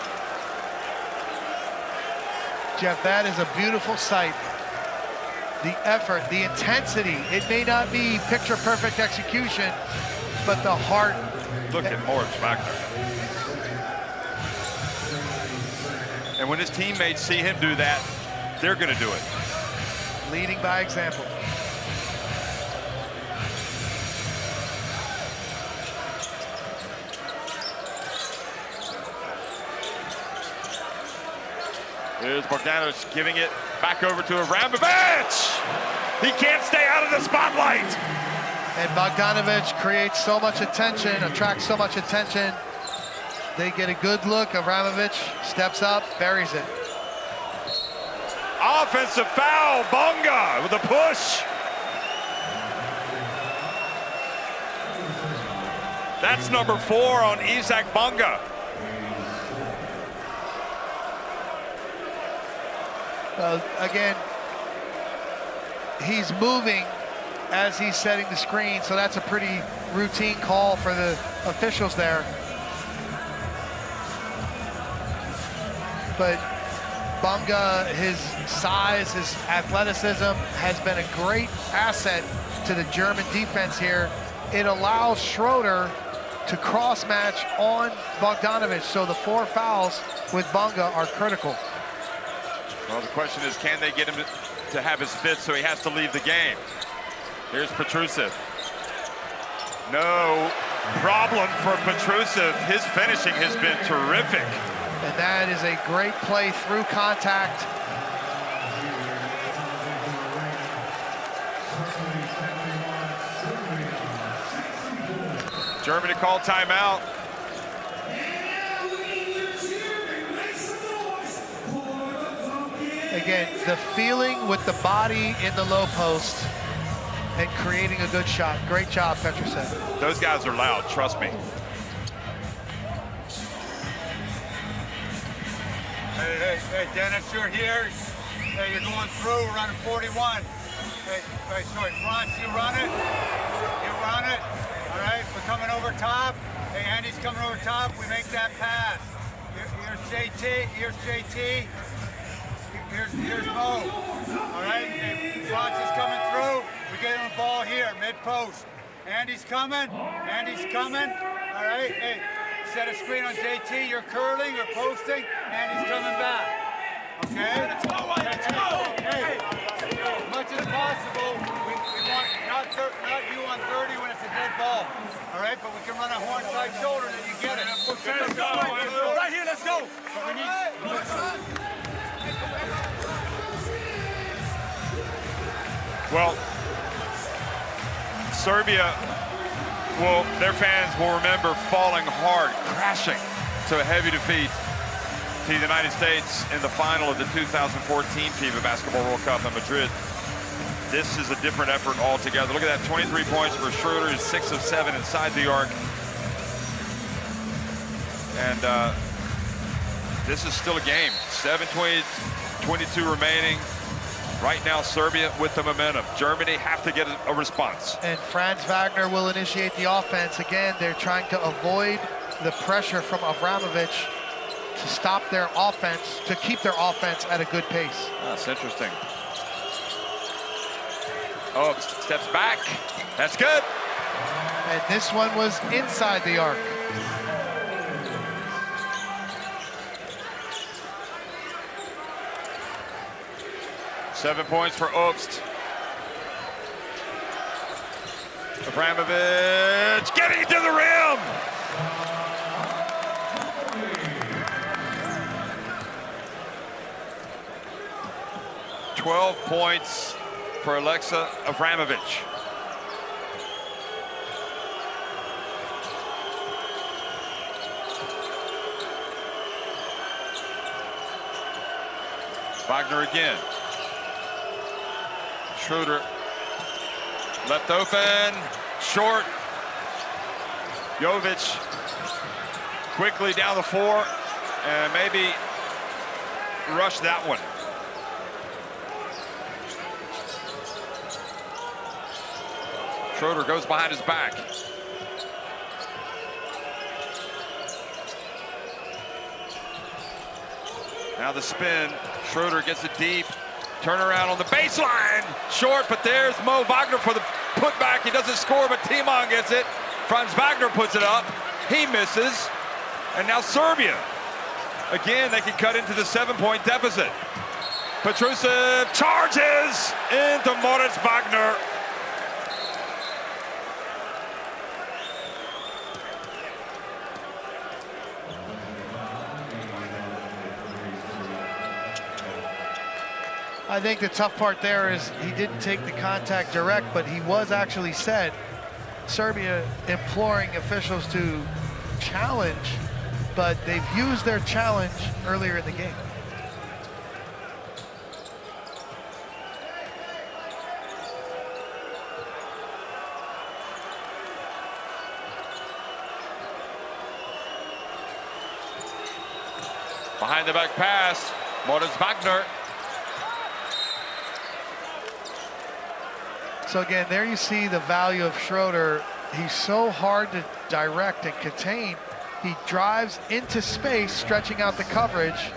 Jeff, that is a beautiful sight. The effort, the intensity. It may not be picture-perfect execution, but the heart. Look at Moritz Wagner. And when his teammates see him do that, they're going to do it. Leading by example. Here's Bogdanovic giving it back over to Avramovic. He can't stay out of the spotlight. And Bogdanovic creates so much attention, attracts so much attention. They get a good look. Avramovic steps up, buries it. Offensive foul, Bonga with a push. That's number 4 on Isaac Bonga. Again, he's moving as he's setting the screen, so that's a pretty routine call for the officials there. But Bonga, his size, his athleticism has been a great asset to the German defense here. It allows Schroeder to cross-match on Bogdanovic, so the 4 fouls with Bonga are critical. Well, the question is, can they get him to have his 5th so he has to leave the game? Here's Petrusev. No problem for Petrusev. His finishing has been terrific. And that is a great play through contact. Germany called timeout. Again, the feeling with the body in the low post and creating a good shot. Great job, Petrovic. Those guys are loud, trust me. Hey, Dennis, you're here. Hey, you're going through, we're running 41. Hey, sorry, Franz, you run it. You run it. All right, we're coming over top. Hey, Andy's coming over top. We make that pass. Here's JT. Here's JT. Here's Mo. All right, hey, Franz is coming through. We get him the ball here, mid-post. Andy's coming. Andy's coming. All right, hey, set a screen on JT. You're curling, you're posting. Andy's coming back. Okay? Let's go. Hey, as much as possible, we want not you on 30 when it's a dead ball. All right, but we can run a horn side shoulder and you get it. Let's go. Right here, let's go. But we need. Well, Serbia their fans will remember falling hard, crashing to a heavy defeat to the United States in the final of the 2014 FIBA Basketball World Cup in Madrid. This is a different effort altogether. Look at that, 23 points for Schroeder, 6 of 7 inside the arc. And this is still a game. 7:22 remaining. Right now, Serbia with the momentum. Germany have to get a response. And Franz Wagner will initiate the offense. Again, they're trying to avoid the pressure from Avramovic to stop their offense, to keep their offense at a good pace. That's interesting. Oh, steps back. That's good. And this one was inside the arc. Seven points for Obst. Abramovich getting it to the rim. "12 points for Alexa Abramovich. Wagner again. Schroeder left open, short. Jovic quickly down the floor and maybe rush that one. Schroeder goes behind his back. Now the spin. Schroeder gets it deep. Turnaround on the baseline. Short, but there's Mo Wagner for the putback. He doesn't score, but Timon gets it. Franz Wagner puts it up. He misses. And now Serbia. Again, they can cut into the 7-point deficit. Petrusev charges into Moritz Wagner. I think the tough part there is he didn't take the contact direct, but he was actually set. Serbia imploring officials to challenge, but they've used their challenge earlier in the game. Behind the back pass, Moritz Wagner. So again, there you see the value of Schroeder. He's so hard to direct and contain. He drives into space, stretching out the coverage,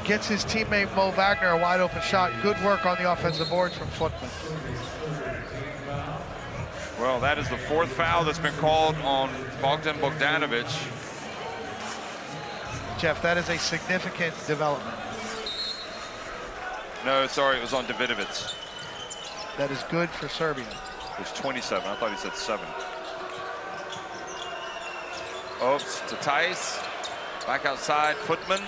gets his teammate Mo Wagner a wide open shot. Good work on the offensive boards from Footman. Well, that is the 4th foul that's been called on Bogdan Bogdanovic. Jeff, that is a significant development. No, sorry, it was on Davidovic. That is good for Serbia. It was 27. I thought he said 7. Oops, to Tice. Back outside, Footman.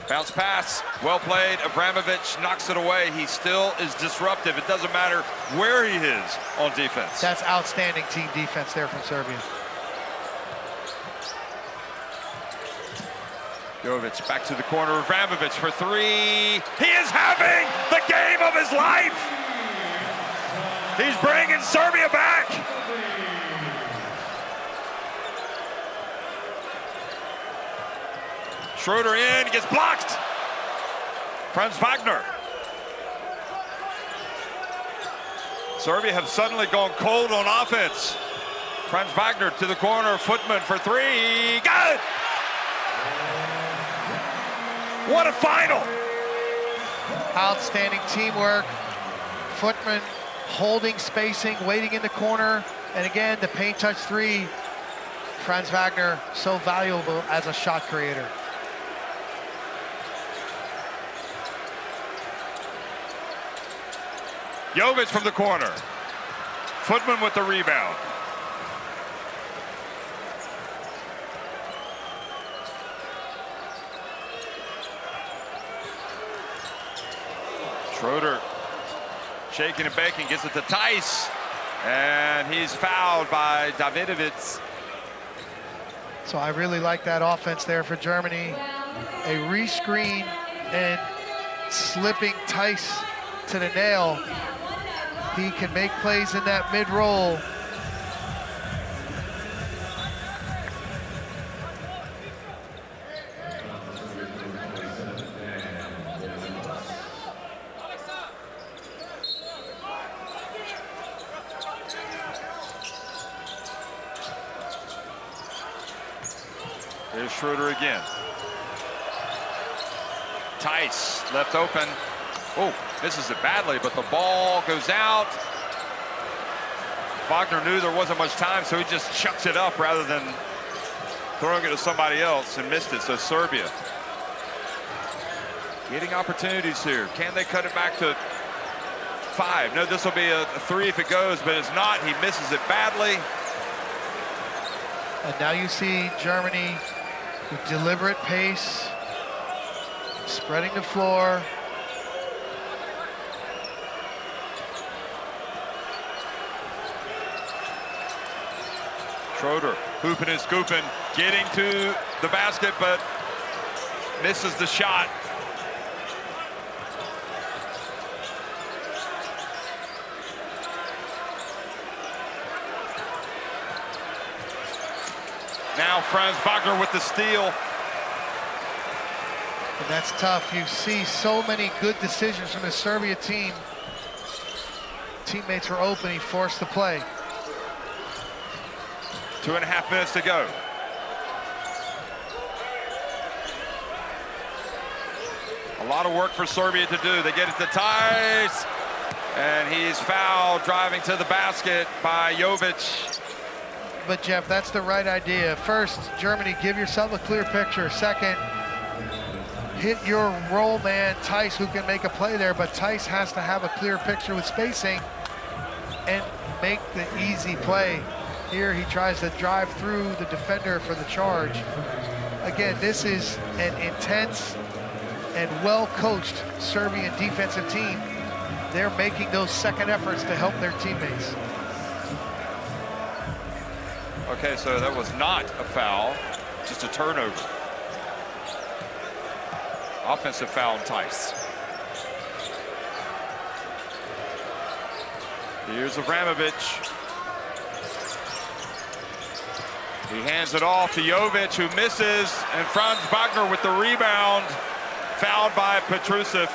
Bounce pass, well played. Abramovich knocks it away. He still is disruptive. It doesn't matter where he is on defense. That's outstanding team defense there from Serbia. Jovic back to the corner. Abramovich for 3. He is having the game of his life. He's bringing Serbia back. Schroeder in, gets blocked. Franz Wagner. Serbia have suddenly gone cold on offense. Franz Wagner to the corner, Footman for three, got it! What a final! Outstanding teamwork. Footman holding spacing, waiting in the corner, and again, the paint touch three. Franz Wagner, so valuable as a shot creator. Jovic from the corner. Footman with the rebound. Schroeder shaking and baking, gets it to Tice, and he's fouled by Davidovic. So I really like that offense there for Germany. A rescreen and slipping Tice to the nail. He can make plays in that mid-roll. Here's Schroeder again. Tice left open. Oh, misses it badly, but the ball goes out. Wagner knew there wasn't much time, so he just chucks it up rather than throwing it to somebody else and missed it. So Serbia getting opportunities here. Can they cut it back to 5? No, this will be a 3 if it goes, but it's not. He misses it badly. And now you see Germany with deliberate pace, spreading the floor. Schroeder hooping and scooping, getting to the basket, but misses the shot. Now Franz Wagner with the steal. And that's tough. You see so many good decisions from the Serbia team. Teammates were open, he forced the play. 2.5 minutes to go. A lot of work for Serbia to do. They get it to Tice, and he's fouled driving to the basket by Jovic. But Jeff, that's the right idea. First, Germany, give yourself a clear picture. Second, hit your roll man, Tice, who can make a play there, but Tice has to have a clear picture with spacing and make the easy play. Here he tries to drive through the defender for the charge. Again, this is an intense and well-coached Serbian defensive team. They're making those second efforts to help their teammates. Okay, so that was not a foul, just a turnover. Offensive foul on Tice. Here's Avramovic. He hands it off to Jovic, who misses, and Franz Wagner with the rebound, fouled by Petrusev.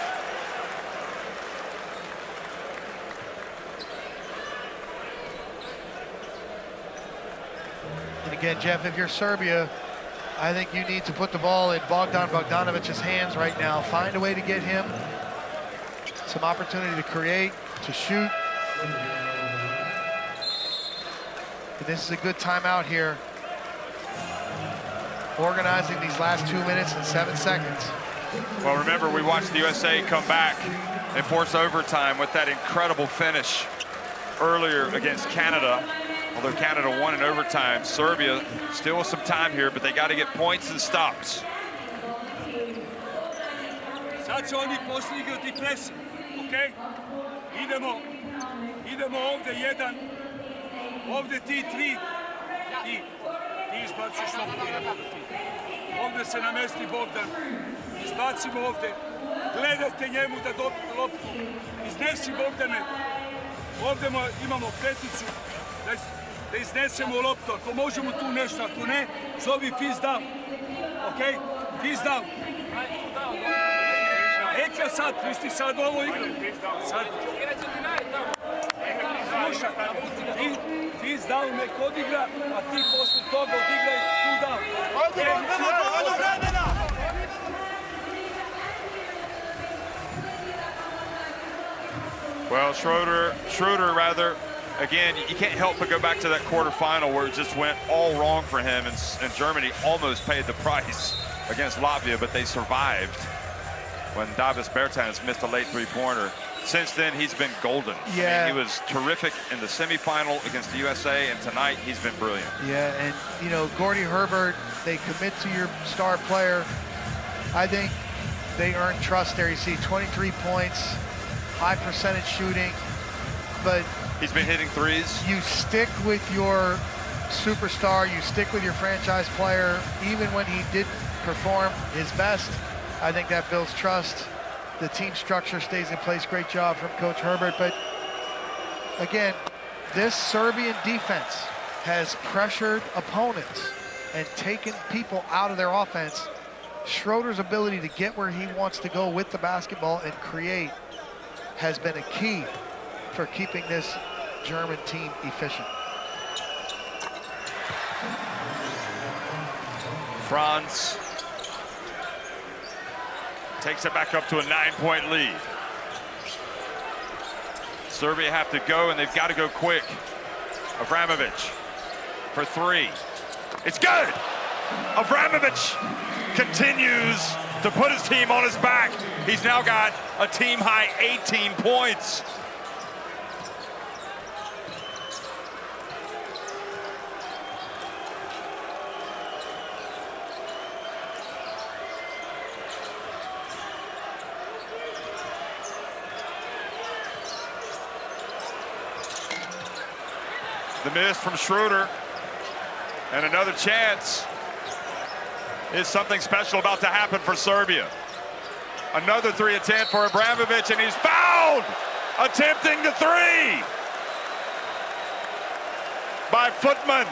And again, Jeff, if you're Serbia, I think you need to put the ball in Bogdanovic's hands right now. Find a way to get him some opportunity to create, to shoot. And this is a good timeout here. Organizing these last 2 minutes and 7 seconds. Well, remember, we watched the USA come back and force overtime with that incredible finish earlier against Canada. Although Canada won in overtime, Serbia still with some time here, but they got to get points and stops. Sad će oni poslije igrati pressing, ok? Idemo ovdje jedan, ovdje ti tri, ti izbaciš loptu i nema ti. Ovdje se namesti Bogdan, izbacimo ovdje, gledajte njemu da dobije loptu, iznesi Bogdane. Ovdje imamo peticu da iznesemo loptu. Ako možemo tu nešto, ako ne, zovi fist down. Ok? Fist down. Eka sad, ti sad ovo igra. Sad. Slušaj, fist down nek odigra, a ti posle toga odigraj tu down. Ajde vremena! Well, Schroeder rather, again, you can't help but go back to that quarterfinal where it just went all wrong for him, and Germany almost paid the price against Latvia, but they survived when Davis Bertans missed a late three-pointer. Since then, he's been golden. Yeah. I mean, he was terrific in the semifinal against the USA, and tonight he's been brilliant. Yeah, and you know, Gordy Herbert, they commit to your star player. I think they earn trust there. You see 23 points, high percentage shooting, but he's been hitting threes. You stick with your superstar, you stick with your franchise player, even when he didn't perform his best. I think that builds trust. The team structure stays in place. Great job from Coach Herbert. But again, this Serbian defense has pressured opponents and taken people out of their offense. Schroeder's ability to get where he wants to go with the basketball and create has been a key for keeping this German team efficient. Franz takes it back up to a 9-point lead. Serbia have to go, and they've got to go quick. Avramovic for three. It's good! Avramovic continues to put his team on his back. He's now got a team-high 18 points. The miss from Schroeder, and another chance. Is something special about to happen for Serbia? Another three attempt for Abramovic, and he's fouled! Attempting the three by Footman.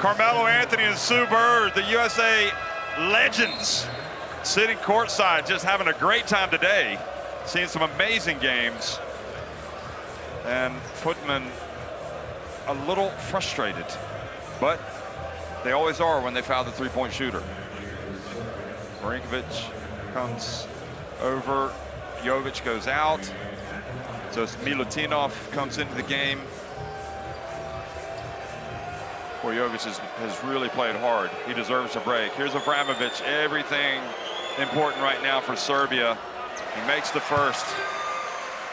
Carmelo Anthony and Sue Bird, the USA legends, sitting courtside, just having a great time today, seeing some amazing games. And Footman a little frustrated, but they always are when they foul the three-point shooter. Marinkovic comes over, Jovic goes out, so Milutinov comes into the game. Boy, Jovic has really played hard. He deserves a break. Here's Avramovic, everything important right now for Serbia. He makes the first.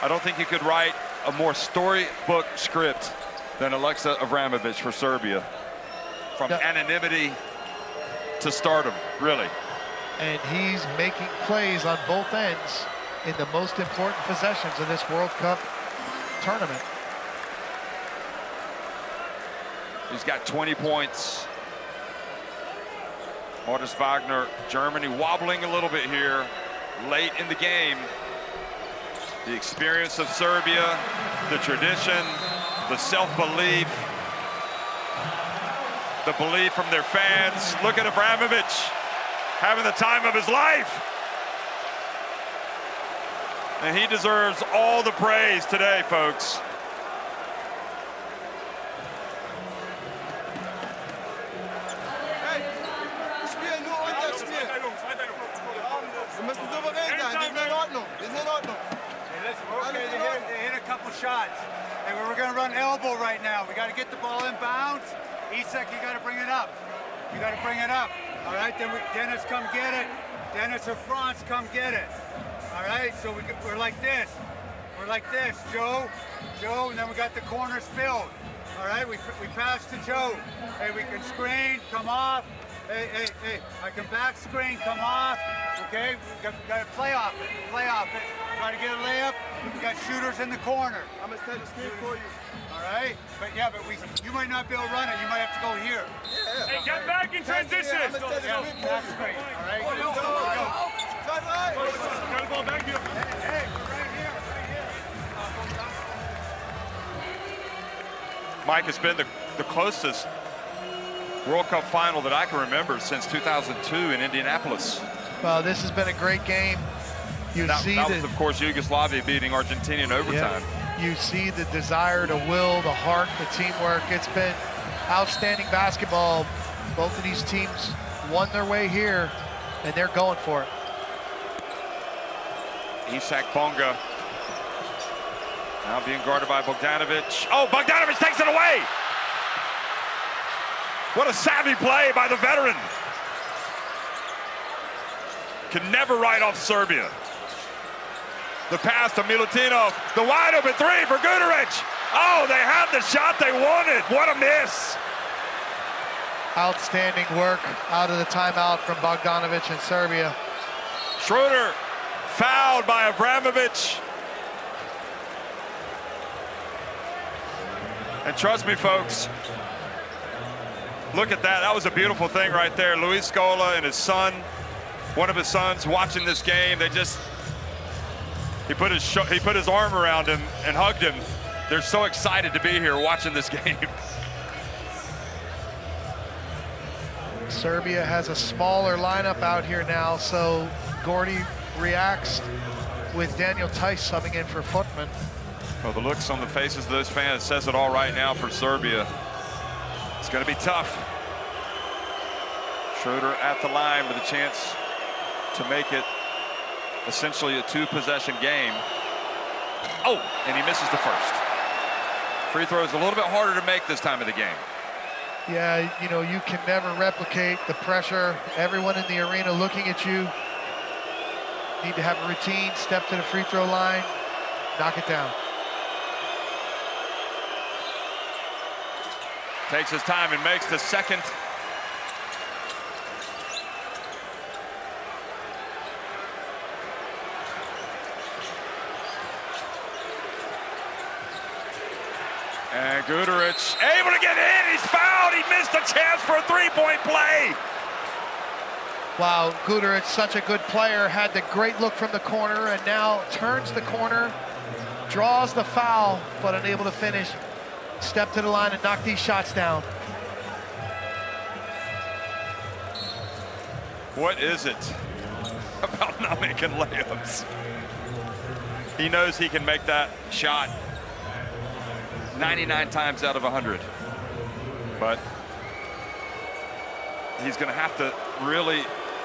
I don't think you could write a more storybook script than Alexa Avramovic for Serbia. From anonymity to stardom, really. And he's making plays on both ends in the most important possessions of this World Cup tournament. He's got 20 points. Mortis Wagner, Germany wobbling a little bit here late in the game. The experience of Serbia, the tradition, the self-belief, the belief from their fans. Look at Abramovic having the time of his life. And he deserves all the praise today, folks. Okay, they hit a couple shots. And we're going to run elbow right now. We got to get the ball in bounds. Isak, you got to bring it up. You got to bring it up. All right, then Dennis, come get it. Dennis or Franz, come get it. All right, so we're like this. We're like this, Joe, and then we got the corners filled. All right, we pass to Joe. Hey, we can screen, come off. Hey, I can back screen, come off. Okay, we got to play off it. Try to get a layup. We got shooters in the corner. I'm gonna set the screen for you. All right, but you might not be able to run it. You might have to go here. Yeah. Hey, get back in transition. Back screen. All right, go. Got the ball back here. Hey, we're right here. Mike, it's been the closest World Cup final that I can remember since 2002 in Indianapolis. Well, this has been a great game. That was, of course, Yugoslavia beating Argentina in overtime. Yeah. You see the desire, the will, the heart, the teamwork. It's been outstanding basketball. Both of these teams won their way here, and they're going for it. Isak Bonga now being guarded by Bogdanovic. Oh, Bogdanovic takes it away! What a savvy play by the veteran. Can never write off Serbia. The pass to Milutinov, the wide open three for Guduric. Oh, they had the shot they wanted. What a miss. Outstanding work out of the timeout from Bogdanovic in Serbia. Schroeder fouled by Abramovich. And trust me, folks, look at that. That was a beautiful thing right there. Luis Scola and his son, one of his sons, watching this game. He put his arm around him and hugged him. They're so excited to be here watching this game. Serbia has a smaller lineup out here now, so Gordy reacts with Daniel Tice subbing in for Footman. Well, the looks on the faces of those fans says it all right now for Serbia. It's going to be tough. Schroeder at the line with a chance to make it essentially a two-possession game. Oh, and he misses the first. Free throw is a little bit harder to make this time of the game. Yeah, you know, you can never replicate the pressure. Everyone in the arena looking at you. Need to have a routine, step to the free throw line, knock it down. Takes his time and makes the second. And Guduric able to get in. He's fouled. He missed a chance for a three-point play. Wow, Guduric, such a good player, had the great look from the corner and now turns the corner, draws the foul, but unable to finish. Step to the line and knock these shots down. What is it about not making layups? He knows he can make that shot 99 times out of 100. But he's going to have to really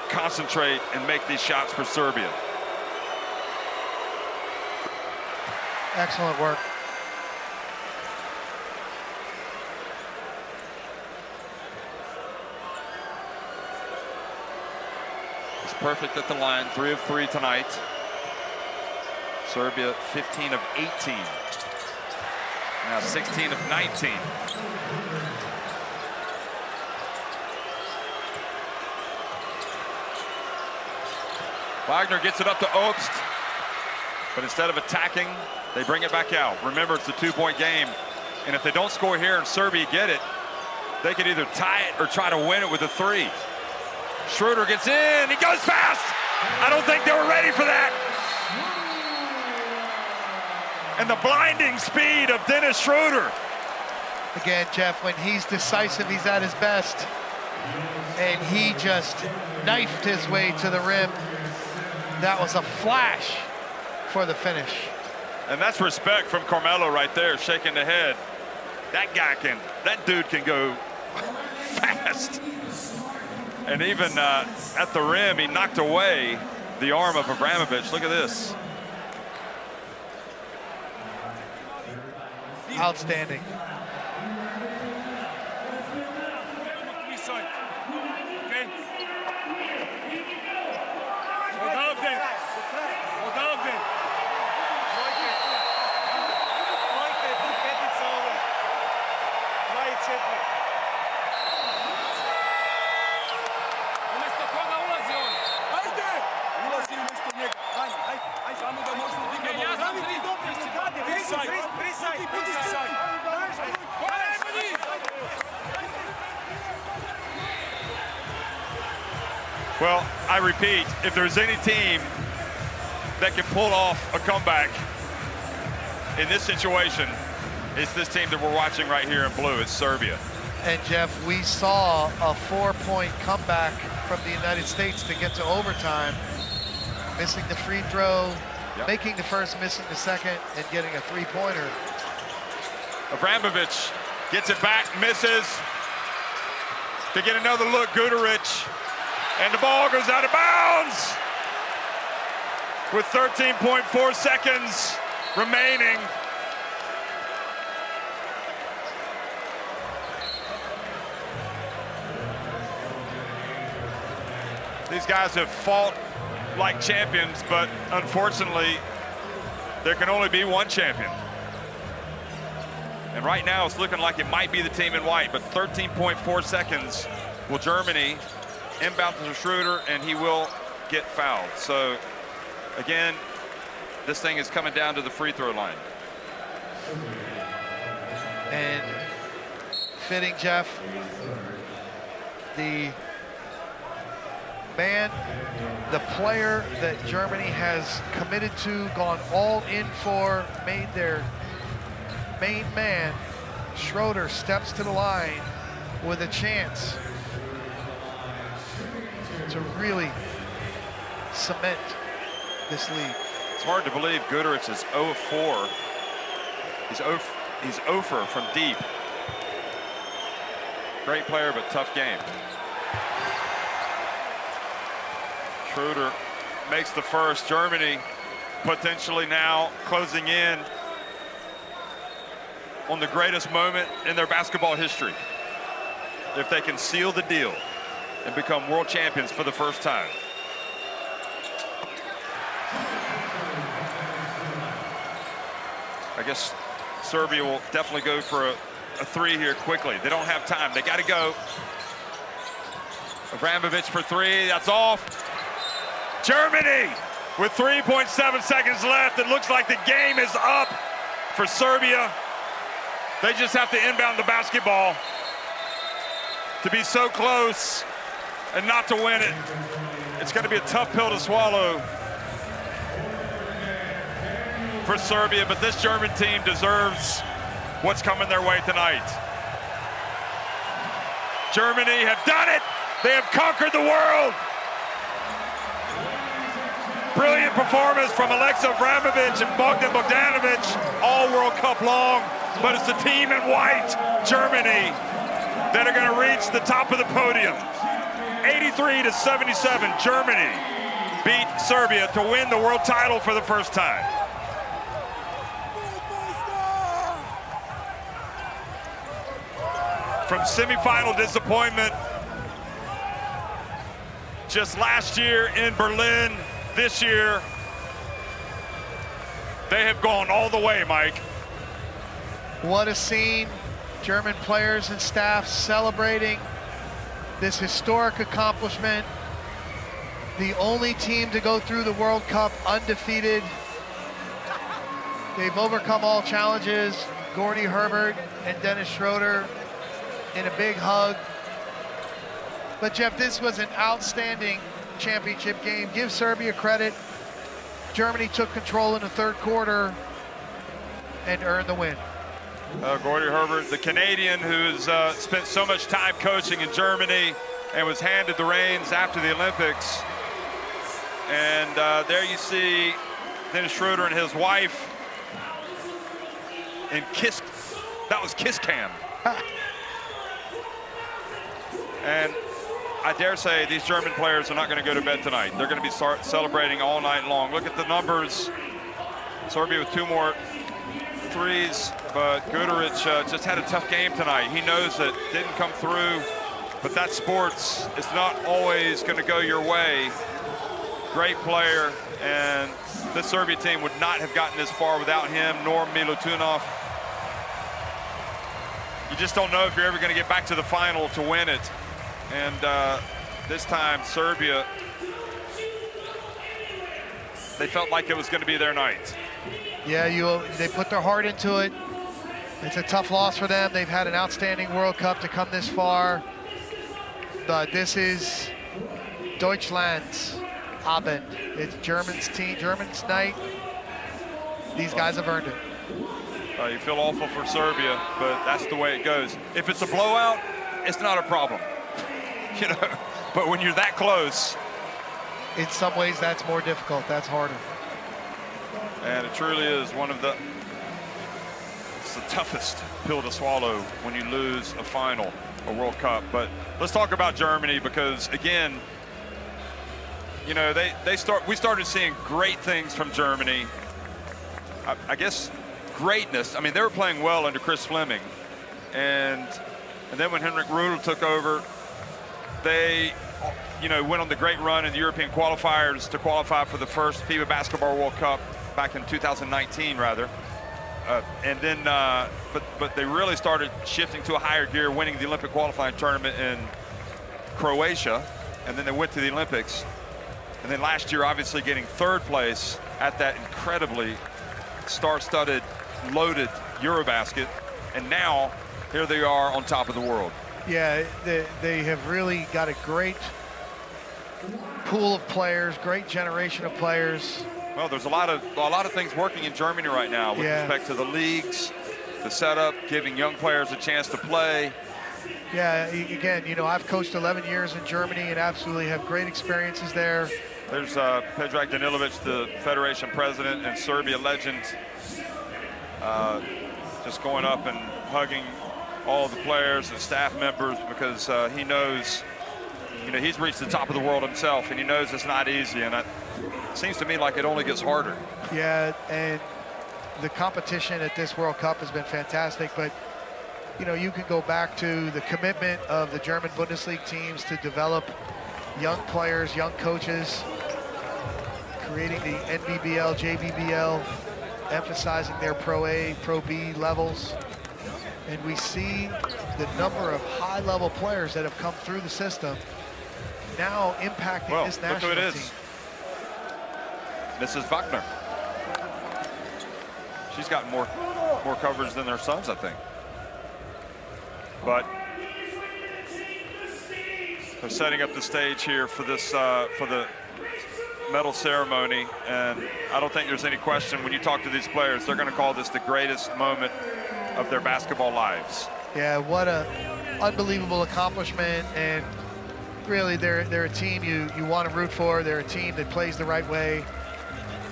concentrate and make these shots for Serbia. Excellent work. He's perfect at the line, 3 of 3 tonight. Serbia 15 of 18. Now 16 of 19. Wagner gets it up to Obst, but instead of attacking, they bring it back out. Remember, it's a 2-point game, and if they don't score here and Serbia get it, they can either tie it or try to win it with a 3. Schroeder gets in, he goes fast! I don't think they were ready for that. And the blinding speed of Dennis Schroeder. Again, Jeff, when he's decisive, he's at his best. And he just knifed his way to the rim. That was a flash for the finish. And that's respect from Carmelo right there, shaking the head. That dude can go fast. And even at the rim, he knocked away the arm of Abramovich. Look at this. Outstanding. Well, I repeat, if there's any team that can pull off a comeback in this situation, It's this team that we're watching right here in blue. It's Serbia. And Jeff, we saw a 4-point comeback from the United States to get to overtime, missing the free throw, making the first, missing the second, and getting a 3-pointer. Abramovich gets it back, misses. To get another look, Guduric. And the ball goes out of bounds with 13.4 seconds remaining. These guys have fought like champions, but unfortunately, there can only be one champion. And right now, it's looking like it might be the team in white, but 13.4 seconds will Germany inbound to Schroeder, and he will get fouled. So, again, this thing is coming down to the free throw line. And fitting, Jeff, the man, the player that Germany has committed to, gone all in for, made their main man, Schroeder, steps to the line with a chance to really cement this lead. It's hard to believe Guduric is 0 of 4. He's 0 from deep. Great player, but tough game. Schroeder makes the first. Germany potentially now closing in on the greatest moment in their basketball history. If they can seal the deal and become world champions for the first time. I guess Serbia will definitely go for a 3 here quickly. They don't have time. They got to go. Abramovich for 3. That's off. Germany with 3.7 seconds left. It looks like the game is up for Serbia. They just have to inbound the basketball to be so close and not to win it. It's going to be a tough pill to swallow for Serbia, but this German team deserves what's coming their way tonight. Germany have done it. They have conquered the world. Brilliant performance from Alexa Abramovich and Bogdan Bogdanovic all World Cup long, but it's the team in white, Germany, that are going to reach the top of the podium. 83-77, Germany beat Serbia to win the world title for the first time. From semifinal disappointment just last year in Berlin, this year, they have gone all the way, Mike. What a scene. German players and staff celebrating this historic accomplishment. The only team to go through the World Cup undefeated. They've overcome all challenges. Gordy Herbert and Dennis Schroeder in a big hug. But Jeff, this was an outstanding championship game. Give Serbia credit. Germany took control in the third quarter and earned the win. Gordy Herbert, the Canadian who's spent so much time coaching in Germany and was handed the reins after the Olympics. And there you see Dennis Schroeder and his wife in kiss. That was kiss cam. And I dare say these German players are not going to go to bed tonight. They're going to be celebrating all night long. Look at the numbers. Serbia with 2 more threes, but Guduric just had a tough game tonight. He knows that didn't come through, but that's sports. It's not always going to go your way. Great player, and the Serbia team would not have gotten this far without him, nor Milutinov. You just don't know if you're ever going to get back to the final to win it. And this time, Serbia, they felt like it was going to be their night. Yeah, they put their heart into it. It's a tough loss for them. They've had an outstanding World Cup to come this far. But this is Deutschland's Abend. It's Germany's team, Germany's night. These guys have earned it. You feel awful for Serbia, but that's the way it goes. If it's a blowout, it's not a problem, you know. But when you're that close, in some ways, that's more difficult. That's harder. And it truly is it's the toughest pill to swallow when you lose a final, a World Cup. But let's talk about Germany, because again, you know, we started seeing great things from Germany. I guess greatness. I mean, they were playing well under Chris Fleming, and then when Henrik Rudel took over, they, you know, went on the great run in the European qualifiers to qualify for the first FIBA Basketball World Cup back in 2019, rather. And then, but they really started shifting to a higher gear, winning the Olympic qualifying tournament in Croatia, and then they went to the Olympics. And then last year, obviously getting third place at that incredibly star-studded, loaded Eurobasket. And now, here they are on top of the world. Yeah, they have really got a great pool of players, great generation of players. Well, there's a lot of things working in Germany right now with respect to the leagues, the setup, giving young players a chance to play. Yeah, again, you know, I've coached 11 years in Germany and absolutely have great experiences there. There's Predrag Danilovic, the federation president and Serbia legend, just going up and hugging all the players and staff members, because he knows, you know, he's reached the top of the world himself, and he knows it's not easy, and it seems to me like it only gets harder. Yeah, and the competition at this World Cup has been fantastic, but you know, you can go back to the commitment of the German Bundesliga teams to develop young players, young coaches, creating the NBBL, JBBL, emphasizing their Pro A, Pro B levels. And we see the number of high-level players that have come through the system now impacting this national team. Look who it is. Mrs. Wagner. She's got more coverage than their sons, I think. But they're setting up the stage here for this for the medal ceremony, and I don't think there's any question when you talk to these players, they're going to call this the greatest moment of their basketball lives. Yeah, what a unbelievable accomplishment, and really they're a team you want to root for. They're a team that plays the right way,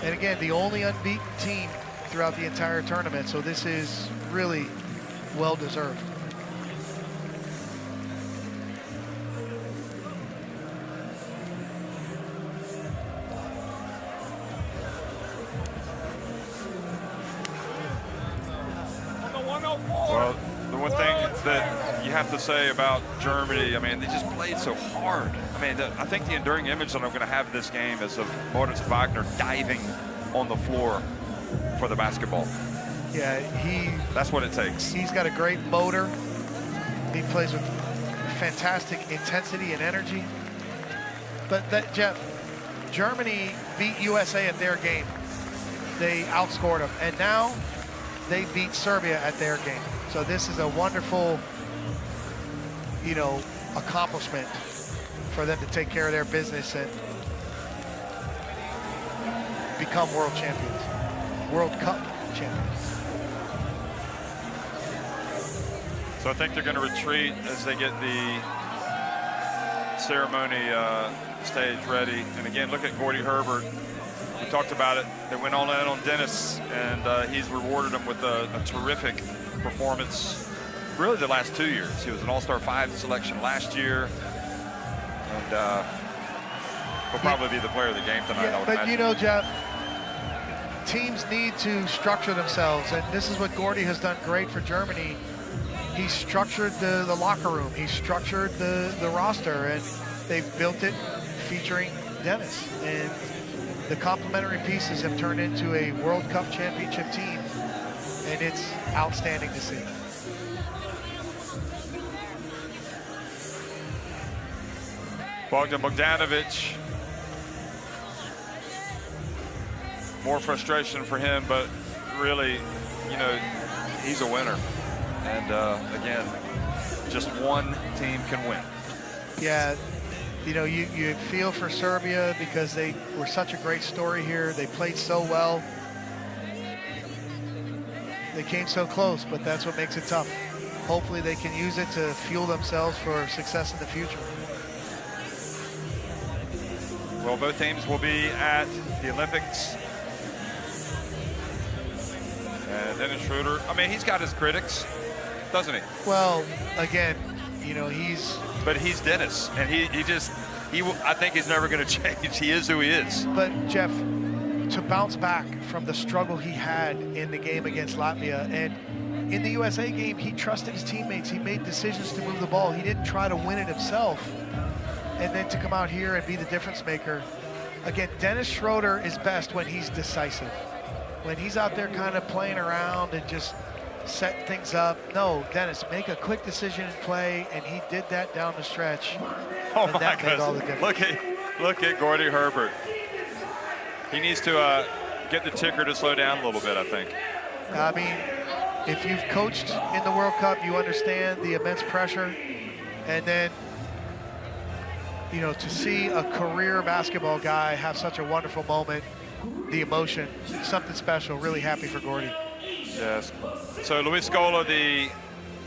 and again, the only unbeaten team throughout the entire tournament, so this is really well deserved. Well, the one thing that you have to say about Germany, I mean, they just played so hard. I mean, I think the enduring image that I'm going to have in this game is of Moritz Wagner diving on the floor for the basketball. Yeah, that's what it takes. He's got a great motor. He plays with fantastic intensity and energy. But Jeff, Germany beat USA at their game. They outscored them, and now they beat Serbia at their game. So this is a wonderful, you know, accomplishment for them to take care of their business and become world champions, World Cup champions. So I think they're going to retreat as they get the ceremony stage ready. And again, look at Gordy Herbert. We talked about it. They went all in on Dennis, and he's rewarded him with a terrific performance really the last 2 years. He was an All-Star 5 selection last year, and will probably be the player of the game tonight. Yeah, but you know, Jeff, teams need to structure themselves, and this is what Gordy has done great for Germany. He structured the locker room. He structured the roster, and they've built it featuring Dennis. And the complementary pieces have turned into a World Cup championship team, and it's outstanding to see. Bogdan Bogdanovic. More frustration for him, but really, you know, he's a winner. And again, just one team can win. Yeah, you know, you feel for Serbia because they were such a great story here. They played so well. They came so close, but that's what makes it tough. Hopefully they can use it to fuel themselves for success in the future. Well, both teams will be at the Olympics. And Dennis Schroeder, I mean, he's got his critics, doesn't he? Well, again, you know, But he's Dennis, and I think he's never going to change. He is who he is. But Jeff, to bounce back from the struggle he had in the game against Latvia, and in the USA game, he trusted his teammates. He made decisions to move the ball. He didn't try to win it himself. And then to come out here and be the difference maker. Again, Dennis Schroeder is best when he's decisive. When he's out there kind of playing around and just setting things up. No, Dennis, make a quick decision and play, and he did that down the stretch. Oh and my that made all the goodness. difference. Look at Gordy Herbert. He needs to get the ticker to slow down a little bit, I think. I mean, if you've coached in the World Cup, you understand the immense pressure. And then, you know, to see a career basketball guy have such a wonderful moment, the emotion, something special. Really happy for Gordy. Yes. So Luis Scola, the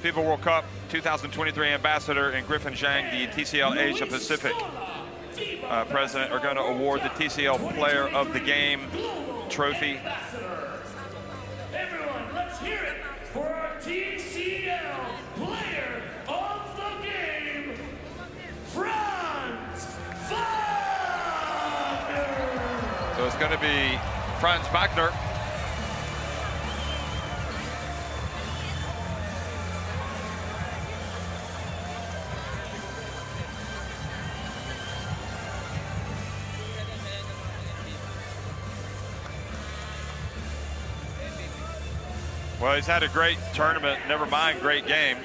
FIBA World Cup 2023 ambassador, and Griffin Zhang, the TCL Asia Pacific president, are going to award the TCL Player of the Game trophy. Everyone, let's hear it for our TCL Player of the Game, Franz Wagner. So it's going to be Franz Wagner. Well, he's had a great tournament, never mind great game.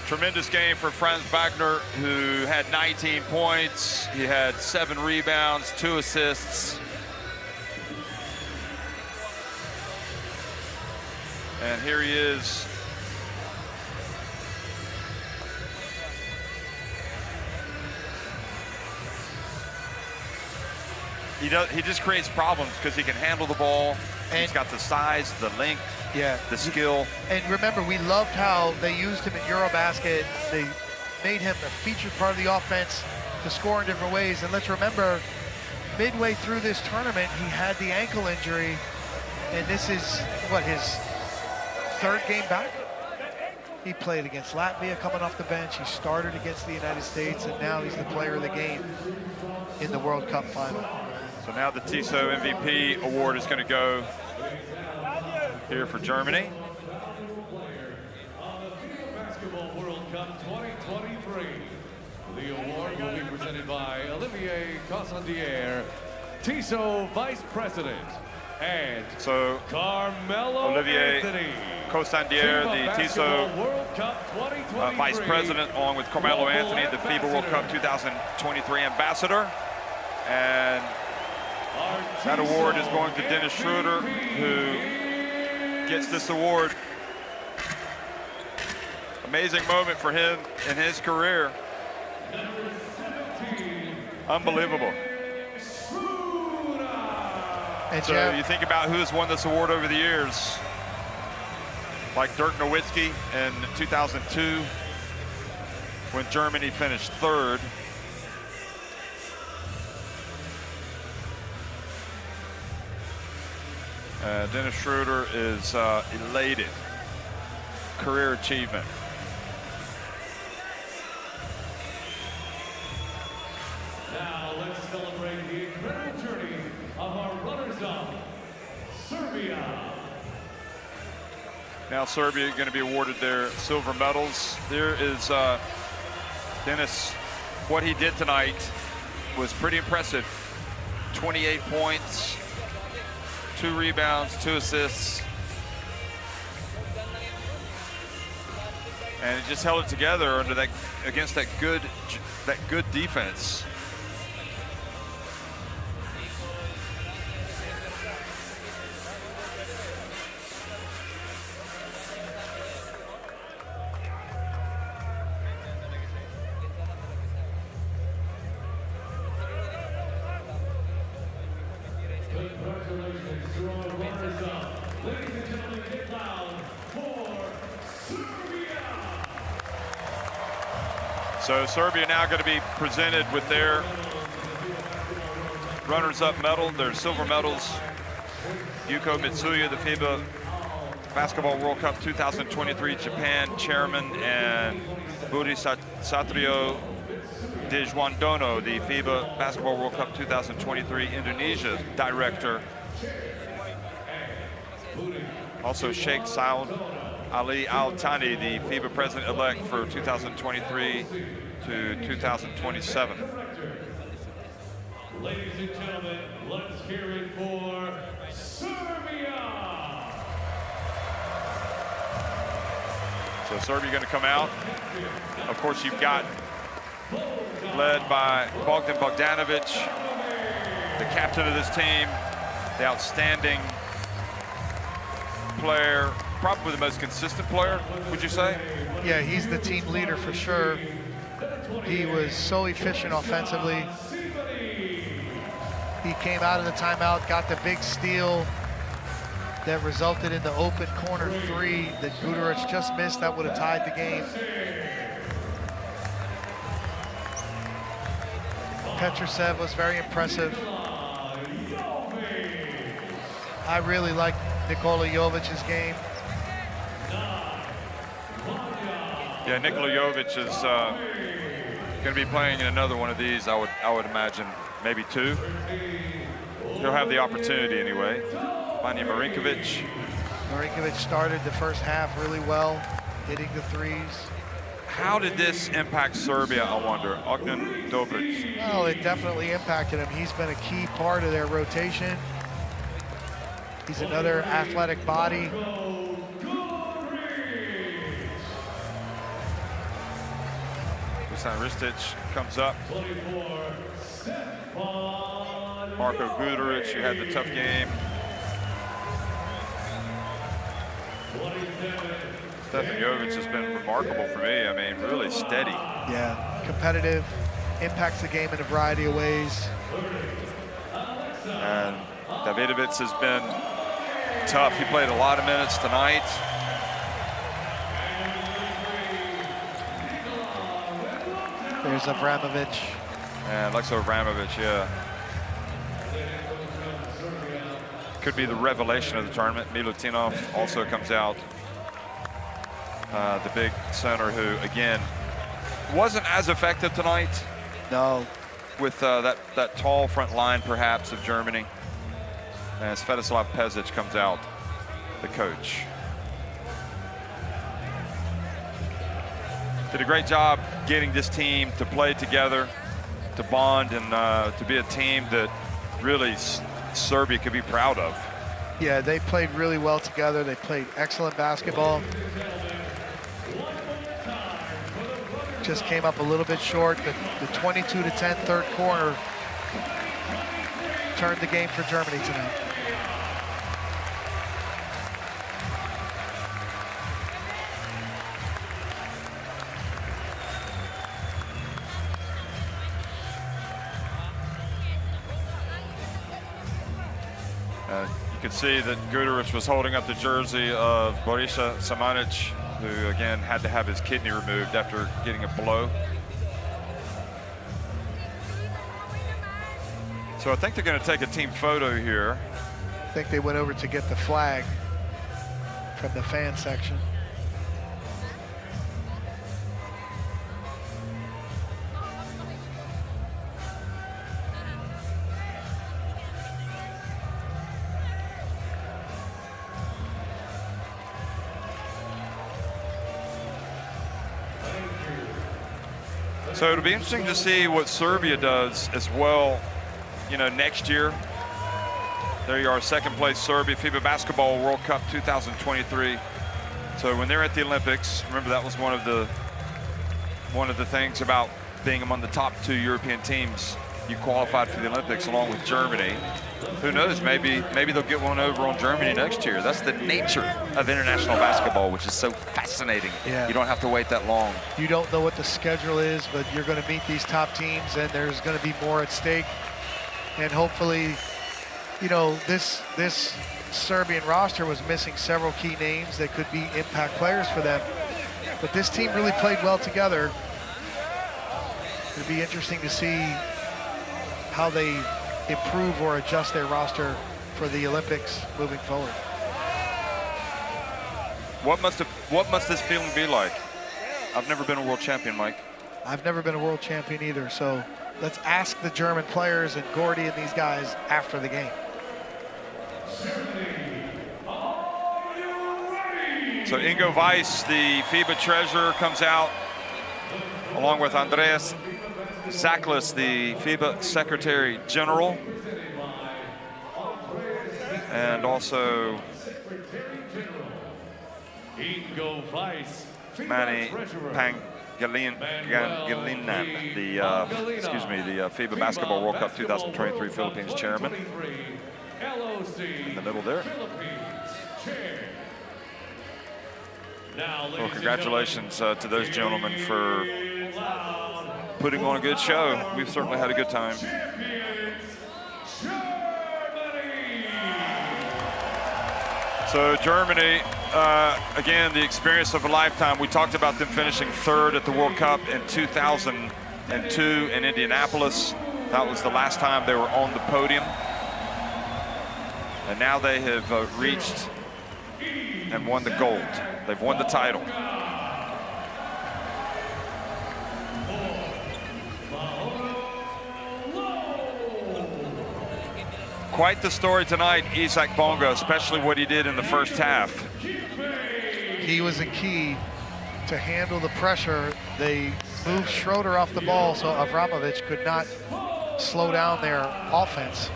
Tremendous game for Franz Wagner, who had 19 points. He had 7 rebounds, 2 assists. And here he is. He just creates problems because he can handle the ball. And he's got the size, the length, the skill. And remember, we loved how they used him in Eurobasket. They made him a featured part of the offense to score in different ways. And let's remember, midway through this tournament, he had the ankle injury. And this is, what, his 3rd game back? He played against Latvia coming off the bench. He started against the United States, and now he's the player of the game in the World Cup final. So now the TISO MVP award is going to go here for Germany. Basketball World Cup 2023. The award will be presented by Olivier Cossandier, TISO Vice President, and so Carmelo Olivier Anthony, Cossandier, the TISO World Cup 2023 Vice President, along with Carmelo Anthony, the FIBA World Cup 2023 ambassador. And that award is going to Dennis Schroeder, who gets this award. Amazing moment for him in his career. Unbelievable. And so you think about who has won this award over the years, like Dirk Nowitzki in 2002, when Germany finished 3rd. Dennis Schroeder is elated. Career achievement. Now let's celebrate the incredible journey of our runners-up, Serbia. Now Serbia going to be awarded their silver medals. There is Dennis. What he did tonight was pretty impressive. 28 points. 2 rebounds, 2 assists. And he just held it together under that, against that good defense. So Serbia now going to be presented with their runners-up medal, their silver medals. Yuko Mitsuya, the FIBA Basketball World Cup 2023 Japan chairman, and Budi Satrio Dejwandono, the FIBA Basketball World Cup 2023 Indonesia director. Also Sheikh Saud Ali Al Thani, the FIBA president-elect for 2023 to 2027. Ladies and gentlemen, let's hear it for Serbia. So Serbia going to come out. Of course, you've got, led by Bogdan Bogdanovic, the captain of this team, the outstanding player, probably the most consistent player, would you say? Yeah, he's the team leader for sure. He was so efficient offensively. He came out of the timeout, got the big steal that resulted in the open corner three that Guduric just missed. That would have tied the game. Petrusev was very impressive. I really like Nikola Jovic's game. Yeah, Nikola Jovic is going to be playing in another one of these. I would imagine maybe two. He'll have the opportunity anyway. Vanja Marinkovic. Marinkovic started the first half really well, hitting the threes. How did this impact Serbia, I wonder? Ognan Dobric. Well, it definitely impacted him. He's been a key part of their rotation. He's another athletic body. Dusan Ristic comes up. Marko Guduric, who had the tough game. Stefan Jovic has been remarkable for me. I mean, really steady. Yeah, competitive, impacts the game in a variety of ways. And Davidovic has been tough. He played a lot of minutes tonight. There's Avramovic. And Alexo Avramovic, yeah. Could be the revelation of the tournament. Milutinov also comes out. The big center who, again, wasn't as effective tonight. No. With that tall front line, perhaps, of Germany. And Svetoslav Pezic comes out, the coach. Did a great job getting this team to play together, to bond, and to be a team that really Serbia could be proud of. Yeah, they played really well together. They played excellent basketball. Just came up a little bit short. The 22-10 third quarter turned the game for Germany tonight. You could see that Guduric was holding up the jersey of Borisa Samanic, who again had to have his kidney removed after getting a blow. So I think they're going to take a team photo here. I think they went over to get the flag from the fan section. So it'll be interesting to see what Serbia does as well, you know, next year. There you are, second place Serbia, FIBA Basketball World Cup 2023. So when they're at the Olympics, remember that was one of the things about being among the top 2 European teams. You qualified for the Olympics along with Germany. Who knows, maybe they'll get one over on Germany next year. That's the nature of international basketball, which is so fascinating. Yeah. You don't have to wait that long. You don't know what the schedule is, but you're going to meet these top teams, and there's going to be more at stake. And hopefully, you know, this Serbian roster was missing several key names that could be impact players for them. But this team really played well together. It'll be interesting to see how they improve or adjust their roster for the Olympics moving forward. What must this feeling be like? I've never been a world champion, Mike. I've never been a world champion either, so let's ask the German players and Gordy and these guys after the game. So Ingo Weiss, the FIBA treasurer, comes out along with Andreas Zaklis, the FIBA secretary general, and also Manny Pangilinan, the FIBA Basketball World Cup 2023 Philippines chairman, in the middle there. Well, congratulations to those gentlemen for putting on a good show. We've certainly had a good time. So Germany, again, the experience of a lifetime. We talked about them finishing third at the World Cup in 2002 in Indianapolis. That was the last time they were on the podium. And now they have reached and won the gold. They've won the title. Quite the story tonight, Isaac Bonga, especially what he did in the first half. He was a key to handle the pressure. They moved Schroeder off the ball so Avramovic could not slow down their offense.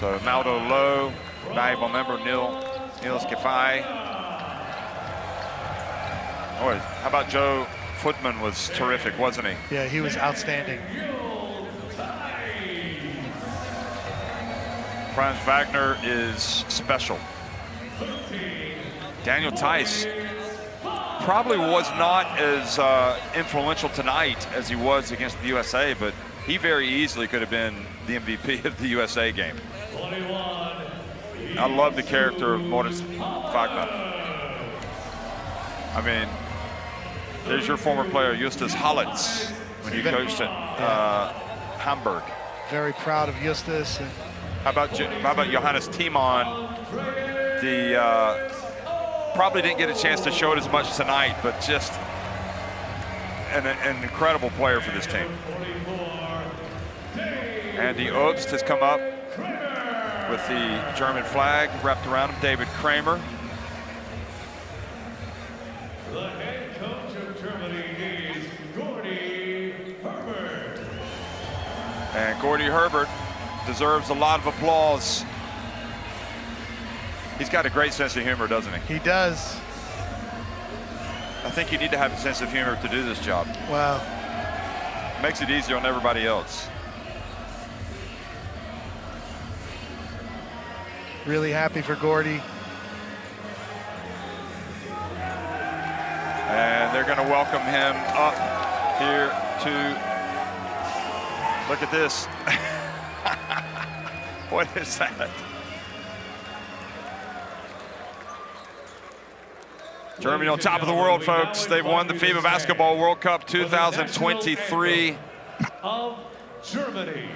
So Maldo Low, valuable member Niels Kefai. Oh, how about Joe Footman was terrific, wasn't he? Yeah, he was outstanding. Franz Wagner is special. Daniel Tice probably was not as influential tonight as he was against the USA, but he very easily could have been the MVP of the USA game. I love the character of Moritz Wagner. I mean, there's your former player, Justus Hallitz, when you coached at Hamburg. Very proud of Justus. And how about Johannes Timon? The probably didn't get a chance to show it as much tonight, but just an incredible player for this team. Andy Obst has come up with the German flag wrapped around him. David Kramer. The head coach of Germany is Gordy Herbert. And Gordy Herbert deserves a lot of applause. He's got a great sense of humor, doesn't he? He does. I think you need to have a sense of humor to do this job. Wow. Makes it easier on everybody else. Really happy for Gordy. And they're going to welcome him up here to, look at this. What is that? Germany on top of the world, folks. They've won the FIBA Basketball World Cup 2023. Of Germany.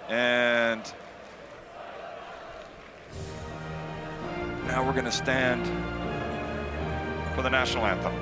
And now we're going to stand for the national anthem.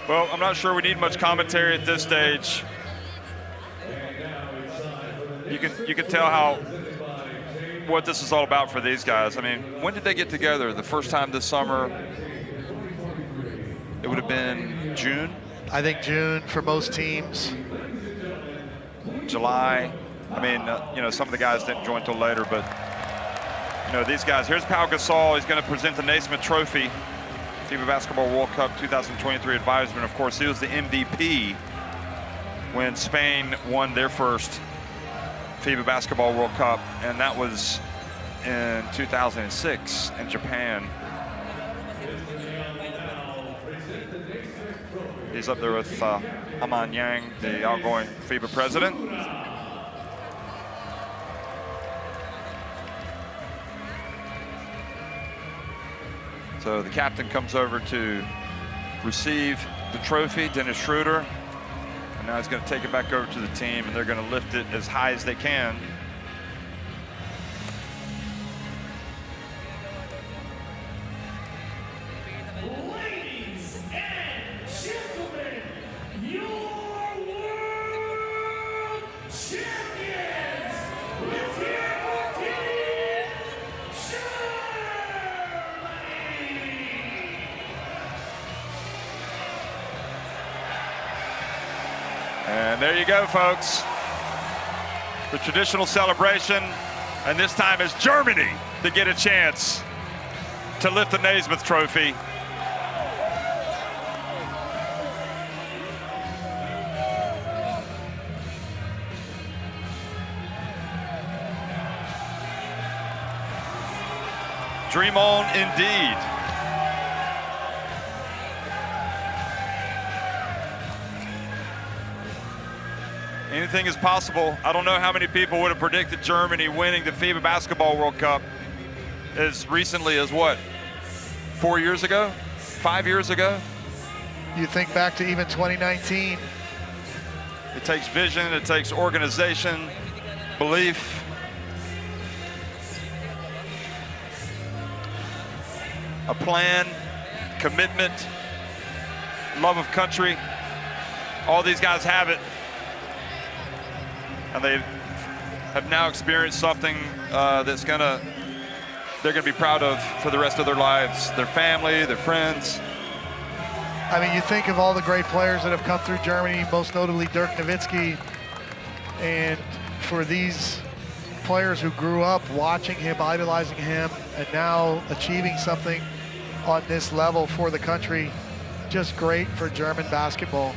Well, I'm not sure we need much commentary at this stage. You can tell what this is all about for these guys. I mean, when did they get together? The first time this summer, it would have been June? I think June for most teams. July. I mean, you know, some of the guys didn't join till later, but you know, these guys. Here's Pau Gasol. He's going to present the Naismith Trophy, FIBA Basketball World Cup 2023 advisement. Of course, he was the MVP when Spain won their first FIBA Basketball World Cup, and that was in 2006 in Japan. He's up there with Haman Yang, the outgoing FIBA president. So the captain comes over to receive the trophy, Dennis Schroeder. And now he's going to take it back over to the team, and they're going to lift it as high as they can. Ladies and gentlemen, your world champions, let's hear it for Team And there you go, folks. The traditional celebration, and this time it's Germany to get a chance to lift the Naismith Trophy. Dream on indeed. Anything is possible. I don't know how many people would have predicted Germany winning the FIBA Basketball World Cup as recently as what, 4 years ago, 5 years ago? You think back to even 2019. It takes vision, it takes organization, belief. A plan, commitment, love of country. All these guys have it. And they have now experienced something that's they're gonna be proud of for the rest of their lives, their family, their friends. I mean, you think of all the great players that have come through Germany, most notably Dirk Nowitzki, and for these players who grew up watching him, idolizing him, and now achieving something on this level for the country, just great for German basketball.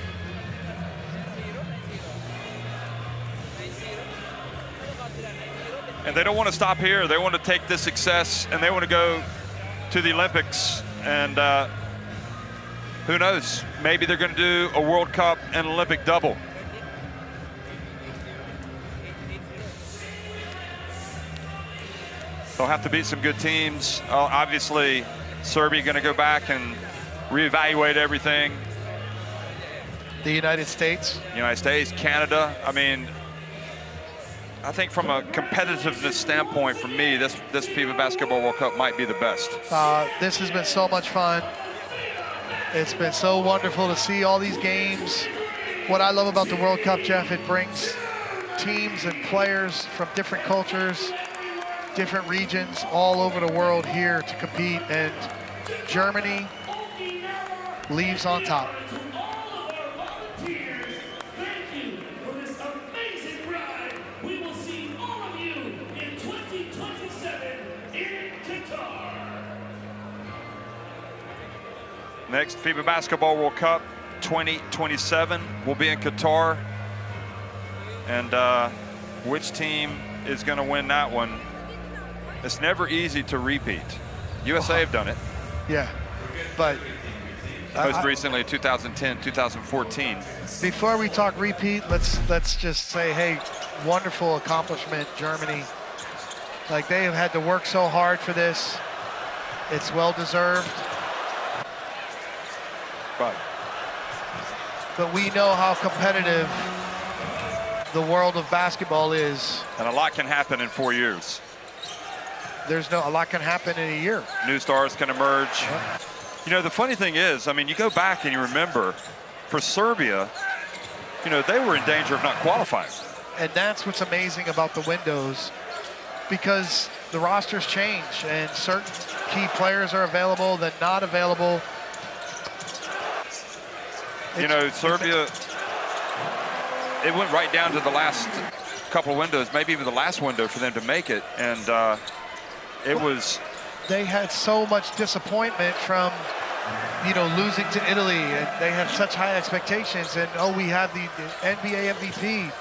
And they don't want to stop here. They want to take this success and they want to go to the Olympics. And who knows? Maybe they're going to do a World Cup and Olympic double. They'll have to beat some good teams. Obviously, Serbia going to go back and reevaluate everything. The United States. United States, Canada. I mean, I think from a competitiveness standpoint, for me, this FIBA Basketball World Cup might be the best. This has been so much fun. It's been so wonderful to see all these games. What I love about the World Cup, Jeff, it brings teams and players from different cultures, different regions, all over the world here to compete, and Germany leaves on top. Next FIBA Basketball World Cup 2027 will be in Qatar. And which team is going to win that one? It's never easy to repeat. USA have done it. Yeah, but most recently 2010, 2014. Before we talk repeat, let's just say, hey, wonderful accomplishment, Germany. Like, they have had to work so hard for this. It's well deserved. But we know how competitive the world of basketball is. And a lot can happen in 4 years. A lot can happen in a year. New stars can emerge. You know, the funny thing is, I mean, you go back and you remember, for Serbia, you know, they were in danger of not qualifying. And that's what's amazing about the windows, because the rosters change and certain key players are available, then not available. You know, Serbia, it went right down to the last couple of windows, maybe even the last window for them to make it. And it was... They had so much disappointment from, you know, losing to Italy, and they have such high expectations. And, oh, we have the NBA MVP,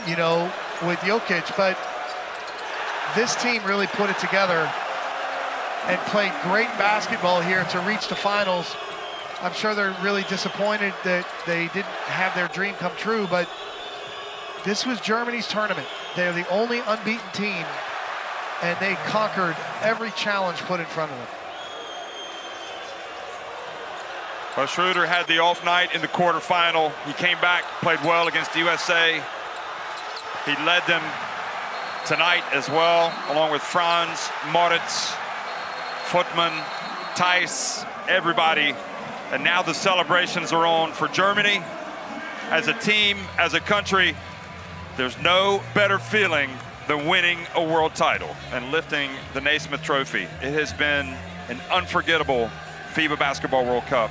you know, with Jokic. But this team really put it together and played great basketball here to reach the finals. I'm sure they're really disappointed that they didn't have their dream come true, but this was Germany's tournament. They're the only unbeaten team, and they conquered every challenge put in front of them. Well, Schroeder had the off night in the quarterfinal. He came back, played well against the USA. He led them tonight as well, along with Franz, Moritz, Footman, Theis, everybody. And now the celebrations are on for Germany. As a team, as a country, there's no better feeling than winning a world title and lifting the Naismith Trophy. It has been an unforgettable FIBA Basketball World Cup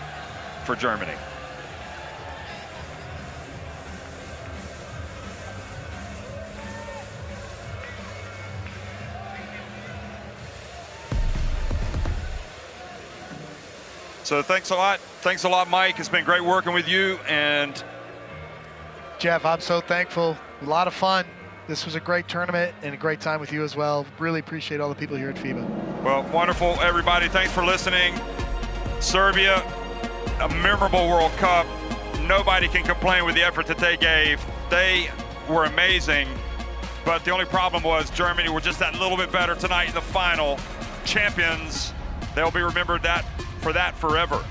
for Germany. So thanks a lot. Thanks a lot, Mike. It's been great working with you. And Jeff, I'm so thankful. A lot of fun. This was a great tournament and a great time with you as well. Really appreciate all the people here at FIBA. Well, wonderful, everybody. Thanks for listening. Serbia, a memorable World Cup. Nobody can complain with the effort that they gave. They were amazing. But the only problem was Germany were just that little bit better tonight in the final. Champions, they'll be remembered for that forever.